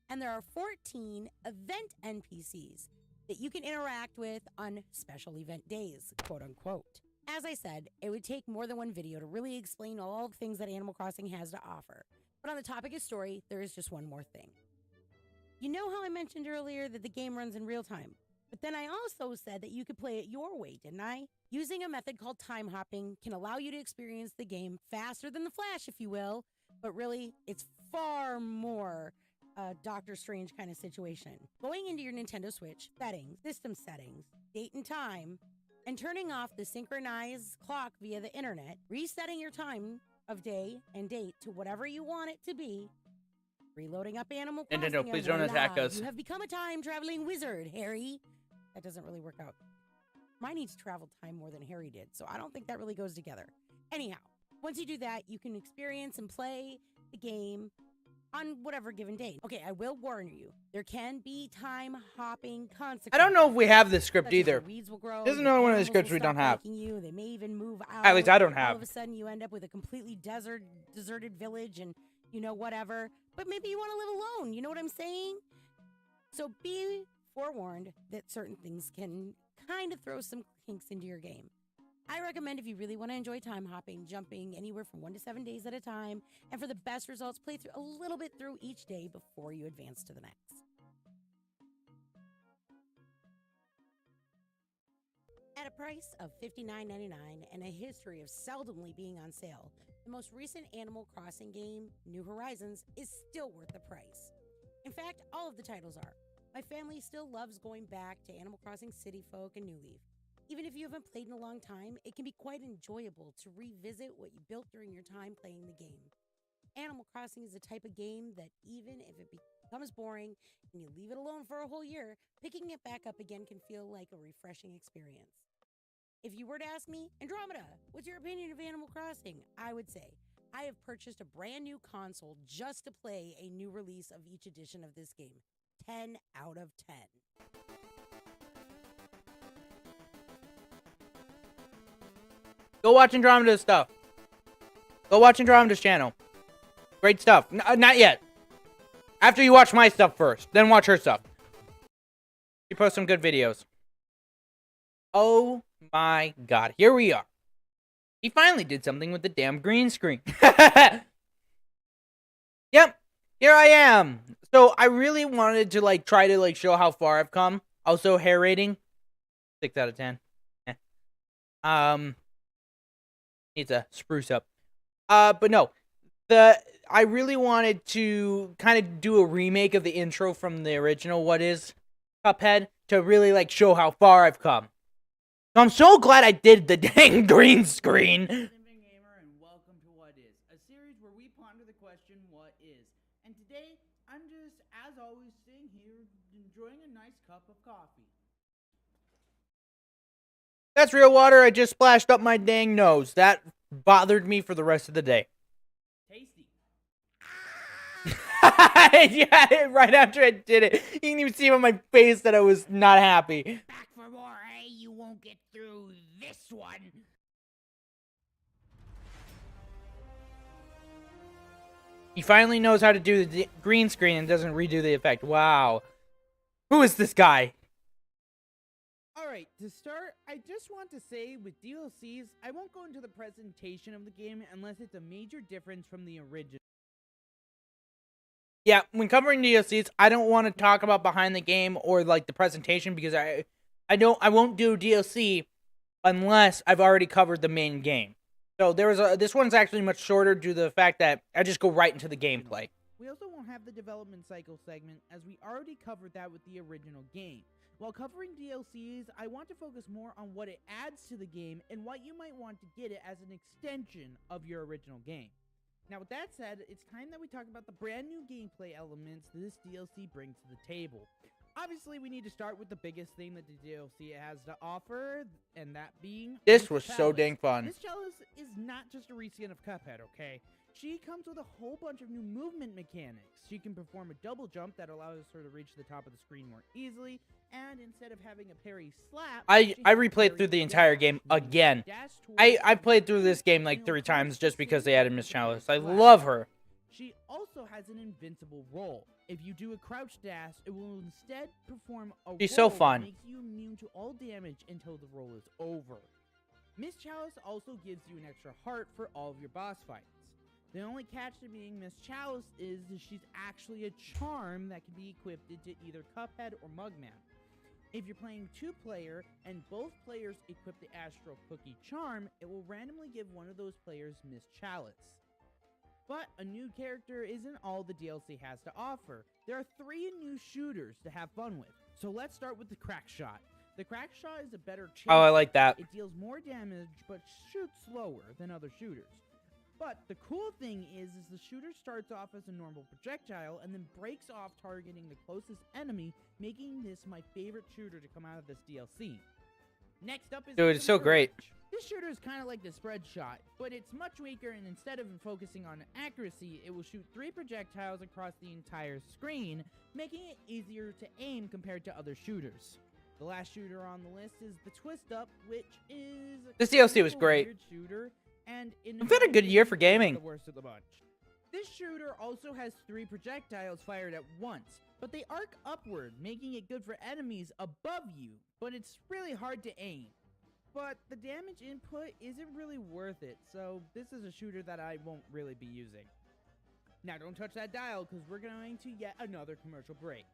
And there are 14 event NPCs that you can interact with on special event days, quote unquote. As I said, it would take more than one video to really explain all the things that Animal Crossing has to offer. But on the topic of story, there is just one more thing. You know how I mentioned earlier that the game runs in real time? But then I also said that you could play it your way, didn't I? Using a method called time hopping can allow you to experience the game faster than the Flash, if you will. But really, it's far more a Doctor Strange kind of situation. Going into your Nintendo Switch, settings, system settings, date and time, and turning off the synchronized clock via the internet, resetting your time of day and date to whatever you want it to be, reloading up Animal Crossing. Nintendo, please don't attack us. You have become a time-traveling wizard, Harry. That doesn't really work out. Mine needs travel time more than Harry did, so I don't think that really goes together. Anyhow, once you do that, you can experience and play the game on whatever given date. Okay, I will warn you, there can be time hopping consequences. I don't know if we have this script Such as either. the weeds will grow, This is your another one of the animals scripts will we don't stop have. liking you, they may even move out. At least I don't All have. of a sudden, you end up with a completely deserted village and, you know, whatever. But maybe you want to live alone, you know what I'm saying? So be forewarned that certain things can kind of throw some kinks into your game. I recommend if you really want to enjoy time hopping, jumping anywhere from 1 to 7 days at a time, and for the best results, play through a little bit through each day before you advance to the next. At a price of $59.99 and a history of seldomly being on sale, the most recent Animal Crossing game, New Horizons, is still worth the price. In fact, all of the titles are. My family still loves going back to Animal Crossing City Folk and New Leaf. Even if you haven't played in a long time, it can be quite enjoyable to revisit what you built during your time playing the game. Animal Crossing is the type of game that even if it becomes boring and you leave it alone for a whole year, picking it back up again can feel like a refreshing experience. If you were to ask me, Andromeda, what's your opinion of Animal Crossing? I would say, I have purchased a brand new console just to play a new release of each edition of this game. 10 out of 10. Go watch Andromeda's stuff. Go watch Andromeda's channel. Great stuff. Not yet. After you watch my stuff first, then watch her stuff. She posts some good videos. Oh my god. Here we are. He finally did something with the damn green screen. Yep, here I am. So I really wanted to like try to like show how far I've come. Also, hair rating 6 out of 10. Needs a spruce up. But no, I really wanted to kind of do a remake of the intro from the original What Is Cuphead to really like show how far I've come. So I'm so glad I did the dang green screen. Gamer, and welcome to What Is, a series where we ponder the question, what is? And today, I'm just, as always, sitting here enjoying a nice cup of coffee. That's real water I just splashed up my dang nose. That bothered me for the rest of the day. Tasty. Yeah, right after I did it. You can even see on my face that I was not happy. Back for more, eh? You won't get through this one. He finally knows how to do the green screen and doesn't redo the effect. Wow. Who is this guy? Alright, to start, I just want to say with DLCs, I won't go into the presentation of the game unless it's a major difference from the original. Yeah, when covering DLCs, I don't want to talk about behind the game or like the presentation because I won't do DLC unless I've already covered the main game. So this one's actually much shorter due to the fact that I just go right into the gameplay. We also won't have the development cycle segment as we already covered that with the original game. While covering DLCs, I want to focus more on what it adds to the game and what you might want to get it as an extension of your original game. Now with that said, it's time that we talk about the brand new gameplay elements this DLC brings to the table. Obviously, we need to start with the biggest thing that the DLC has to offer, and that being This Miss was so Chalice. dang fun. Miss Chalice is not just a reskin of Cuphead, okay? She comes with a whole bunch of new movement mechanics. She can perform a double jump that allows her to reach the top of the screen more easily, and instead of having a parry slap, I replayed through the entire game again. I played through this game like 3 times just because they added Miss Chalice. I love her. She also has an invincible roll. If you do a crouch dash, it will instead perform a She's roll so fun. that makes you immune to all damage until the roll is over. Miss Chalice also gives you an extra heart for all of your boss fights. The only catch to being Miss Chalice is that she's actually a charm that can be equipped into either Cuphead or Mugman. If you're playing 2-player and both players equip the Astro Cookie charm, it will randomly give one of those players Miss Chalice. But a new character isn't all the DLC has to offer. There are 3 new shooters to have fun with. So let's start with the Crack Shot. The Crack Shot is a better chase. Oh, I like that. It deals more damage but shoots slower than other shooters. But the cool thing is the shooter starts off as a normal projectile and then breaks off targeting the closest enemy, making this my favorite shooter to come out of this DLC. Next up is Dude, it's so great. This shooter is kind of like the spread shot, but it's much weaker, and instead of focusing on accuracy, it will shoot 3 projectiles across the entire screen, making it easier to aim compared to other shooters. The last shooter on the list is the Twist Up, which is This DLC was great. weird shooter, and in It's been a good year for gaming. the worst of the bunch. This shooter also has 3 projectiles fired at once, but they arc upward, making it good for enemies above you, but it's really hard to aim. But the damage input isn't really worth it, so this is a shooter that I won't really be using. Now don't touch that dial, because we're going to yet another commercial break.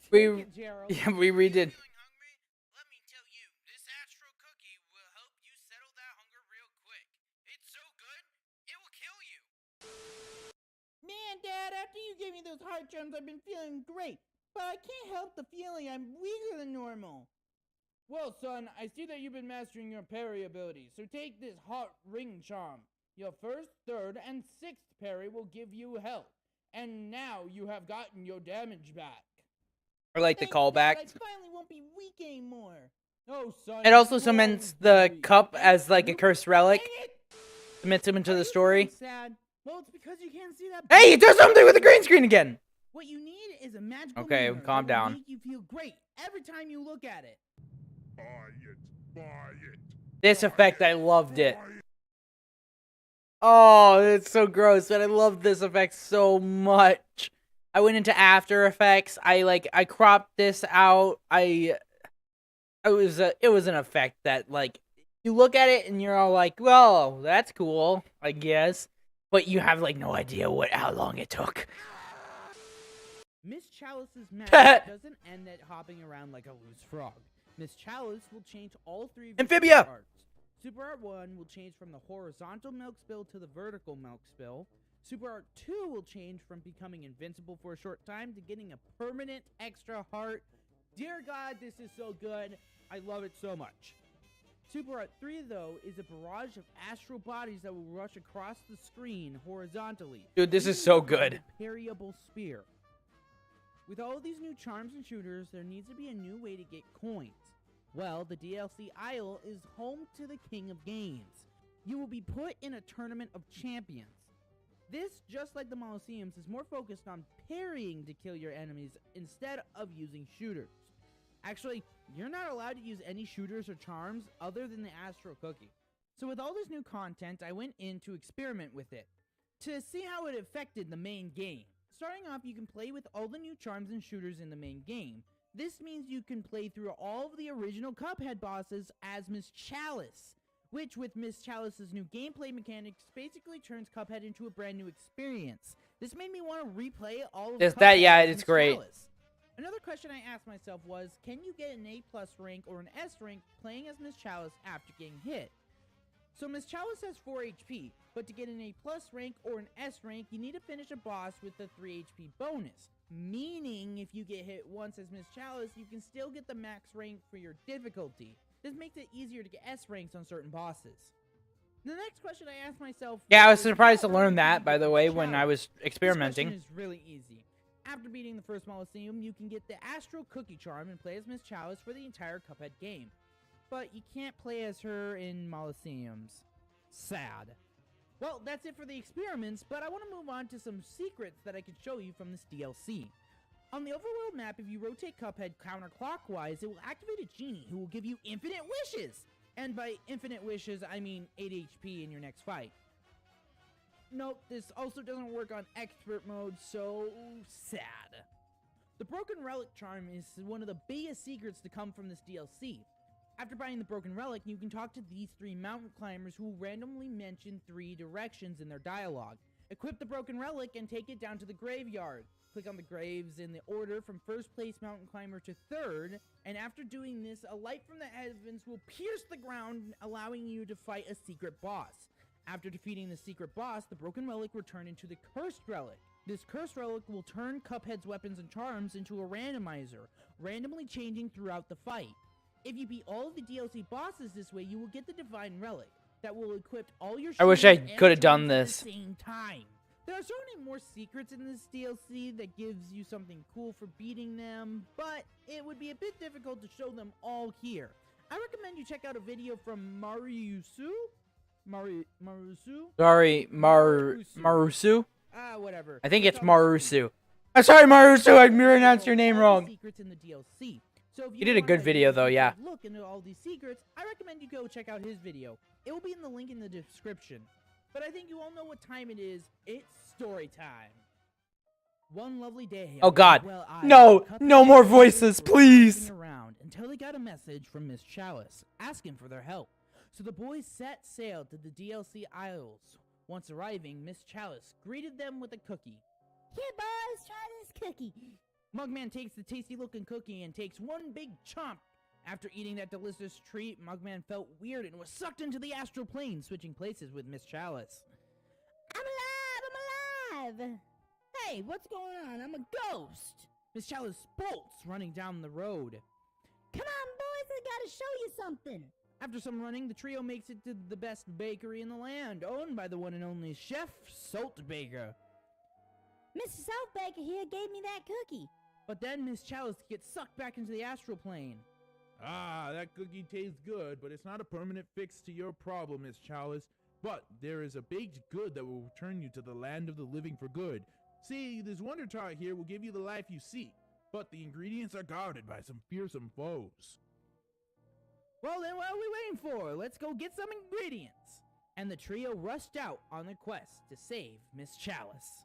Take it, Gerald. Yeah, we redid. Let me tell you, this Astro Cookie will help you settle that hunger real quick. It's so good, it will kill you. Man, Dad, after you gave me those heart jumps, I've been feeling great. But I can't help the feeling I'm weaker than normal. Well, son, I see that you've been mastering your parry ability, so take this Heart Ring Charm. Your first, third, and 6th parry will give you health. And now you have gotten your damage back. I like the Thanks, Dad, callback. I finally won't be weak anymore. Oh, son. It also you cements won't the be. cup as like a Nope. cursed relic. Dang it! Submits him into Are the you story. really sad? Well, it's because you can't see that. Hey, he does something with the green screen again. What you need is a magical Okay, mirror calm that will down. make you feel great every time you look at it. Buy it. Buy it. This effect, I loved it. Buy it. Oh, it's so gross, but I love this effect so much. I went into After Effects. I cropped this out. It was an effect that like you look at it and you're all like, well, that's cool, I guess. But you have like no idea how long it took. Miss Chalice's magic doesn't end at hopping around like a loose frog. Miss Chalice will change all three of your Amphibia! super arts. Super Art 1 will change from the horizontal milk spill to the vertical milk spill. Super Art 2 will change from becoming invincible for a short time to getting a permanent extra heart. Dear God, this is so good. I love it so much. Super Art 3, though, is a barrage of astral bodies that will rush across the screen horizontally. Dude, this is so good. Parryable spear. With all these new charms and shooters, there needs to be a new way to get coins. Well, the DLC Isle is home to the King of Games. You will be put in a tournament of champions. This, just like the Molosseums, is more focused on parrying to kill your enemies instead of using shooters. Actually, you're not allowed to use any shooters or charms other than the Astral Cookie. So with all this new content, I went in to experiment with it, to see how it affected the main game. Starting off, you can play with all the new charms and shooters in the main game. This means you can play through all of the original Cuphead bosses as Miss Chalice, which with Miss Chalice's new gameplay mechanics basically turns Cuphead into a brand new experience. This made me want to replay all of Cuphead Yeah, as it's Miss great. Chalice. Another question I asked myself was, can you get an A+ rank or an S rank playing as Miss Chalice after getting hit? So Miss Chalice has 4 HP, but to get an A+ rank or an S rank, you need to finish a boss with the 3 HP bonus. Meaning, if you get hit once as Miss Chalice, you can still get the max rank for your difficulty. This makes it easier to get S ranks on certain bosses. The next question I asked myself... Yeah, I was surprised to learn that, by the way, when I was experimenting. This question is really easy. After beating the first Molosseum, you can get the Astral Cookie Charm and play as Miss Chalice for the entire Cuphead game. But you can't play as her in Molosseums. Sad. Well, that's it for the experiments, but I want to move on to some secrets that I can show you from this DLC. On the overworld map, if you rotate Cuphead counterclockwise, it will activate a genie who will give you infinite wishes! And by infinite wishes, I mean 8 HP in your next fight. Nope, this also doesn't work on expert mode, so sad. The Broken Relic Charm is one of the biggest secrets to come from this DLC. After buying the Broken Relic, you can talk to these 3 mountain climbers who randomly mention 3 directions in their dialogue. Equip the Broken Relic and take it down to the graveyard. Click on the graves in the order from 1st place mountain climber to 3rd, and after doing this, a light from the heavens will pierce the ground, allowing you to fight a secret boss. After defeating the secret boss, the Broken Relic will turn into the Cursed Relic. This Cursed Relic will turn Cuphead's weapons and charms into a randomizer, randomly changing throughout the fight. If you beat all of the DLC bosses this way, you will get the Divine Relic that will equip all your I wish I shooters and could have done charms at this. the same time. There are certainly more secrets in this DLC that gives you something cool for beating them, but it would be a bit difficult to show them all here. I recommend you check out a video from Marusu? Sorry, Marusu? Whatever. I think it's Marusu. I'm sorry, Marusu, I mispronounced your name wrong. Secrets in the DLC. So if He did a want good video, though, yeah. Look into all these secrets, I recommend you go check out his video. It will be in the link in the description. But I think you all know what time it is. It's story time. One lovely day. Oh, God. well-eyed No, Cuphead no more and voices, were please. walking around until they got a message from Miss Chalice asking for their help. So the boys set sail to the DLC Isles. Once arriving, Miss Chalice greeted them with a cookie. Here, boys, try this cookie. Mugman takes the tasty-looking cookie and takes one big chomp. After eating that delicious treat, Mugman felt weird and was sucked into the astral plane, switching places with Miss Chalice. I'm alive! Hey, what's going on? I'm a ghost! Miss Chalice bolts, running down the road. Come on, boys, I gotta show you something! After some running, the trio makes it to the best bakery in the land, owned by the one and only Chef Saltbaker. Mr. Saltbaker here gave me that cookie. But then Miss Chalice gets sucked back into the astral plane. Ah, that cookie tastes good, but it's not a permanent fix to your problem, Miss Chalice. But there is a baked good that will return you to the land of the living for good. See, this Wonder Tart here will give you the life you seek, but the ingredients are guarded by some fearsome foes. Well then, what are we waiting for? Let's go get some ingredients. And the trio rushed out on their quest to save Miss Chalice.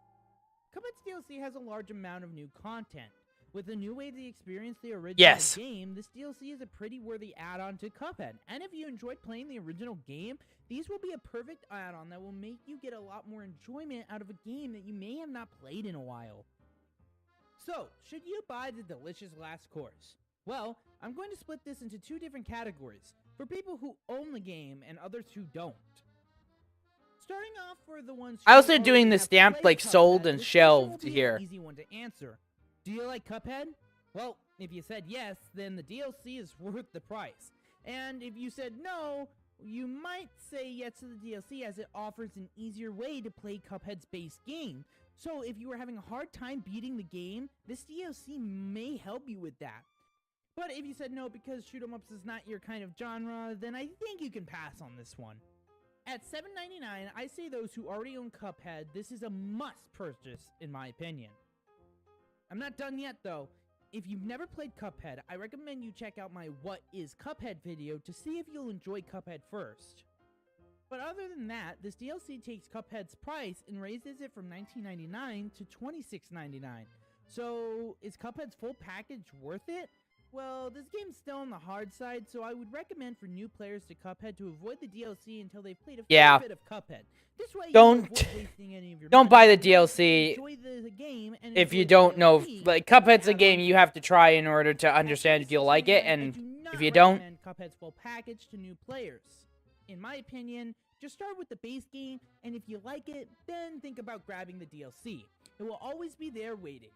Cuphead's DLC has a large amount of new content. With a new way to experience the original Yes. game, this DLC is a pretty worthy add-on to Cuphead. And if you enjoyed playing the original game, these will be a perfect add-on that will make you get a lot more enjoyment out of a game that you may have not played in a while. So, should you buy the delicious last course? Well, I'm going to split this into two different categories, for people who own the game and others who don't. Starting off for the ones who I also already doing the have stamp played like sold Cuphead, and this shelved will be an here. easy one to answer. Do you like Cuphead? Well, if you said yes, then the DLC is worth the price. And if you said no, you might say yes to the DLC as it offers an easier way to play Cuphead's base game. So if you are having a hard time beating the game, this DLC may help you with that. But if you said no because shoot 'em ups is not your kind of genre, then I think you can pass on this one. At $7.99, I say those who already own Cuphead, this is a must purchase in my opinion. I'm not done yet though. If you've never played Cuphead, I recommend you check out my What is Cuphead video to see if you'll enjoy Cuphead first. But other than that, this DLC takes Cuphead's price and raises it from $19.99 to $26.99. So, is Cuphead's full package worth it? Well, this game's still on the hard side, so I would recommend for new players to Cuphead to avoid the DLC until they've played a fair bit of Cuphead. This way, Don't- you avoid wasting any of your Don't money, buy the and DLC enjoy the game and if you enjoy don't the know. DLC. Like, Cuphead's a game you have to try in order to understand if you like it, and if you don't, recommend Cuphead's full package to new players. In my opinion, just start with the base game, and if you like it, then think about grabbing the DLC. It will always be there waiting.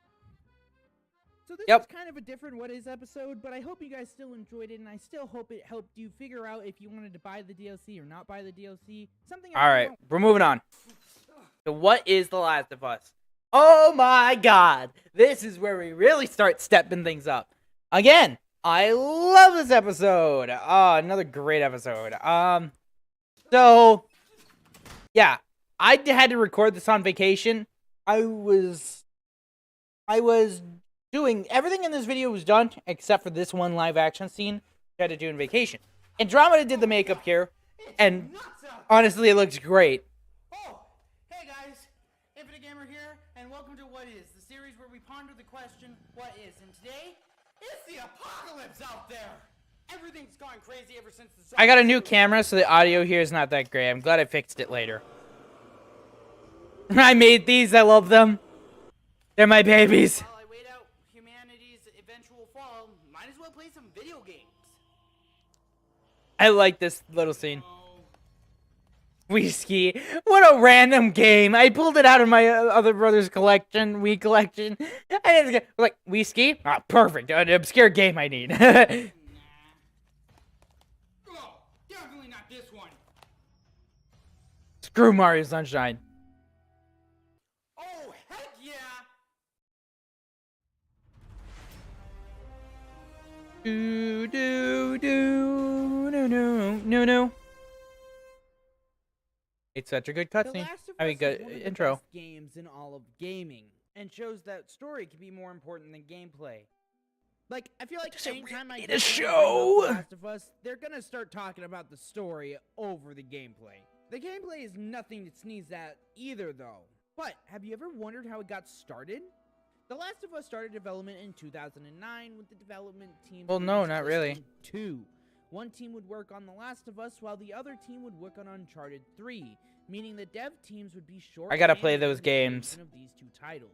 So this is kind of a different What Is episode, but I hope you guys still enjoyed it, and I still hope it helped you figure out if you wanted to buy the DLC or not buy the DLC. Something all right, we're moving on. So what is The Last of Us? Oh my god, this is where we really start stepping things up. Again, I love this episode. Another great episode. So, yeah, I had to record this on vacation. I was doing everything in this video was done except for this one live action scene I had to do in vacation. Andromeda did the makeup here, and honestly, it looks great. Oh, hey guys, Infinite Gamer here, and welcome to What Is, the series where we ponder the question, what is? And today, it's the apocalypse out there! Everything's gone crazy ever since the I got a new camera, so the audio here is not that great. I'm glad I fixed it later. I made these. I love them. They're my babies. While I wait out humanity's eventual fall, might as well play some video games. I like this little scene. Whiskey. What a random game. I pulled it out of my other brother's collection, Wii collection. I just like, Whiskey? Ah, perfect. An obscure game I need. Oh, definitely not this one. Screw Mario Sunshine. Oh, heck yeah! Do do do no no no no. It's such a good The cutscene. Last of I Us mean, is good one of the intro. best games in all of gaming, and shows that story can be more important than gameplay. Like, I feel like anytime I a get show. The Last of Us, they're gonna start talking about the story over the gameplay. The gameplay is nothing to sneeze at either, though. But have you ever wondered how it got started? The Last of Us started development in 2009 with the development team. Well, no, not really. Two. One team would work on The Last of Us, while the other team would work on Uncharted 3, meaning the dev teams would be short. I gotta play those games. Of these two titles.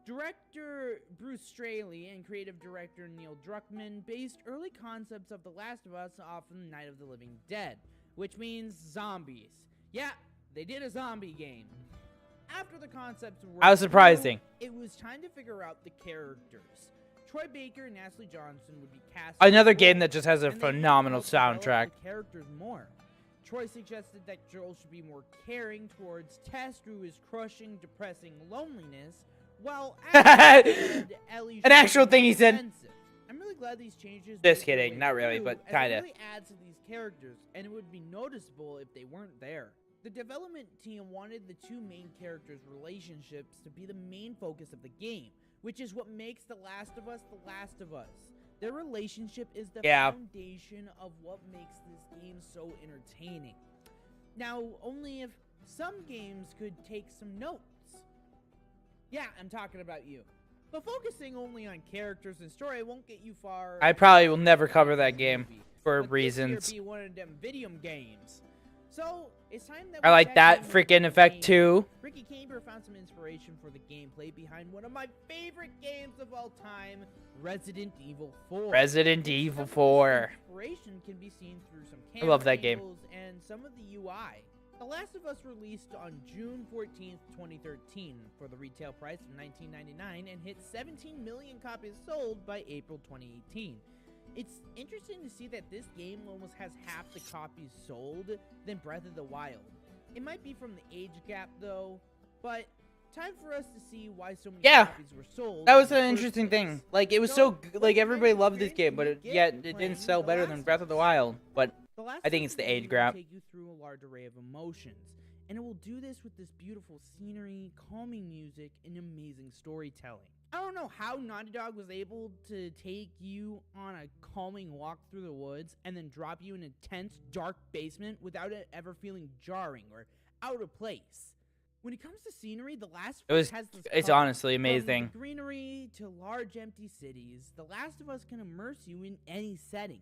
Director Bruce Straley and creative director Neil Druckmann based early concepts of The Last of Us off of Night of the Living Dead, which means zombies. Yeah, they did a zombie game. After the concepts were How surprising. it was time to figure out the characters. Troy Baker and Ashley Johnson would be cast. Another as game Joel, that just has a and they phenomenal helped develop soundtrack. the characters more. Troy suggested that Joel should be more caring towards Tess through his crushing, depressing loneliness, while Ashley said Ellie should An be actual more thing he said. defensive. I'm really glad these changes. Just made their kidding, way not really, through, but as kinda. It really adds to these characters, and it would be noticeable if they weren't there. The development team wanted the two main characters' relationships to be the main focus of the game, which is what makes The Last of Us The Last of Us. Their relationship is the foundation of what makes this game so entertaining. Now, only if some games could take some notes. Yeah, I'm talking about you. But focusing only on characters and story won't get you far. I probably will never cover that game for But reasons. This year be one of them video games. So it's time that I we like check that in with freaking the effect game. too. Ricky Camber found some inspiration for the gameplay behind one of my favorite games of all time, Resident Evil 4. Resident Evil 4. Inspiration can be seen through some I love that camera game. angles and some of the UI. The Last of Us released on June 14th, 2013 for the retail price of $19.99 and hit 17 million copies sold by April 2018. It's interesting to see that this game almost has half the copies sold than Breath of the Wild. It might be from the age gap though, but time for us to see why so many copies were sold. That was in the an first interesting place. thing. Like, it was so like everybody loved this game, but yet it didn't sell better than Breath of the Wild. But The Last I think of it's Us the game age will grab. Take you through a large array of emotions, and it will do this with this beautiful scenery, calming music, and amazing storytelling. I don't know how Naughty Dog was able to take you on a calming walk through the woods and then drop you in a tense, dark basement without it ever feeling jarring or out of place. When it comes to scenery, The Last of Us has this It's covered. honestly amazing. From greenery to large empty cities, The Last of Us can immerse you in any setting.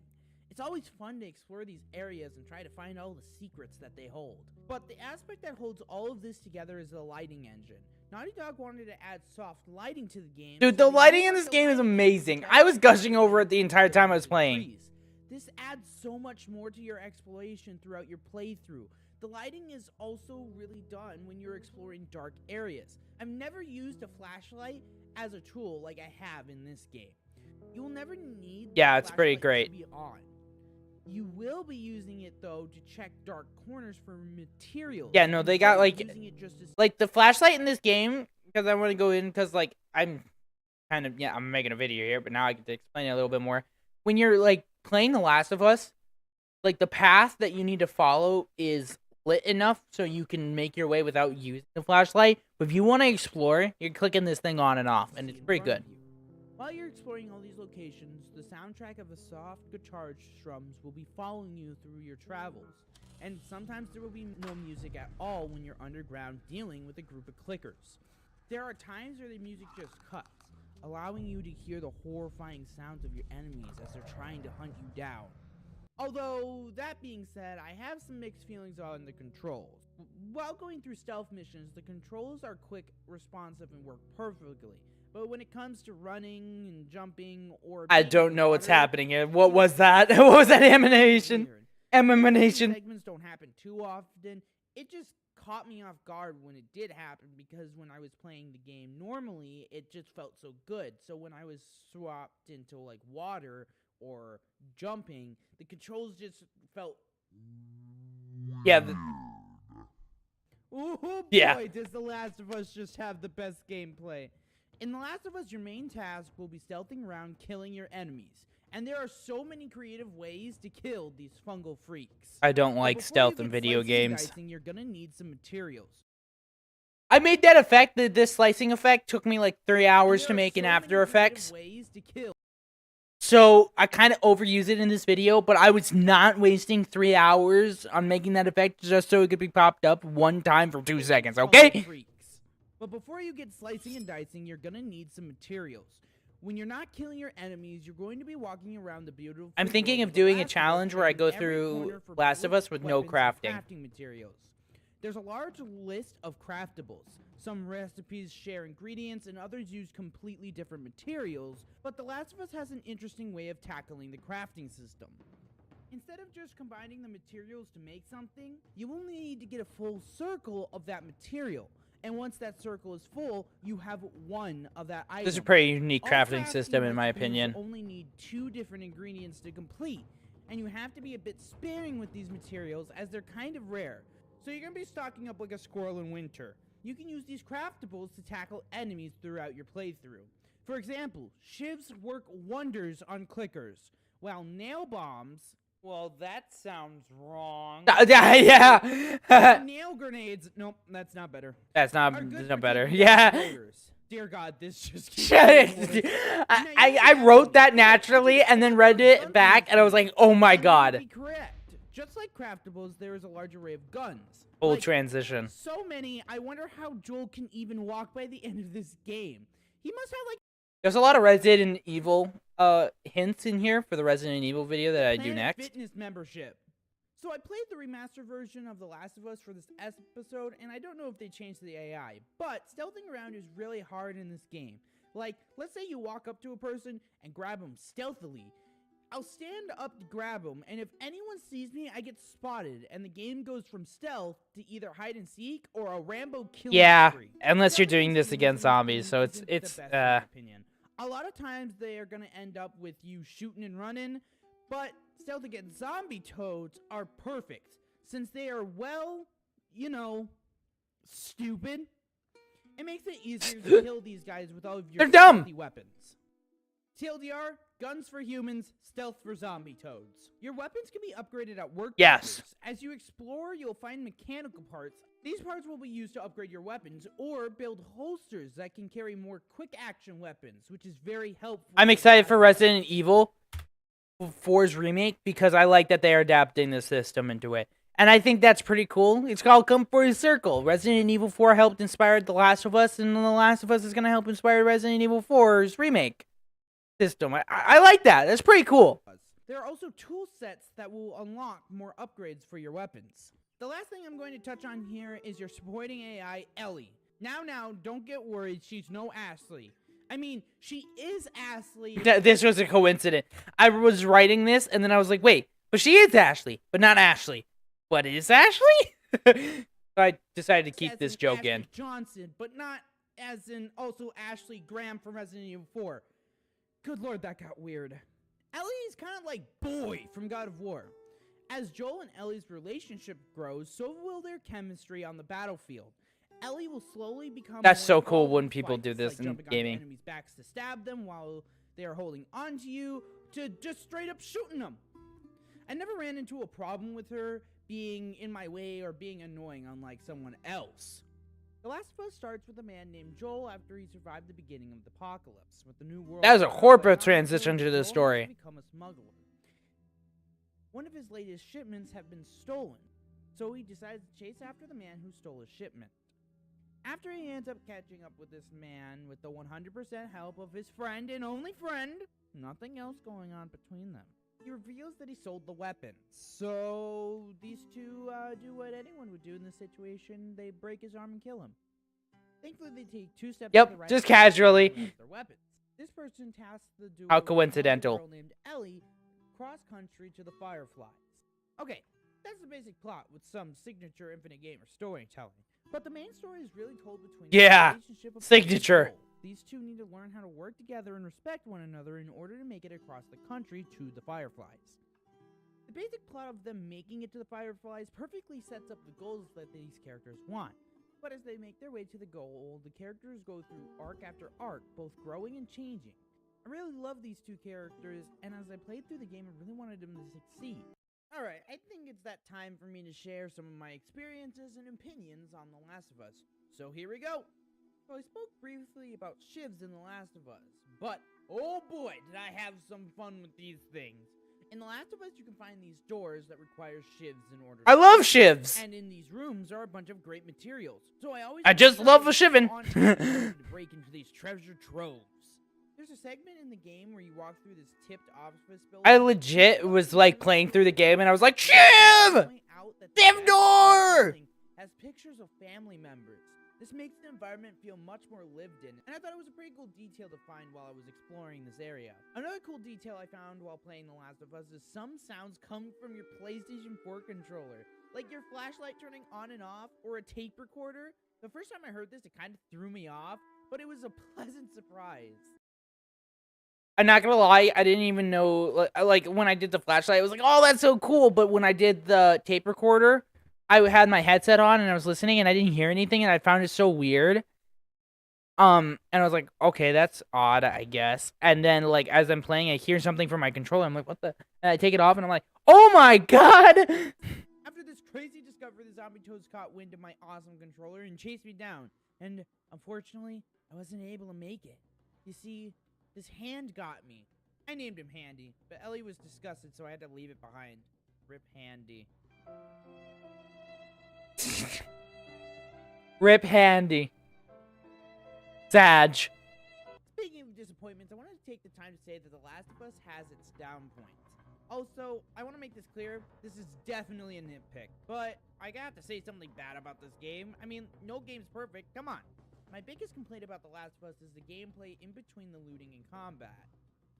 It's always fun to explore these areas and try to find all the secrets that they hold. But the aspect that holds all of this together is the lighting engine. Naughty Dog wanted to add soft lighting to the game. Dude, so the they lighting in used this the game is lighting amazing. to I was capture gushing over it the entire time I was playing. trees. This adds so much more to your exploration throughout your playthrough. The lighting is also really done when you're exploring dark areas. I've never used a flashlight as a tool like I have in this game. You'll never need the Yeah, it's pretty flashlight great. to be on. You will be using it though to check dark corners for materials. Yeah, no, they got Instead of using it just as like the flashlight in this game, because I want to go in because like I'm I'm making a video here, but now I get to explain it a little bit more. When you're like playing The Last of Us, like the path that you need to follow is lit enough so you can make your way without using the flashlight. But if you want to explore, you're clicking this thing on and off, and it's pretty good. While you're exploring all these locations, the soundtrack of a soft guitar strums will be following you through your travels. And sometimes there will be no music at all when you're underground dealing with a group of clickers. There are times where the music just cuts, allowing you to hear the horrifying sounds of your enemies as they're trying to hunt you down. Although, that being said, I have some mixed feelings on the controls. While going through stealth missions, the controls are quick, responsive, and work perfectly. But when it comes to running and jumping or I don't know what's happening here. What was that? What was that emanation? Emanation. Segments don't happen too often. It just caught me off guard when it did happen because when I was playing the game normally, it just felt so good. So when I was swapped into like water or jumping, the controls just felt. Yeah. Ooh, boy, Yeah. does The Last of Us just have the best gameplay. In The Last of Us, your main task will be stealthing around killing your enemies. And there are so many creative ways to kill these fungal freaks. I don't But like before stealth you in get video slicing and games. dicing, you're gonna need some materials. I made that effect. This slicing effect took me like 3 hours to make in After Effects. Ways to kill. So I kind of overuse it in this video, but I was not wasting 3 hours on making that effect just so it could be popped up one time for 2 seconds, okay? Freaks. But before you get slicing and dicing, you're gonna need some materials. When you're not killing your enemies, you're going to be walking around the beautiful. I'm thinking world of The doing a Last of Us, challenge where I checking go every through corner for Last of bullets, Us with no weapons, and crafting. crafting materials. There's a large list of craftables. Some recipes share ingredients and others use completely different materials, but The Last of Us has an interesting way of tackling the crafting system. Instead of just combining the materials to make something, you will need to get a full circle of that material. And once that circle is full, you have one of that item. This is a pretty unique All crafting system in my recipes opinion. only need 2 different ingredients to complete, and you have to be a bit sparing with these materials as they're kind of rare. So you're going to be stocking up like a squirrel in winter. You can use these craftables to tackle enemies throughout your playthrough. For example, shivs work wonders on clickers, while nail bombs... Well, that sounds wrong. Yeah. Nail grenades... Nope, that's not better. That's not better. taking Yeah. down motors. Dear God, this just keeps I wrote that naturally and then read it back and I was like, oh my god. Correct. Just like craftables, there is a large array of guns. Full Like, transition. So many, I wonder how Joel can even walk by the end of this game. He must have like There's a lot of Resident Evil hints in here for the Resident Evil video that I do next. Fitness membership. So I played the remastered version of The Last of Us for this episode, and I don't know if they changed the AI, but stealthing around is really hard in this game. Like, let's say you walk up to a person and grab them stealthily. I'll stand up to grab them, and if anyone sees me, I get spotted, and the game goes from stealth to either hide and seek or a Rambo killing Yeah, spree. unless you're doing this against zombies, so it's the best in my opinion. A lot of times they are going to end up with you shooting and running, but stealth against zombie toads are perfect, since they are, well, you know, stupid. It makes it easier to kill these guys with all of your They're dumb. stealthy weapons. TLDR, guns for humans, stealth for zombie toads. Your weapons can be upgraded at work. Yes. As you explore, you'll find mechanical parts. These parts will be used to upgrade your weapons or build holsters that can carry more quick action weapons, which is very helpful. I'm excited for Resident Evil 4's remake because I like that they are adapting the system into it. And I think that's pretty cool. It's all come full circle. Resident Evil 4 helped inspire The Last of Us, and The Last of Us is going to help inspire Resident Evil 4's remake system. I like that. That's pretty cool. There are also tool sets that will unlock more upgrades for your weapons. The last thing I'm going to touch on here is your supporting AI, Ellie. Now, don't get worried. She's no Ashley. I mean, she is Ashley. This was a coincidence. I was writing this, and then I was like, wait, but she is Ashley, but not Ashley. What is Ashley? So I decided to keep this joke Ashley in. Johnson, but not as in also Ashley Graham from Resident Evil 4. Good lord, that got weird. Ellie is kind of like Boy from God of War. As Joel and Ellie's relationship grows, so will their chemistry on the battlefield. Ellie will slowly become. That's more so involved cool in when people fights, do this like in jumping onto gaming. enemies' backs to stab them while they are holding onto you, to just straight up shooting them. I never ran into a problem with her being in my way or being annoying, unlike someone else. The Last of Us starts with a man named Joel after he survived the beginning of the apocalypse. With the new world, That was a corporate transition to the Joel has story. become a smuggler. One of his latest shipments have been stolen, so he decides to chase after the man who stole his shipment. After he ends up catching up with this man with the 100% help of his friend and only friend, nothing else going on between them, he reveals that he sold the weapon. So these two do what anyone would do in this situation. They break his arm and kill him. Thankfully, they take 2 steps Yep, to the right just and use casually. their weapons. This person tasks the duo How with a coincidental. girl named Ellie cross-country to the Fireflies. Okay, that's the basic plot with some signature Infinite Gamer storytelling. But the main story is really told between Yeah, the relationship of signature. Ellie and Joel. These two need to learn how to work together and respect one another in order to make it across the country to the Fireflies. The basic plot of them making it to the Fireflies perfectly sets up the goals that these characters want. But as they make their way to the goal, the characters go through arc after arc, both growing and changing. I really love these two characters, and as I played through the game, I really wanted them to succeed. Alright, I think it's that time for me to share some of my experiences and opinions on The Last of Us. So here we go! So I spoke briefly about shivs in The Last of Us, but oh boy, did I have some fun with these things. In The Last of Us, you can find these doors that require shivs in order I to love open, shivs. and in these rooms are a bunch of great materials. So I just love a shivin'. to break into these treasure troves. There's a segment in the game where you walk through this tipped office building. I legit was like playing through the game and I was like, Shiv! Shiv door! Has pictures of family members. This makes the environment feel much more lived in, and I thought it was a pretty cool detail to find while I was exploring this area. Another cool detail I found while playing The Last of Us is some sounds come from your PlayStation 4 controller, like your flashlight turning on and off, or a tape recorder. The first time I heard this, it kind of threw me off, but it was a pleasant surprise. I'm not gonna lie, I didn't even know, like when I did the flashlight, I was like, oh, that's so cool. But when I did the tape recorder, I had my headset on and I was listening and I didn't hear anything and I found it so weird. And I was like, okay, that's odd, I guess. And then, like, as I'm playing, I hear something from my controller. I'm like, what the? And I take it off and I'm like, oh my god! After this crazy discovery, the zombie toads caught wind of my awesome controller and chased me down. And unfortunately, I wasn't able to make it. You see, this hand got me. I named him Handy, but Ellie was disgusted, so I had to leave it behind. Rip Handy. Rip Handy. Sag. Speaking of disappointment, disappointments, I wanted to take the time to say that The Last of Us has its down points. Also, I want to make this clear, this is definitely a nitpick, but I got to say something bad about this game. I mean, no game's perfect, come on. My biggest complaint about The Last of Us is the gameplay in between the looting and combat.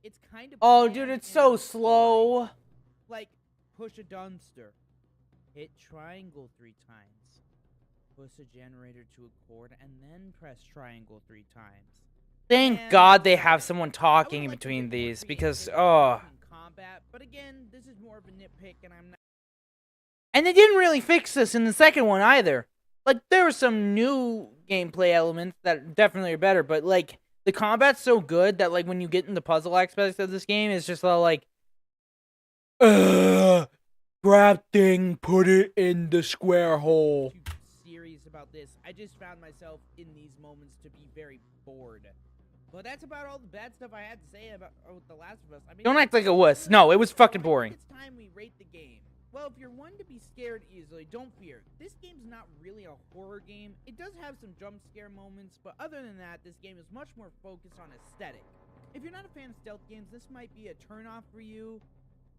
It's kind of Oh, bland dude, it's and so boring. slow. Like, push a dumpster, hit triangle 3 times, push a generator to a cord, and then press triangle 3 times. Thank And God they sorry, have someone I talking would in like to between get more these because, creativity oh. in combat, but again, this is more of a nitpick, and I'm not. And they didn't really fix this in the second one either. Like, there were some new gameplay elements that definitely are better, but, like, the combat's so good that, like, when you get in the puzzle aspects of this game, it's just all like, grab thing, put it in the square hole. Too serious about this. I just found myself in these moments to be very bored. But that's about all the bad stuff I had to say about The Last of Us. I mean, Don't act like a wuss. No, it was fucking boring. It's time we rate the game. Well, if you're one to be scared easily, don't fear. This game's not really a horror game. It does have some jump scare moments, but other than that, this game is much more focused on aesthetic. If you're not a fan of stealth games, this might be a turnoff for you.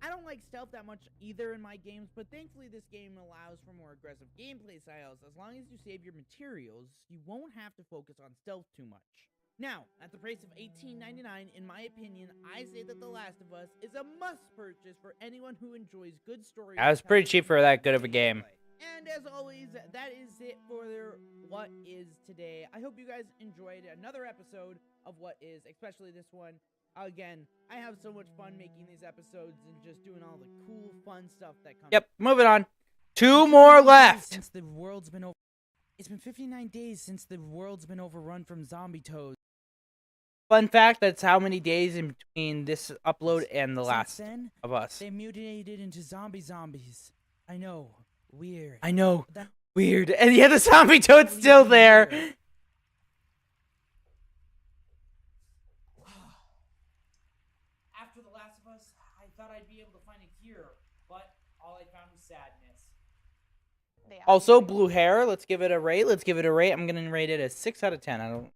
I don't like stealth that much either in my games, but thankfully this game allows for more aggressive gameplay styles. As long as you save your materials, you won't have to focus on stealth too much. Now, at the price of $18.99, in my opinion, I say that The Last of Us is a must-purchase for anyone who enjoys good stories. That was pretty cheap for that good of a game. And as always, that is it for What Is Today. I hope you guys enjoyed another episode of What Is, especially this one. Again, I have so much fun making these episodes and just doing all the cool, fun stuff that comes. Yep, moving on. 2 more left. Since the world's been It's been 59 days since the world's been overrun from zombie toads. Fun fact, that's how many days in between this upload and The Since Last then, of Us. They mutated into zombies. I know. Weird. I know. Weird. And yeah, the zombie toad's still there. After The Last of Us, I thought I'd be able to find a cure, but all I found was sadness. Also, blue hair. Let's give it a rate. I'm going to rate it a 6 out of 10. I don't...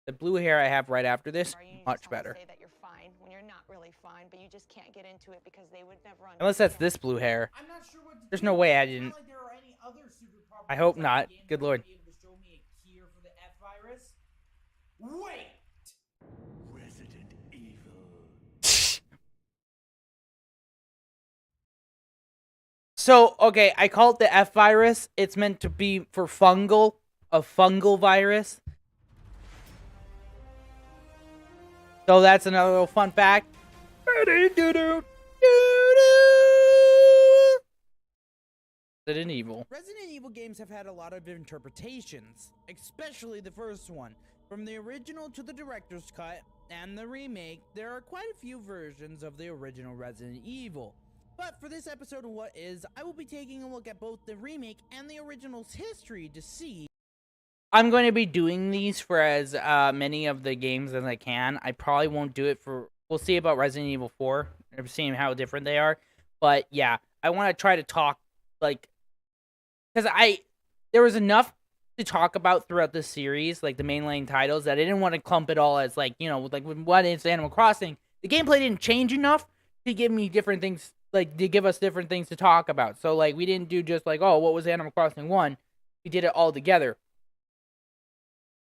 The blue hair I have right after this, much better. Say that you're fine when you're not really fine, but you just can't get into it because they would never understand. Unless that's this blue hair. I'm not sure what to There's do. no way I It's not didn't. like there are any other superpowers I hope inside not. the game Good that lord. would be able to show me a cure for the F virus. Wait! Resident Evil. So, okay, I call it the F virus. It's meant to be for fungal, a fungal virus. So that's another little fun fact. Resident Evil. Resident Evil games have had a lot of interpretations, especially the first one. From the original to the director's cut and the remake, there are quite a few versions of the original Resident Evil. But for this episode of What Is, I will be taking a look at both the remake and the original's history to see. I'm going to be doing these for as many of the games as I can. I probably won't do it for... We'll see about Resident Evil 4. I'm seeing how different they are. But yeah, I want to try to talk, like... Because there was enough to talk about throughout the series, like the mainline titles, that I didn't want to clump it all as, like, you know, like when What Is Animal Crossing, the gameplay didn't change enough to give me different things, like, to give us different things to talk about. So, like, we didn't do just, like, oh, what was Animal Crossing 1? We did it all together.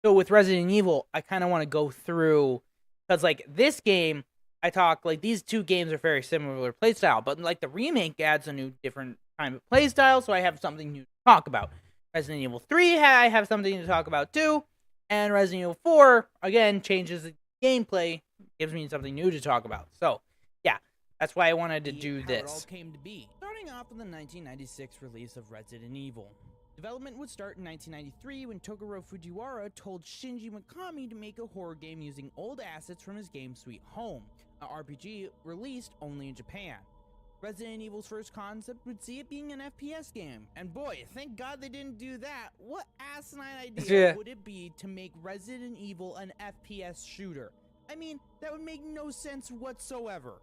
So with Resident Evil, I kind of want to go through, because, like, this game, I talk, like, these two games are very similar playstyle, but, like, the remake adds a new, different kind of playstyle, so I have something new to talk about. Resident Evil 3, I have something to talk about, too, and Resident Evil 4, again, changes the gameplay, gives me something new to talk about. So, yeah, that's why I wanted to do How this. it all came to be. Starting off with the 1996 release of Resident Evil. Development would start in 1993 when Toguro Fujiwara told Shinji Mikami to make a horror game using old assets from his game Sweet Home, a RPG released only in Japan. Resident Evil's first concept would see it being an FPS game, and boy, thank God they didn't do that. What asinine idea would it be to make Resident Evil an FPS shooter? I mean, that would make no sense whatsoever.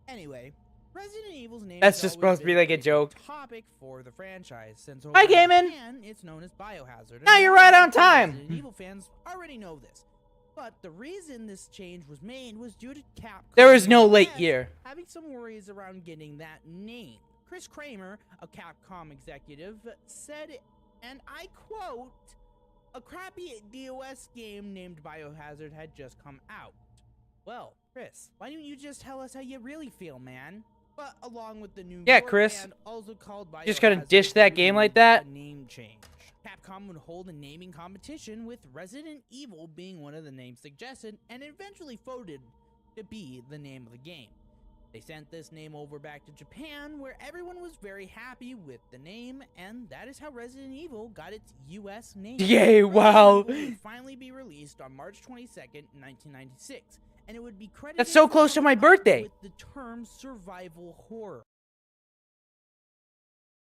Anyway, Resident Evil's name That's has just always supposed to be been like a big joke. topic for the franchise since Hi, over in Gaiman. Japan, it's known as Biohazard. No, and you're a lot right of on time. Resident Evil fans already know this. But the reason this change was made was due to Capcom. There is no and late devs year. having some worries around getting that name. Chris Kramer, a Capcom executive, said, and I quote, "A crappy DOS game named Biohazard had just come out." Well, Chris, why don't you just tell us how you really feel, man? But along with the new Yeah, York Chris. band, also called You just gotta Biohazard, dish that game like that? a name change. Capcom would hold a naming competition with Resident Evil being one of the names suggested and eventually voted to be the name of the game. They sent this name over back to Japan where everyone was very happy with the name, and that is how Resident Evil got its US name. Yay, wow. Resident Evil would finally be released on March 22nd, 1996, and it would be credited That's so close to my birthday. with the term survival horror.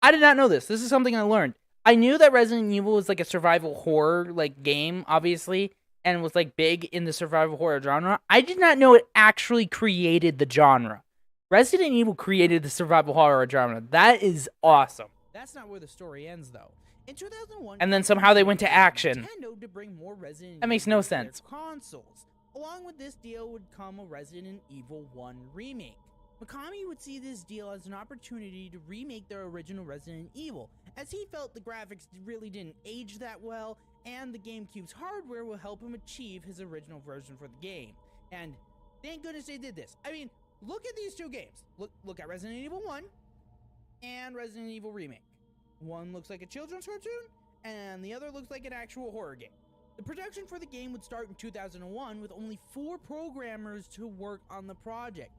I did not know this. This is something I learned. I knew that Resident Evil was like a survival horror like game, obviously, and was like big in the survival horror genre. I did not know it actually created the genre. Resident Evil created the survival horror genre. That is awesome. That's not where the story ends, though. In 2001, And then somehow they went to action. Nintendo to bring more Resident That makes Evil no to their sense. consoles. Along with this deal would come a Resident Evil 1 remake. Mikami would see this deal as an opportunity to remake their original Resident Evil, as he felt the graphics really didn't age that well, and the GameCube's hardware will help him achieve his original version for the game. And thank goodness they did this. I mean, look at these two games. Look at Resident Evil 1 and Resident Evil Remake. One looks like a children's cartoon, and the other looks like an actual horror game. The production for the game would start in 2001 with only 4 programmers to work on the project,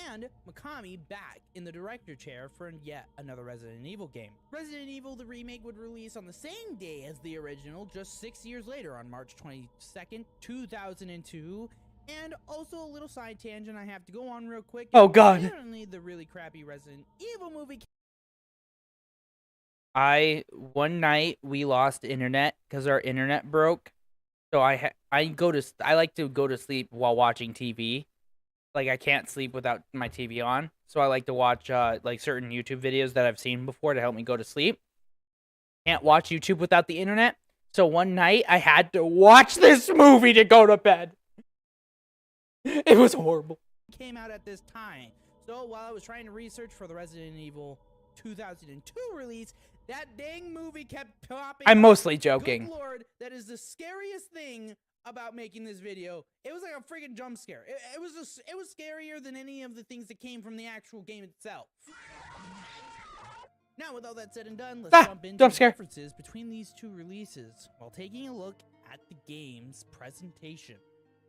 and Mikami back in the director chair for yet another Resident Evil game. Resident Evil the Remake would release on the same day as the original, just 6 years later on March 22nd, 2002. And also a little side tangent I have to go on real quick. Oh, God. Apparently the really crappy Resident Evil movie One night we lost internet because our internet broke. So I like to go to sleep while watching TV. Like I can't sleep without my TV on. So I like to watch like certain YouTube videos that I've seen before to help me go to sleep. Can't watch YouTube without the internet. So one night I had to watch this movie to go to bed. It was horrible. came out at this time. So while I was trying to research for the Resident Evil 2002 release, that dang movie kept popping I'm up. mostly joking. Good Lord, that is the scariest thing about making this video. It was like a freaking jump scare. It was scarier than any of the things that came from the actual game itself. Now, with all that said and done, let's jump into jump the scare. differences between these two releases while taking a look at the game's presentation.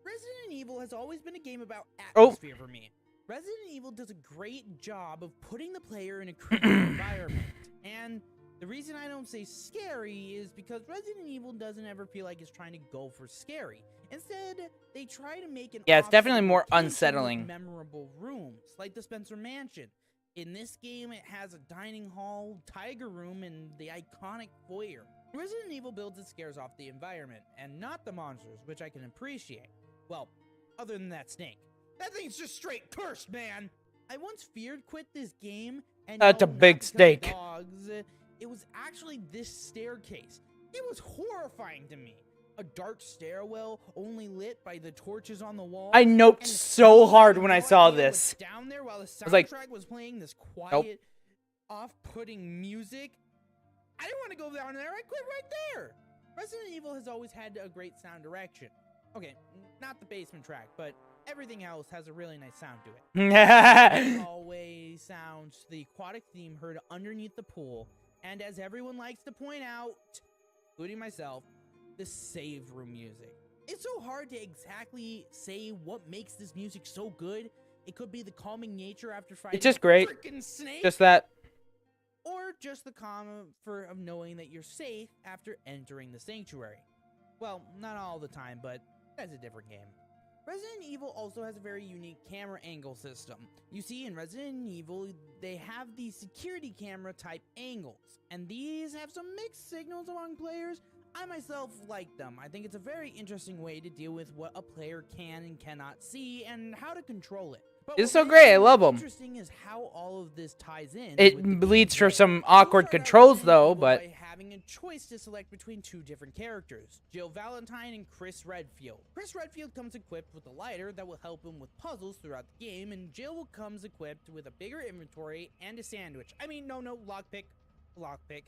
Resident Evil has always been a game about atmosphere for me. Resident Evil does a great job of putting the player in a creepy environment. And the reason I don't say scary is because Resident Evil doesn't ever feel like it's trying to go for scary. Instead, they try to make an Yeah, it's definitely obstacle more location with unsettling. memorable rooms, like the Spencer Mansion. In this game, it has a dining hall, tiger room, and the iconic foyer. Resident Evil builds its scares off the environment, and not the monsters, which I can appreciate. Well, other than that snake. That thing's just straight cursed, man! I once feared quit this game, and That's no, a big not because of snake. dogs. It was actually this staircase. It was horrifying to me. A dark stairwell, only lit by the torches on the wall. I noped so hard when I saw this. Down there while the I was like, soundtrack was playing this quiet, off-putting music. I didn't want to go down there. I quit right there. Resident Evil has always had a great sound direction. Okay, not the basement track, but everything else has a really nice sound to it. Hallway sounds, the aquatic theme heard underneath the pool, and as everyone likes to point out, including myself, the save room music. It's so hard to exactly say what makes this music so good. It could be the calming nature after fighting It's just a great. frickin' snake, Just that. or just the comfort of knowing that you're safe after entering the sanctuary. Well, not all the time, but that's a different game. Resident Evil also has a very unique camera angle system. You see, in Resident Evil, they have these security camera type angles, and these have some mixed signals among players. I myself like them. I think it's a very interesting way to deal with what a player can and cannot see and how to control it. It's so great. I love them. Interesting is how all of this ties in. It with the leads for gameplay. some awkward controls though, but By having a choice to select between two different characters, Jill Valentine and Chris Redfield. Chris Redfield comes equipped with a lighter that will help him with puzzles throughout the game, and Jill comes equipped with a bigger inventory and a sandwich. I mean, no, lockpick.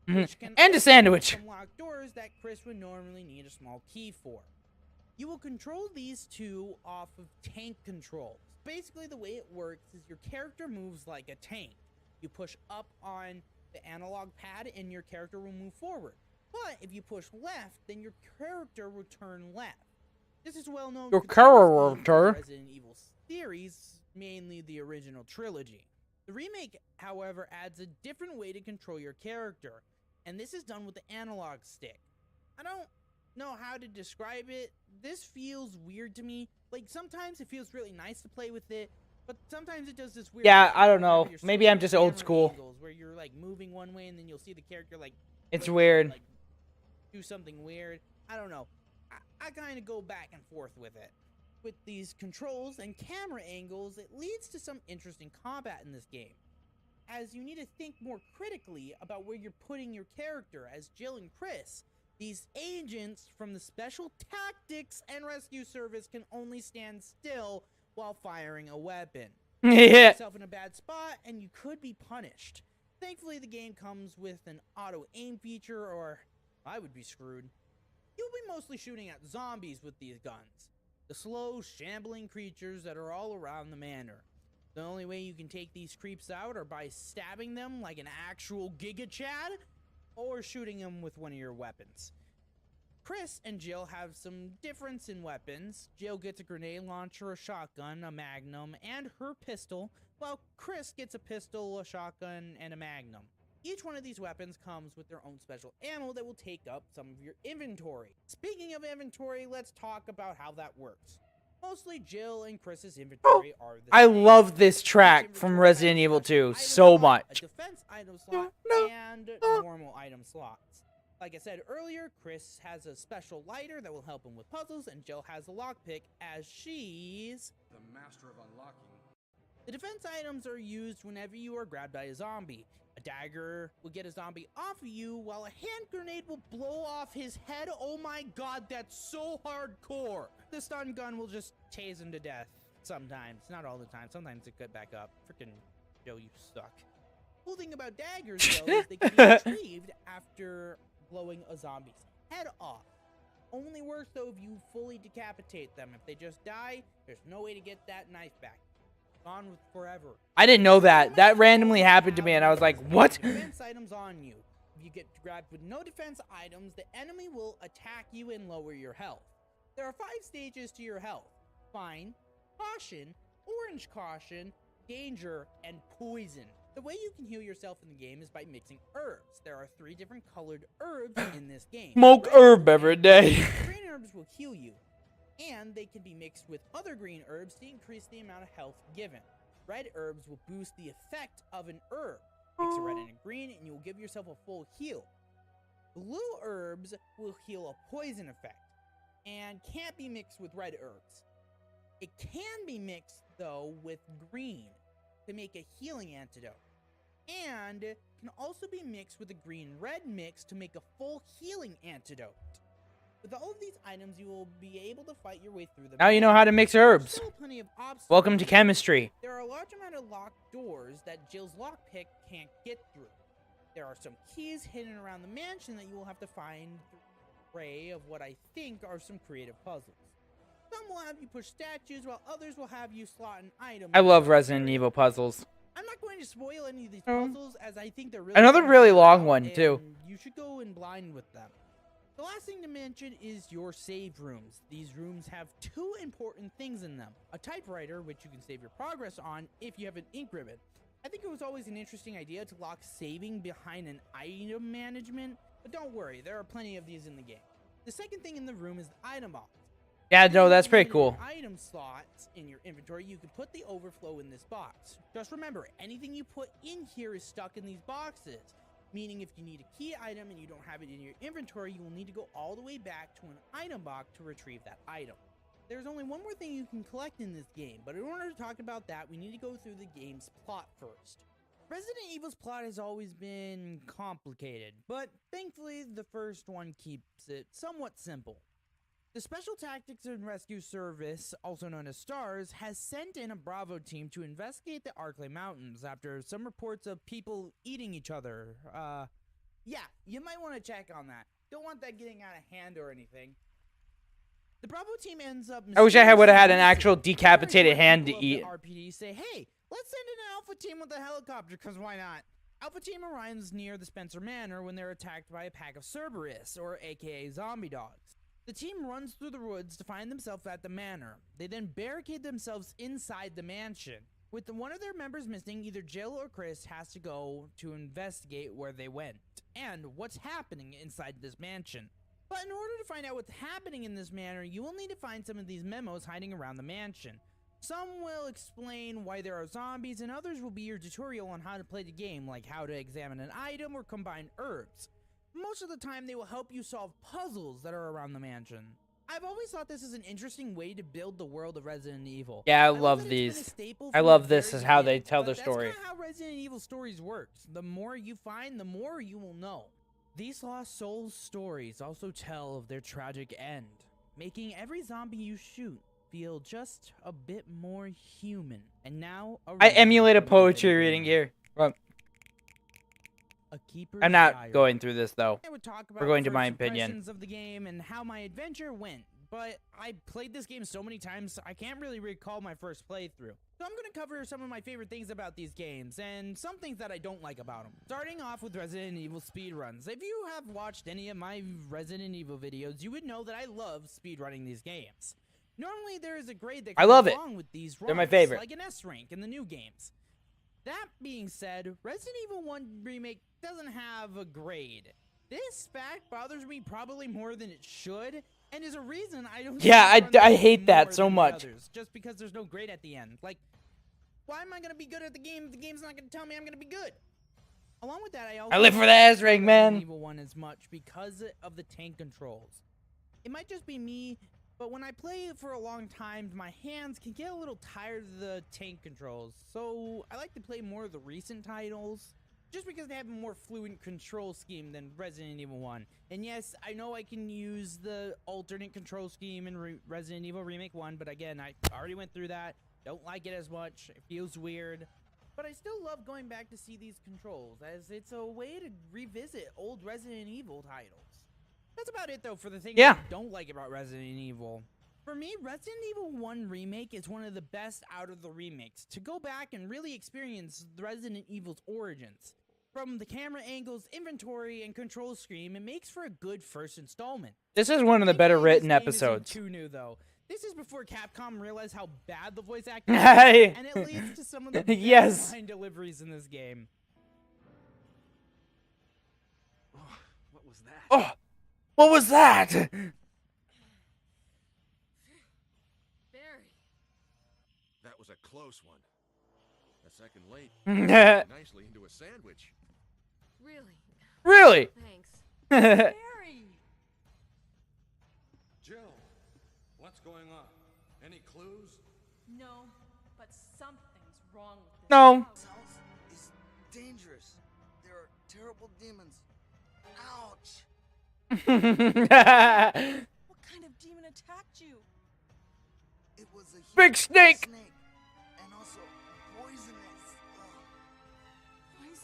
Which can And a sandwich. open some locked doors that Chris would normally need a small key for. You will control these two off of tank controls. Basically, the way it works is your character moves like a tank. You push up on the analog pad and your character will move forward. But if you push left, then your character will turn left. This is well known Your for the character. Resident Evil series, mainly the original trilogy. The remake, however, adds a different way to control your character, and this is done with the analog stick. I don't know how to describe it. This feels weird to me. Like, sometimes it feels really nice to play with it, but sometimes it does this weird Yeah, thing I don't where know. you're Maybe I'm switching just old camera school. angles where you're like moving one way and then you'll see the character like It's flip, weird. like, do something weird. I don't know. I kind of go back and forth with it. With these controls and camera angles, it leads to some interesting combat in this game, as you need to think more critically about where you're putting your character. As Jill and Chris, these agents from the Special Tactics and Rescue Service, can only stand still while firing a weapon. Yeah. You put yourself in a bad spot and you could be punished. Thankfully, the game comes with an auto aim feature, or I would be screwed. You'll be mostly shooting at zombies with these guns, the slow, shambling creatures that are all around the manor. The only way you can take these creeps out are by stabbing them like an actual Giga Chad, or shooting them with one of your weapons. Chris and Jill have some difference in weapons. Jill gets a grenade launcher, a shotgun, a magnum, and her pistol, while Chris gets a pistol, a shotgun, and a magnum. Each one of these weapons comes with their own special ammo that will take up some of your inventory. Speaking of inventory, let's talk about how that works. Mostly Jill and Chris's inventory are the I same. love this Each track from inventory Resident has a Evil special 2 item so slot, much. a defense item slot, and normal item slots. Like I said earlier, Chris has a special lighter that will help him with puzzles, and Jill has a lockpick, as she's The master of unlocking. the defense items are used whenever you are grabbed by a zombie. A dagger will get a zombie off of you, while a hand grenade will blow off his head. Oh my god, that's so hardcore. The stun gun will just tase him to death sometimes. Not all the time. Sometimes it get back up. Freaking Joe, you suck. Cool thing about daggers, though, is they can be retrieved after blowing a zombie's head off. Only works, though, if you fully decapitate them. If they just die, there's no way to get that knife back. Gone with forever. I didn't know that. That randomly happened to me, and I was like, what? Defense items on you. If you get grabbed with no defense items, the enemy will attack you and lower your health. There are 5 stages to your health: fine, caution, orange caution, danger, and poison. The way you can heal yourself in the game is by mixing herbs. There are 3 different colored herbs in this game. Smoke Red herb every day. Green herbs will heal you, and they can be mixed with other green herbs to increase the amount of health given. Red herbs will boost the effect of an herb. Mix a red and a green, and you will give yourself a full heal. Blue herbs will heal a poison effect, and can't be mixed with red herbs. It can be mixed, though, with green to make a healing antidote, and can also be mixed with a green-red mix to make a full healing antidote. With all of these items, you will be able to fight your way through them. Now you know how to mix herbs. Still plenty of obstacles. Welcome to chemistry. There are a large amount of locked doors that Jill's lockpick can't get through. There are some keys hidden around the mansion that you will have to find through an array of what I think are some creative puzzles. Some will have you push statues, while others will have you slot an item. I love Resident Evil puzzles. I'm not going to spoil any of these puzzles, as I think they're really Another fun to really figure long out, one, too. and you should go in blind with them. The last thing to mention is your save rooms. These rooms have 2 important things in them: a typewriter, which you can save your progress on if you have an ink ribbon. I think it was always an interesting idea to lock saving behind an item management, but don't worry, there are plenty of these in the game. The second thing in the room is the item box. Yeah, no, that's pretty In cool. your item slots in your inventory, you can put the overflow in this box. Just remember, anything you put in here is stuck in these boxes, meaning if you need a key item and you don't have it in your inventory, you will need to go all the way back to an item box to retrieve that item. there's only one more thing you can collect in this game, but in order to talk about that, we need to go through the game's plot first. Resident Evil's plot has always been complicated, but thankfully the first one keeps it somewhat simple. The Special Tactics and Rescue Service, also known as STARS, has sent in a Bravo team to investigate the Arklay Mountains after some reports of people eating each other. Yeah, you might want to check on that. Don't want that getting out of hand or anything. The Bravo team ends up... I wish I would have had an actual decapitated hand to eat. RPD say, hey, let's send in an Alpha team with a helicopter, because why not? Alpha team arrives near the Spencer Manor when they're attacked by a pack of Cerberus, or aka zombie dogs. The team runs through the woods to find themselves at the manor. They then barricade themselves inside the mansion. With one of their members missing, either Jill or Chris has to go to investigate where they went and what's happening inside this mansion. But in order to find out what's happening in this manor, you will need to find some of these memos hiding around the mansion. Some will explain why there are zombies, and others will be your tutorial on how to play the game, like how to examine an item or combine herbs. Most of the time, they will help you solve puzzles that are around the mansion. I've always thought this is an interesting way to build the world of Resident Evil. Yeah, I love these. I love this is how they tell their story. That's how Resident Evil stories works. The more you find, the more you will know. These Lost Souls stories also tell of their tragic end, making every zombie you shoot feel just a bit more human. And now, I emulate a poetry reading here. Well, I'm not going through this though. We're going to my opinion of the game and how my adventure went. But I played this game so many times, I can't really recall my first playthrough. So I'm going to cover some of my favorite things about these games, and some things that I don't like about them. Starting off with Resident Evil speedruns. If you have watched any of my Resident Evil videos, you would know that I love speedrunning these games. Normally there is a grade that comes along with these runs, they're my favorite. like an S rank in the new games. That being said, Resident Evil 1 Remake doesn't have a grade. This fact bothers me probably more than it should, and is a reason I don't... Yeah, I hate that so much. Others, just because there's no grade at the end. Like, why am I going to be good at the game if the game's not going to tell me I'm going to be good? Along with that, I live for the S rank, man. Evil 1 as much because of the tank controls. It might just be me, but when I play for a long time, my hands can get a little tired of the tank controls. So I like to play more of the recent titles, just because they have a more fluent control scheme than Resident Evil 1. And yes, I know I can use the alternate control scheme in Resident Evil Remake 1, but again, I already went through that. Don't like it as much. It feels weird. But I still love going back to see these controls, as it's a way to revisit old Resident Evil titles. That's about it, though, for the things I don't like about Resident Evil. For me, Resident Evil 1 Remake is one of the best out of the remakes, to go back and really experience Resident Evil's origins. From the camera angles, inventory, and control scheme, it makes for a good first installment. This is one of the better written episodes. Too new, though. This is before Capcom realized how bad the voice acting is, and it leads to some of the best line deliveries in this game. Oh, what was that? Oh, what was that? Barry. That was a close one. A second late. Nicely into a sandwich. Really? Really? Thanks. Barry! Jill, what's going on? Any clues? No, but something's wrong with this. No. This house is dangerous. There are terrible demons. Ouch! What kind of demon attacked you? It was a huge Big snake! And also poisonous.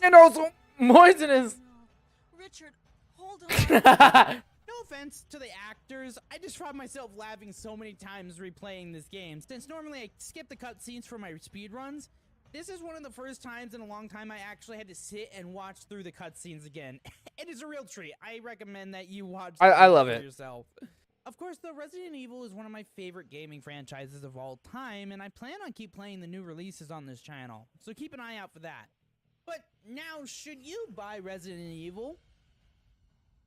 And also poisonous. No. Richard, hold on. No offense to the actors, I just found myself laughing so many times replaying this game. Since normally I skip the cutscenes for my speedruns, this is one of the first times in a long time I actually had to sit and watch through the cutscenes again. It is a real treat. I recommend that you watch I love for it. yourself. Of course, though, Resident Evil is one of my favorite gaming franchises of all time, and I plan on keep playing the new releases on this channel, so keep an eye out for that. But now, should you buy Resident Evil?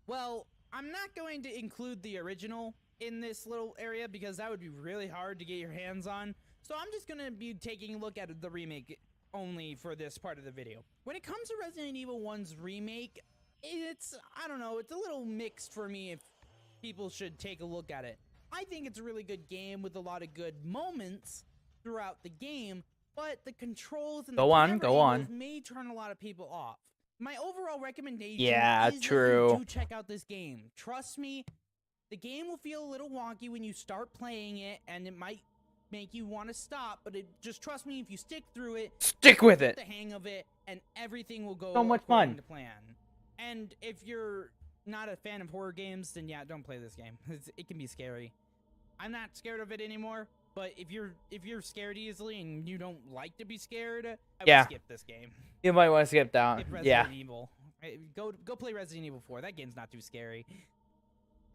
Well, I'm not going to include the original in this little area because that would be really hard to get your hands on. So I'm just going to be taking a look at the remake only for this part of the video. When it comes to Resident Evil 1's remake, I don't know, it's a little mixed for me if people should take a look at it. I think it's a really good game with a lot of good moments throughout the game, but the controls and the Go on, camera go on. angles may turn a lot of people off. My overall recommendation Yeah, is that true. you do check out this game. Trust me, the game will feel a little wonky when you start playing it, and it might make you want to stop, but just trust me, if you stick through it, Stick with you'll it. get the hang of it, and everything will go So much according fun. to plan. And if you're not a fan of horror games, then yeah, don't play this game. It can be scary. I'm not scared of it anymore, but if you're scared easily and you don't like to be scared, I would skip this game. You might want to skip down. Skip Yeah. Resident Evil. Go play Resident Evil 4. That game's not too scary.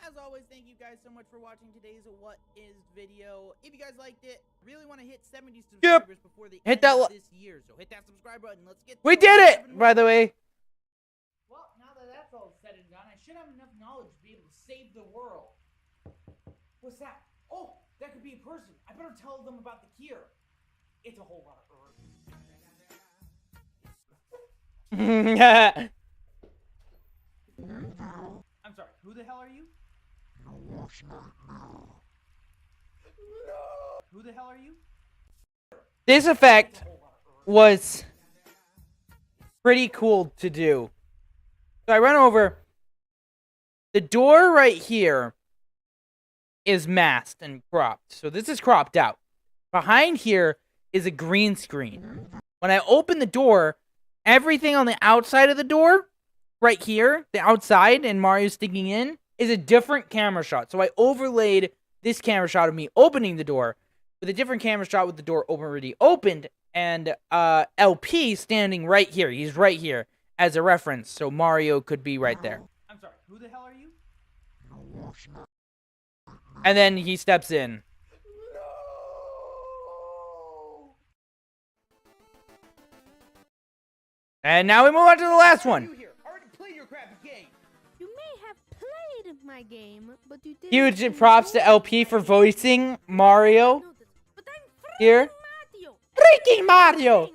As always, thank you guys so much for watching today's What Is video. If you guys liked it, really want to hit 70 subscribers before the Hit end that of this year. So hit that subscribe button. Let's get We to did it, 11 by the way. Well, now that that's all said and done, I should have enough knowledge to be able to save the world. What's that? Oh, that could be a person. I better tell them about the cure. It's a whole lot of Earth. I'm sorry, who the hell are you? Who the hell are you? This effect was pretty cool to do. So I run over. The door right here is masked and cropped. So this is cropped out. Behind here is a green screen. When I open the door, everything on the outside of the door, right here, the outside and Mario sticking in, is a different camera shot. So I overlaid this camera shot of me opening the door with a different camera shot with the door already opened, and LP standing right here. He's right here as a reference, so Mario could be right there. I'm sorry, who the hell are you? And then he steps in. And now we move on to the last one. You may have played my game, but you didn't. Huge props to LP for voicing Mario. Here. Freaking Mario!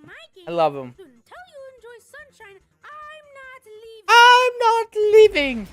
I love him. Until you enjoy sunshine, I'm not leaving.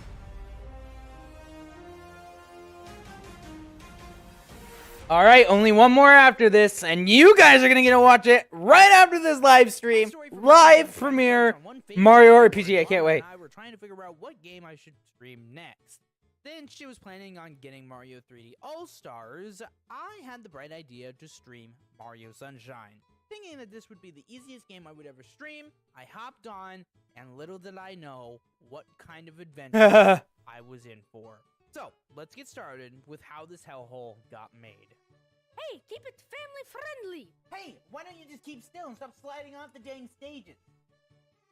All right, only one more after this, and you guys are gonna get to watch it right after this live stream, live premiere Mario RPG. I can't wait. I were trying to figure out what game I should stream next. Then she was planning on getting Mario 3D All-Stars. I had the bright idea to stream Mario Sunshine. Thinking that this would be the easiest game I would ever stream, I hopped on, and little did I know what kind of adventure I was in for. So, let's get started with how this hellhole got made. Hey, keep it family friendly. Hey, why don't you just keep still and stop sliding off the dang stages?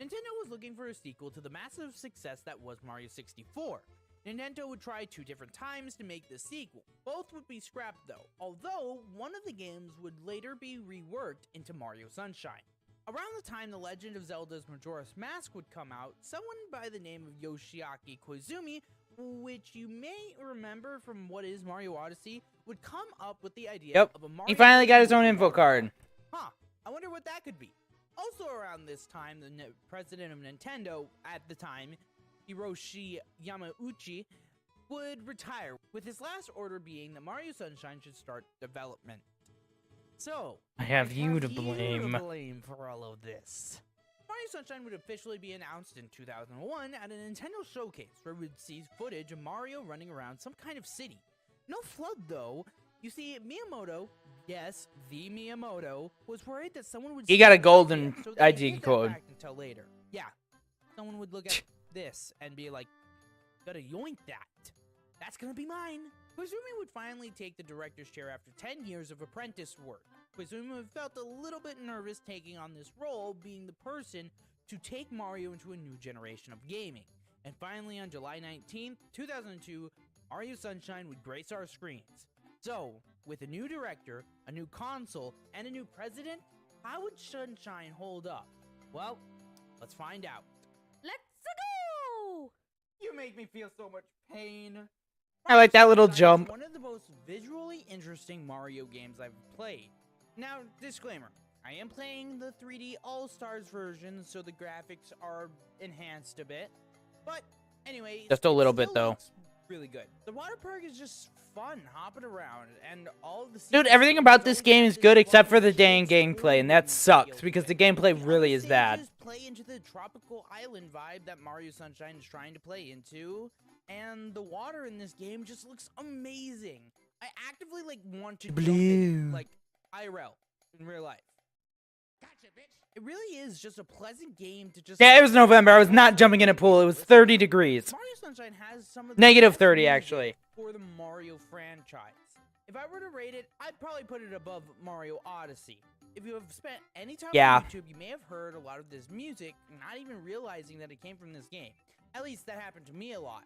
Nintendo was looking for a sequel to the massive success that was Mario 64. Nintendo would try 2 different times to make the sequel. Both would be scrapped though, although one of the games would later be reworked into Mario Sunshine. Around the time The Legend of Zelda's Majora's Mask would come out, someone by the name of Yoshiaki Koizumi, which you may remember from What Is Mario Odyssey, would come up with the idea of a Mario... He finally got his own info card. Huh, I wonder what that could be. Also around this time, the president of Nintendo at the time, Hiroshi Yamauchi, would retire, with his last order being that Mario Sunshine should start development. So, I have you to blame. For all of this. Mario Sunshine would officially be announced in 2001 at a Nintendo showcase where we would see footage of Mario running around some kind of city. No flood though. You see, Miyamoto, yes, the Miyamoto, was worried that someone would... He got a golden so they ID hid that code. fact until later. Yeah, someone would look at this and be like, gotta yoink that. That's gonna be mine. Koizumi would finally take the director's chair after 10 years of apprentice work. Koizumi felt a little bit nervous taking on this role, being the person to take Mario into a new generation of gaming. And finally, on July 19th, 2002, Mario Sunshine would grace our screens. So, with a new director, a new console, and a new president, how would Sunshine hold up? Well, let's find out. Let's go! You make me feel so much pain. I like that little Sunshine is jump. One of the most visually interesting Mario games I've played. Now, disclaimer, I am playing the 3D All-Stars version, so the graphics are enhanced a bit. But anyway, Just a it little still bit, though. looks really good. The water park is just fun, hopping around, and all of the Dude, secrets everything don't about this always game have is this good fun except for the shapes dang or gameplay, and that moving sucks feel because to the it. gameplay The really other is bad. stages play into the tropical island vibe that Mario Sunshine is trying to play into, and the water in this game just looks amazing. I actively want to jump in, IRL in real life. Gotcha, bitch. It really is just a pleasant game to just. Yeah, it was November. I was not jumping in a pool. It was 30 degrees. Mario Sunshine has some of the Negative best 30, music actually. for the Mario franchise. If I were to rate it, I'd probably put it above Mario Odyssey. If you have spent any time Yeah. on YouTube, you may have heard a lot of this music, not even realizing that it came from this game. At least that happened to me a lot.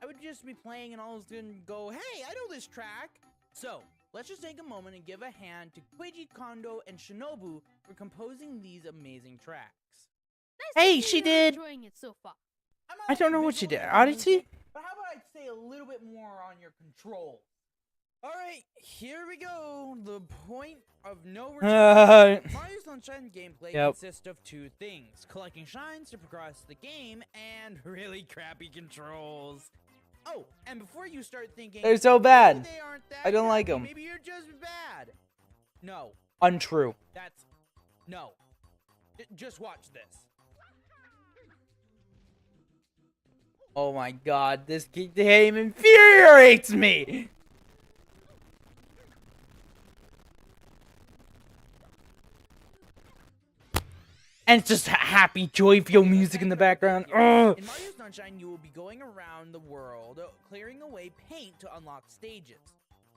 I would just be playing and all of a sudden go, hey, I know this track. So, let's just take a moment and give a hand to Keiji Kondo and Shinobu for composing these amazing tracks. Hey, she did. Enjoying it so far. I don't know what she did. Odyssey? But how about I say a little bit more on your control? Alright, here we go. The point of no return. Mario Sunshine gameplay consists of two things: collecting shines to progress the game, and really crappy controls. Oh, and before you start thinking They're so "Maybe bad. they aren't that I don't like crappy, them. Maybe you're just bad. No, Untrue. that's no. Just watch this. Oh my god, this game infuriates me! And it's just happy, joyful music in the background. Ugh. In Mario Sunshine, you will be going around the world, clearing away paint to unlock stages.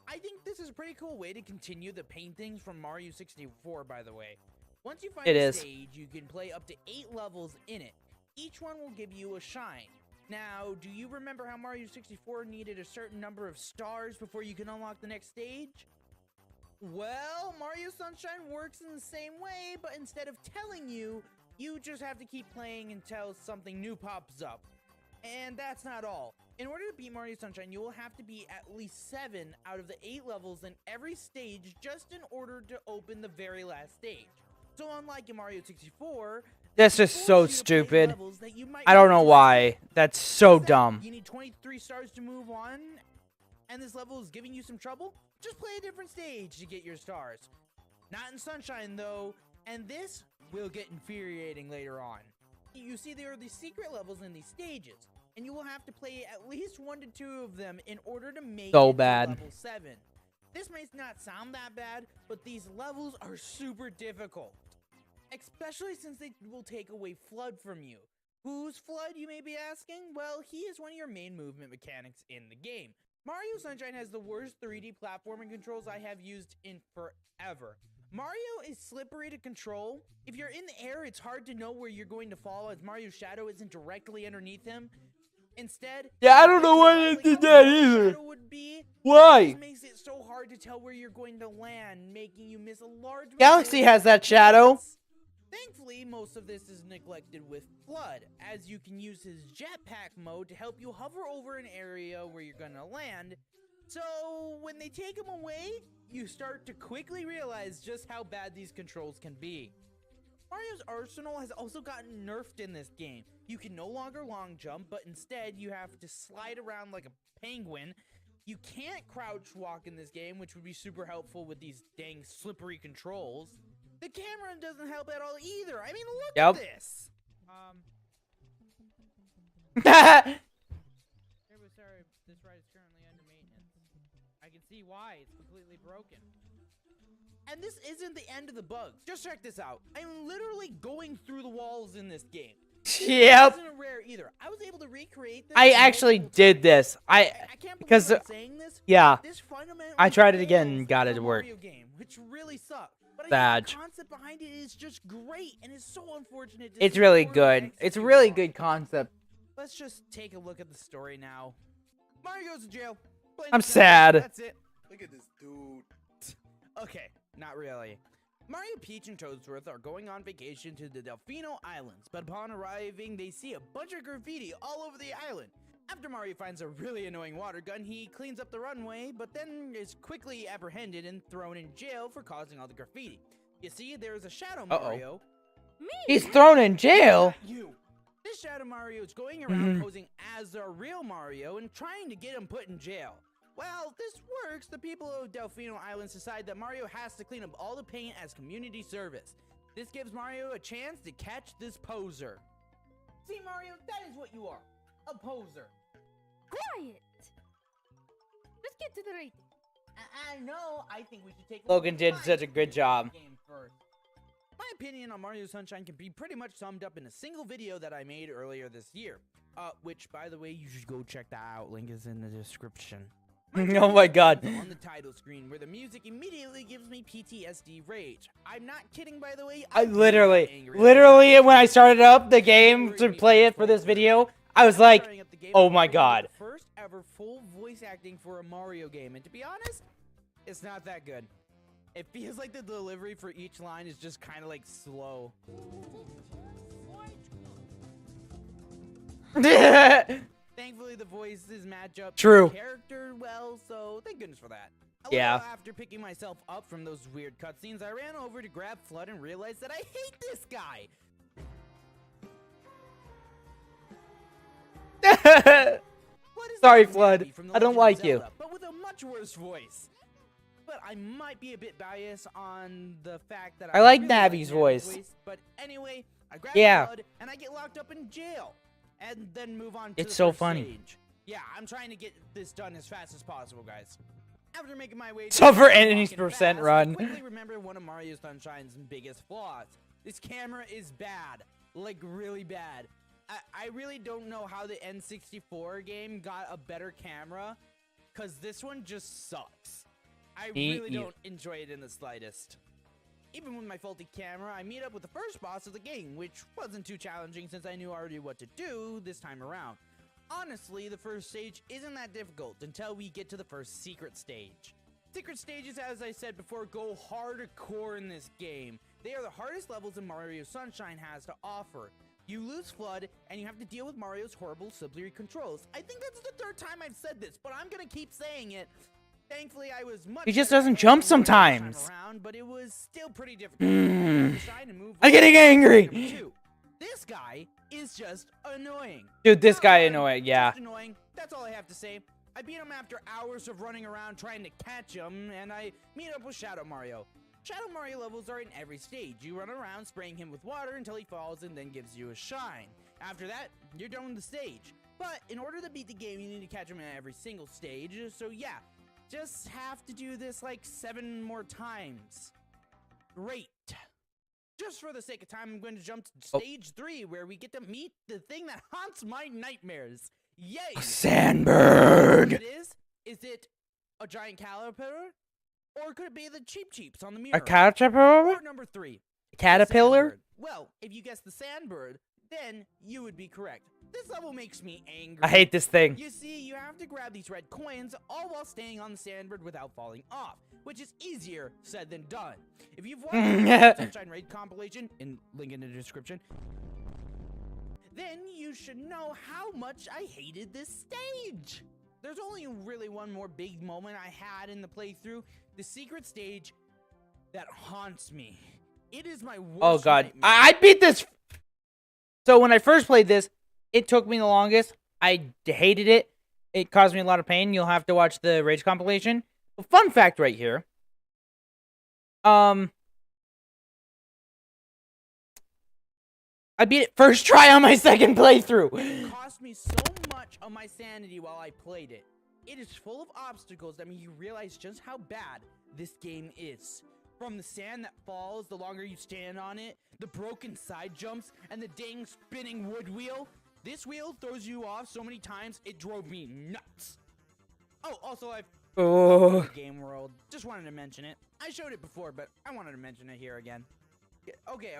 I think this is a pretty cool way to continue the paintings from Mario 64, by the way. Once you find a stage, you can play up to 8 levels in it. Each one will give you a shine. Now, do you remember how Mario 64 needed a certain number of stars before you can unlock the next stage? Well, Mario Sunshine works in the same way, but instead of telling you, you just have to keep playing until something new pops up. And that's not all. In order to beat Mario Sunshine, you will have to beat at least 7 out of the 8 levels in every stage just in order to open the very last stage. So unlike in Mario 64, That's just so stupid. I don't know why. That's so dumb. you need 23 stars to move on, and this level is giving you some trouble? Just play a different stage to get your stars. Not in Sunshine, though, and this will get infuriating later on. You see, there are these secret levels in these stages, and you will have to play at least 1 to 2 of them in order to make So it to bad. level 7. This may not sound that bad, but these levels are super difficult. Especially since they will take away FLUDD from you. Who's FLUDD, you may be asking? Well, he is one of your main movement mechanics in the game. Mario Sunshine has the worst 3D platforming controls I have used in forever. Mario is slippery to control. If you're in the air, it's hard to know where you're going to fall as Mario's shadow isn't directly underneath him. Instead, Yeah, I don't know why they did that either. Why? It makes it so hard to tell where you're going to land, making you miss a large Galaxy has that shadow. Thankfully, most of this is neglected with FLUDD, as you can use his jetpack mode to help you hover over an area where you're gonna land. So, when they take him away, you start to quickly realize just how bad these controls can be. Mario's arsenal has also gotten nerfed in this game. You can no longer long jump, but instead you have to slide around like a penguin. You can't crouch walk in this game, which would be super helpful with these dang slippery controls. The camera doesn't help at all either. I mean, look at this. Sorry, this ride is currently under maintenance. I can see why. It's completely broken. And this isn't the end of the bugs. Just check this out. I'm literally going through the walls in this game. Yep. This isn't rare either. I was able to recreate this. I actually did this. Because yeah, I tried it again and got it to work. Game, which really sucked. But Bad. the concept behind it is just great, and it's so unfortunate. It's really good. It's a really good concept. Let's just take a look at the story now. Mario goes to jail. Plain I'm and simple. sad. That's it. Look at this dude. Okay, not really. Mario, Peach, and Toadsworth are going on vacation to the Delfino Islands, but upon arriving, they see a bunch of graffiti all over the island. After Mario finds a really annoying water gun, he cleans up the runway, but then is quickly apprehended and thrown in jail for causing all the graffiti. You see, there's a Shadow Mario. He's thrown in jail. You. This Shadow Mario is going around posing as a real Mario and trying to get him put in jail. Well, this works. The people of Delfino Islands decide that Mario has to clean up all the paint as community service. This gives Mario a chance to catch this poser. See, Mario, that is what you are. A poser. Quiet! Let's get to the rating. I know. I think we should take Logan did such a good job. Game first. My opinion on Mario Sunshine can be pretty much summed up in a single video that I made earlier this year. Which, by the way, you should go check that out. Link is in the description. Oh my god. On the title screen, where the music immediately gives me PTSD rage. I'm not kidding, by the way. I literally, when I started up the game to play it for this video, I was like, oh my god. First ever full voice acting for a Mario game, and to be honest, it's not that good. It feels like the delivery for each line is just kind of like slow. Thankfully, the voices match up True. to the character well, so thank goodness for that. Yeah. Little after picking myself up from those weird cutscenes, I ran over to grab Flood and realized that I hate this guy. Sorry, Flood. I don't like you. But with a much worse voice. But I might be a bit biased on the fact that I like really Navi's voice. But anyway, I grab Yeah. Flood and I get locked up in jail. And then move on to It's the so first funny. stage. Yeah, I'm trying to get this done as fast as possible, guys. After making my way So for down, any walking percent fast, run. I quickly remember one of Mario Sunshine's biggest flaws. This camera is bad, like really bad. I really don't know how the N64 game got a better camera, cause this one just sucks. I really don't enjoy it in the slightest. Even with my faulty camera, I meet up with the first boss of the game, which wasn't too challenging since I knew already what to do this time around. Honestly, the first stage isn't that difficult until we get to the first secret stage. Secret stages, as I said before, go hardcore in this game. They are the hardest levels that Mario Sunshine has to offer. You lose Flood, and you have to deal with Mario's horrible subsidiary controls. I think that's the third time I've said this, but I'm gonna keep saying it. Thankfully, I was much He just better doesn't at jump it the first time sometimes. around, but it was still pretty difficult. I'm getting angry. Number 2. This guy is just annoying. Dude, this guy annoying, yeah. Just annoying. That's all I have to say. I beat him after hours of running around trying to catch him, and I meet up with Shadow Mario. Shadow Mario levels are in every stage. You run around spraying him with water until he falls and then gives you a shine. After that, you're done with the stage. But in order to beat the game, you need to catch him in every single stage, so yeah. Just have to do this like 7 more times. Great. Just for the sake of time, I'm going to jump to stage 3, where we get to meet the thing that haunts my nightmares. Yay! A sandbird. It is? Is it a giant caterpillar? Or could it be the Cheep Cheeps on the mirror? A caterpillar? Or number 3. Caterpillar? Sandbird. Well, if you guessed the sandbird, then you would be correct. This level makes me angry. I hate this thing. You see, you have to grab these red coins, all while staying on the sandbird without falling off, which is easier said than done. If you've watched the Sunshine Raid compilation, link in the description, then you should know how much I hated this stage. There's only really one more big moment I had in the playthrough, the secret stage that haunts me. It is my worst Oh god. nightmare. I beat this. So when I first played this, it took me the longest. I hated it. It caused me a lot of pain. You'll have to watch the Rage compilation. But fun fact right here. I beat it first try on my second playthrough. It cost me so much of my sanity while I played it. It is full of obstacles that make you realize just how bad this game is. From the sand that falls the longer you stand on it, the broken side jumps, and the dang spinning wood wheel. This wheel throws you off so many times, it drove me nuts. Oh, also I've Oh. Game World. Just wanted to mention it. I showed it before, but I wanted to mention it here again. Okay.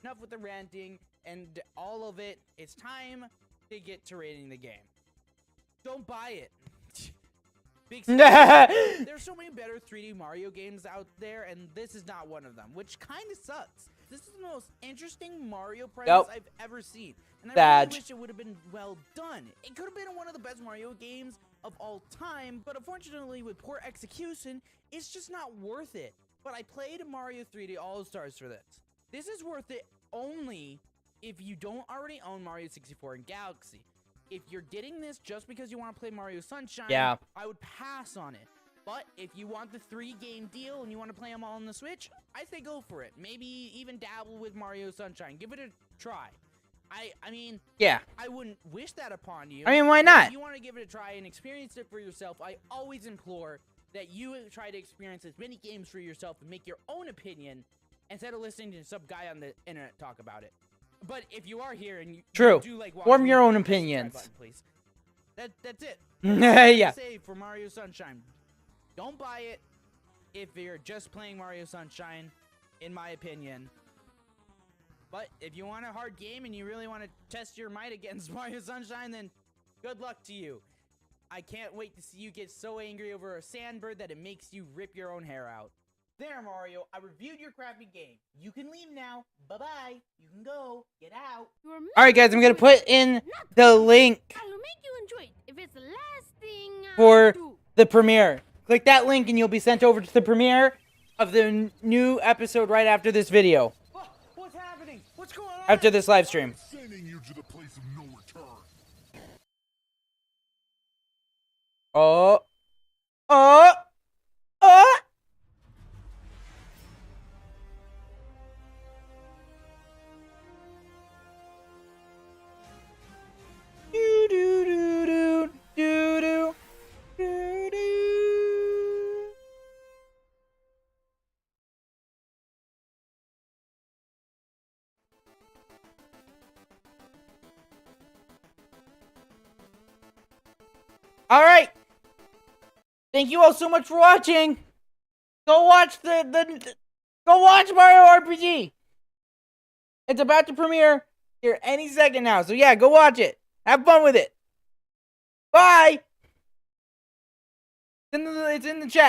Enough with the ranting and all of it. It's time to get to rating the game. Don't buy it. Big There's so many better 3D Mario games out there, and this is not one of them, which kind of sucks. This is the most interesting Mario premise I've ever seen, and I really wish it would have been well done. It could have been one of the best Mario games of all time, but unfortunately, with poor execution, it's just not worth it. But I played Mario 3D All-Stars for this. This is worth it only if you don't already own Mario 64 and Galaxy, if you're getting this just because you want to play Mario Sunshine, Yeah. I would pass on it. But if you want the 3-game deal and you want to play them all on the Switch, I say go for it. Maybe even dabble with Mario Sunshine. Give it a try. I mean, Yeah. I wouldn't wish that upon you. I mean, why but not? If you want to give it a try and experience it for yourself, I always implore that you try to experience as many games for yourself and make your own opinion instead of listening to some guy on the internet talk about it. But if you are here and you True. do like Form watching, your own hit the subscribe opinions. button, please. That's it. Yeah. Say for Mario Sunshine, don't buy it if you're just playing Mario Sunshine, in my opinion. But if you want a hard game and you really want to test your might against Mario Sunshine, then good luck to you. I can't wait to see you get so angry over a sandbird that it makes you rip your own hair out. There, Mario, I reviewed your crappy game. You can leave now. Bye-bye. You can go. Get out. All right, guys, I'm going to put in the link I'll make you enjoy it if it's the last thing I for do. the premiere. Click that link and you'll be sent over to the premiere of the new episode right after this video. What's happening? What's going on? After this live stream. Sending you to the place of no return. Oh. Do do do do do do do do. All right. Thank you all so much for watching. Go watch go watch Mario RPG. It's about to premiere here any second now. So yeah, go watch it. Have fun with it. Bye. It's in the chat.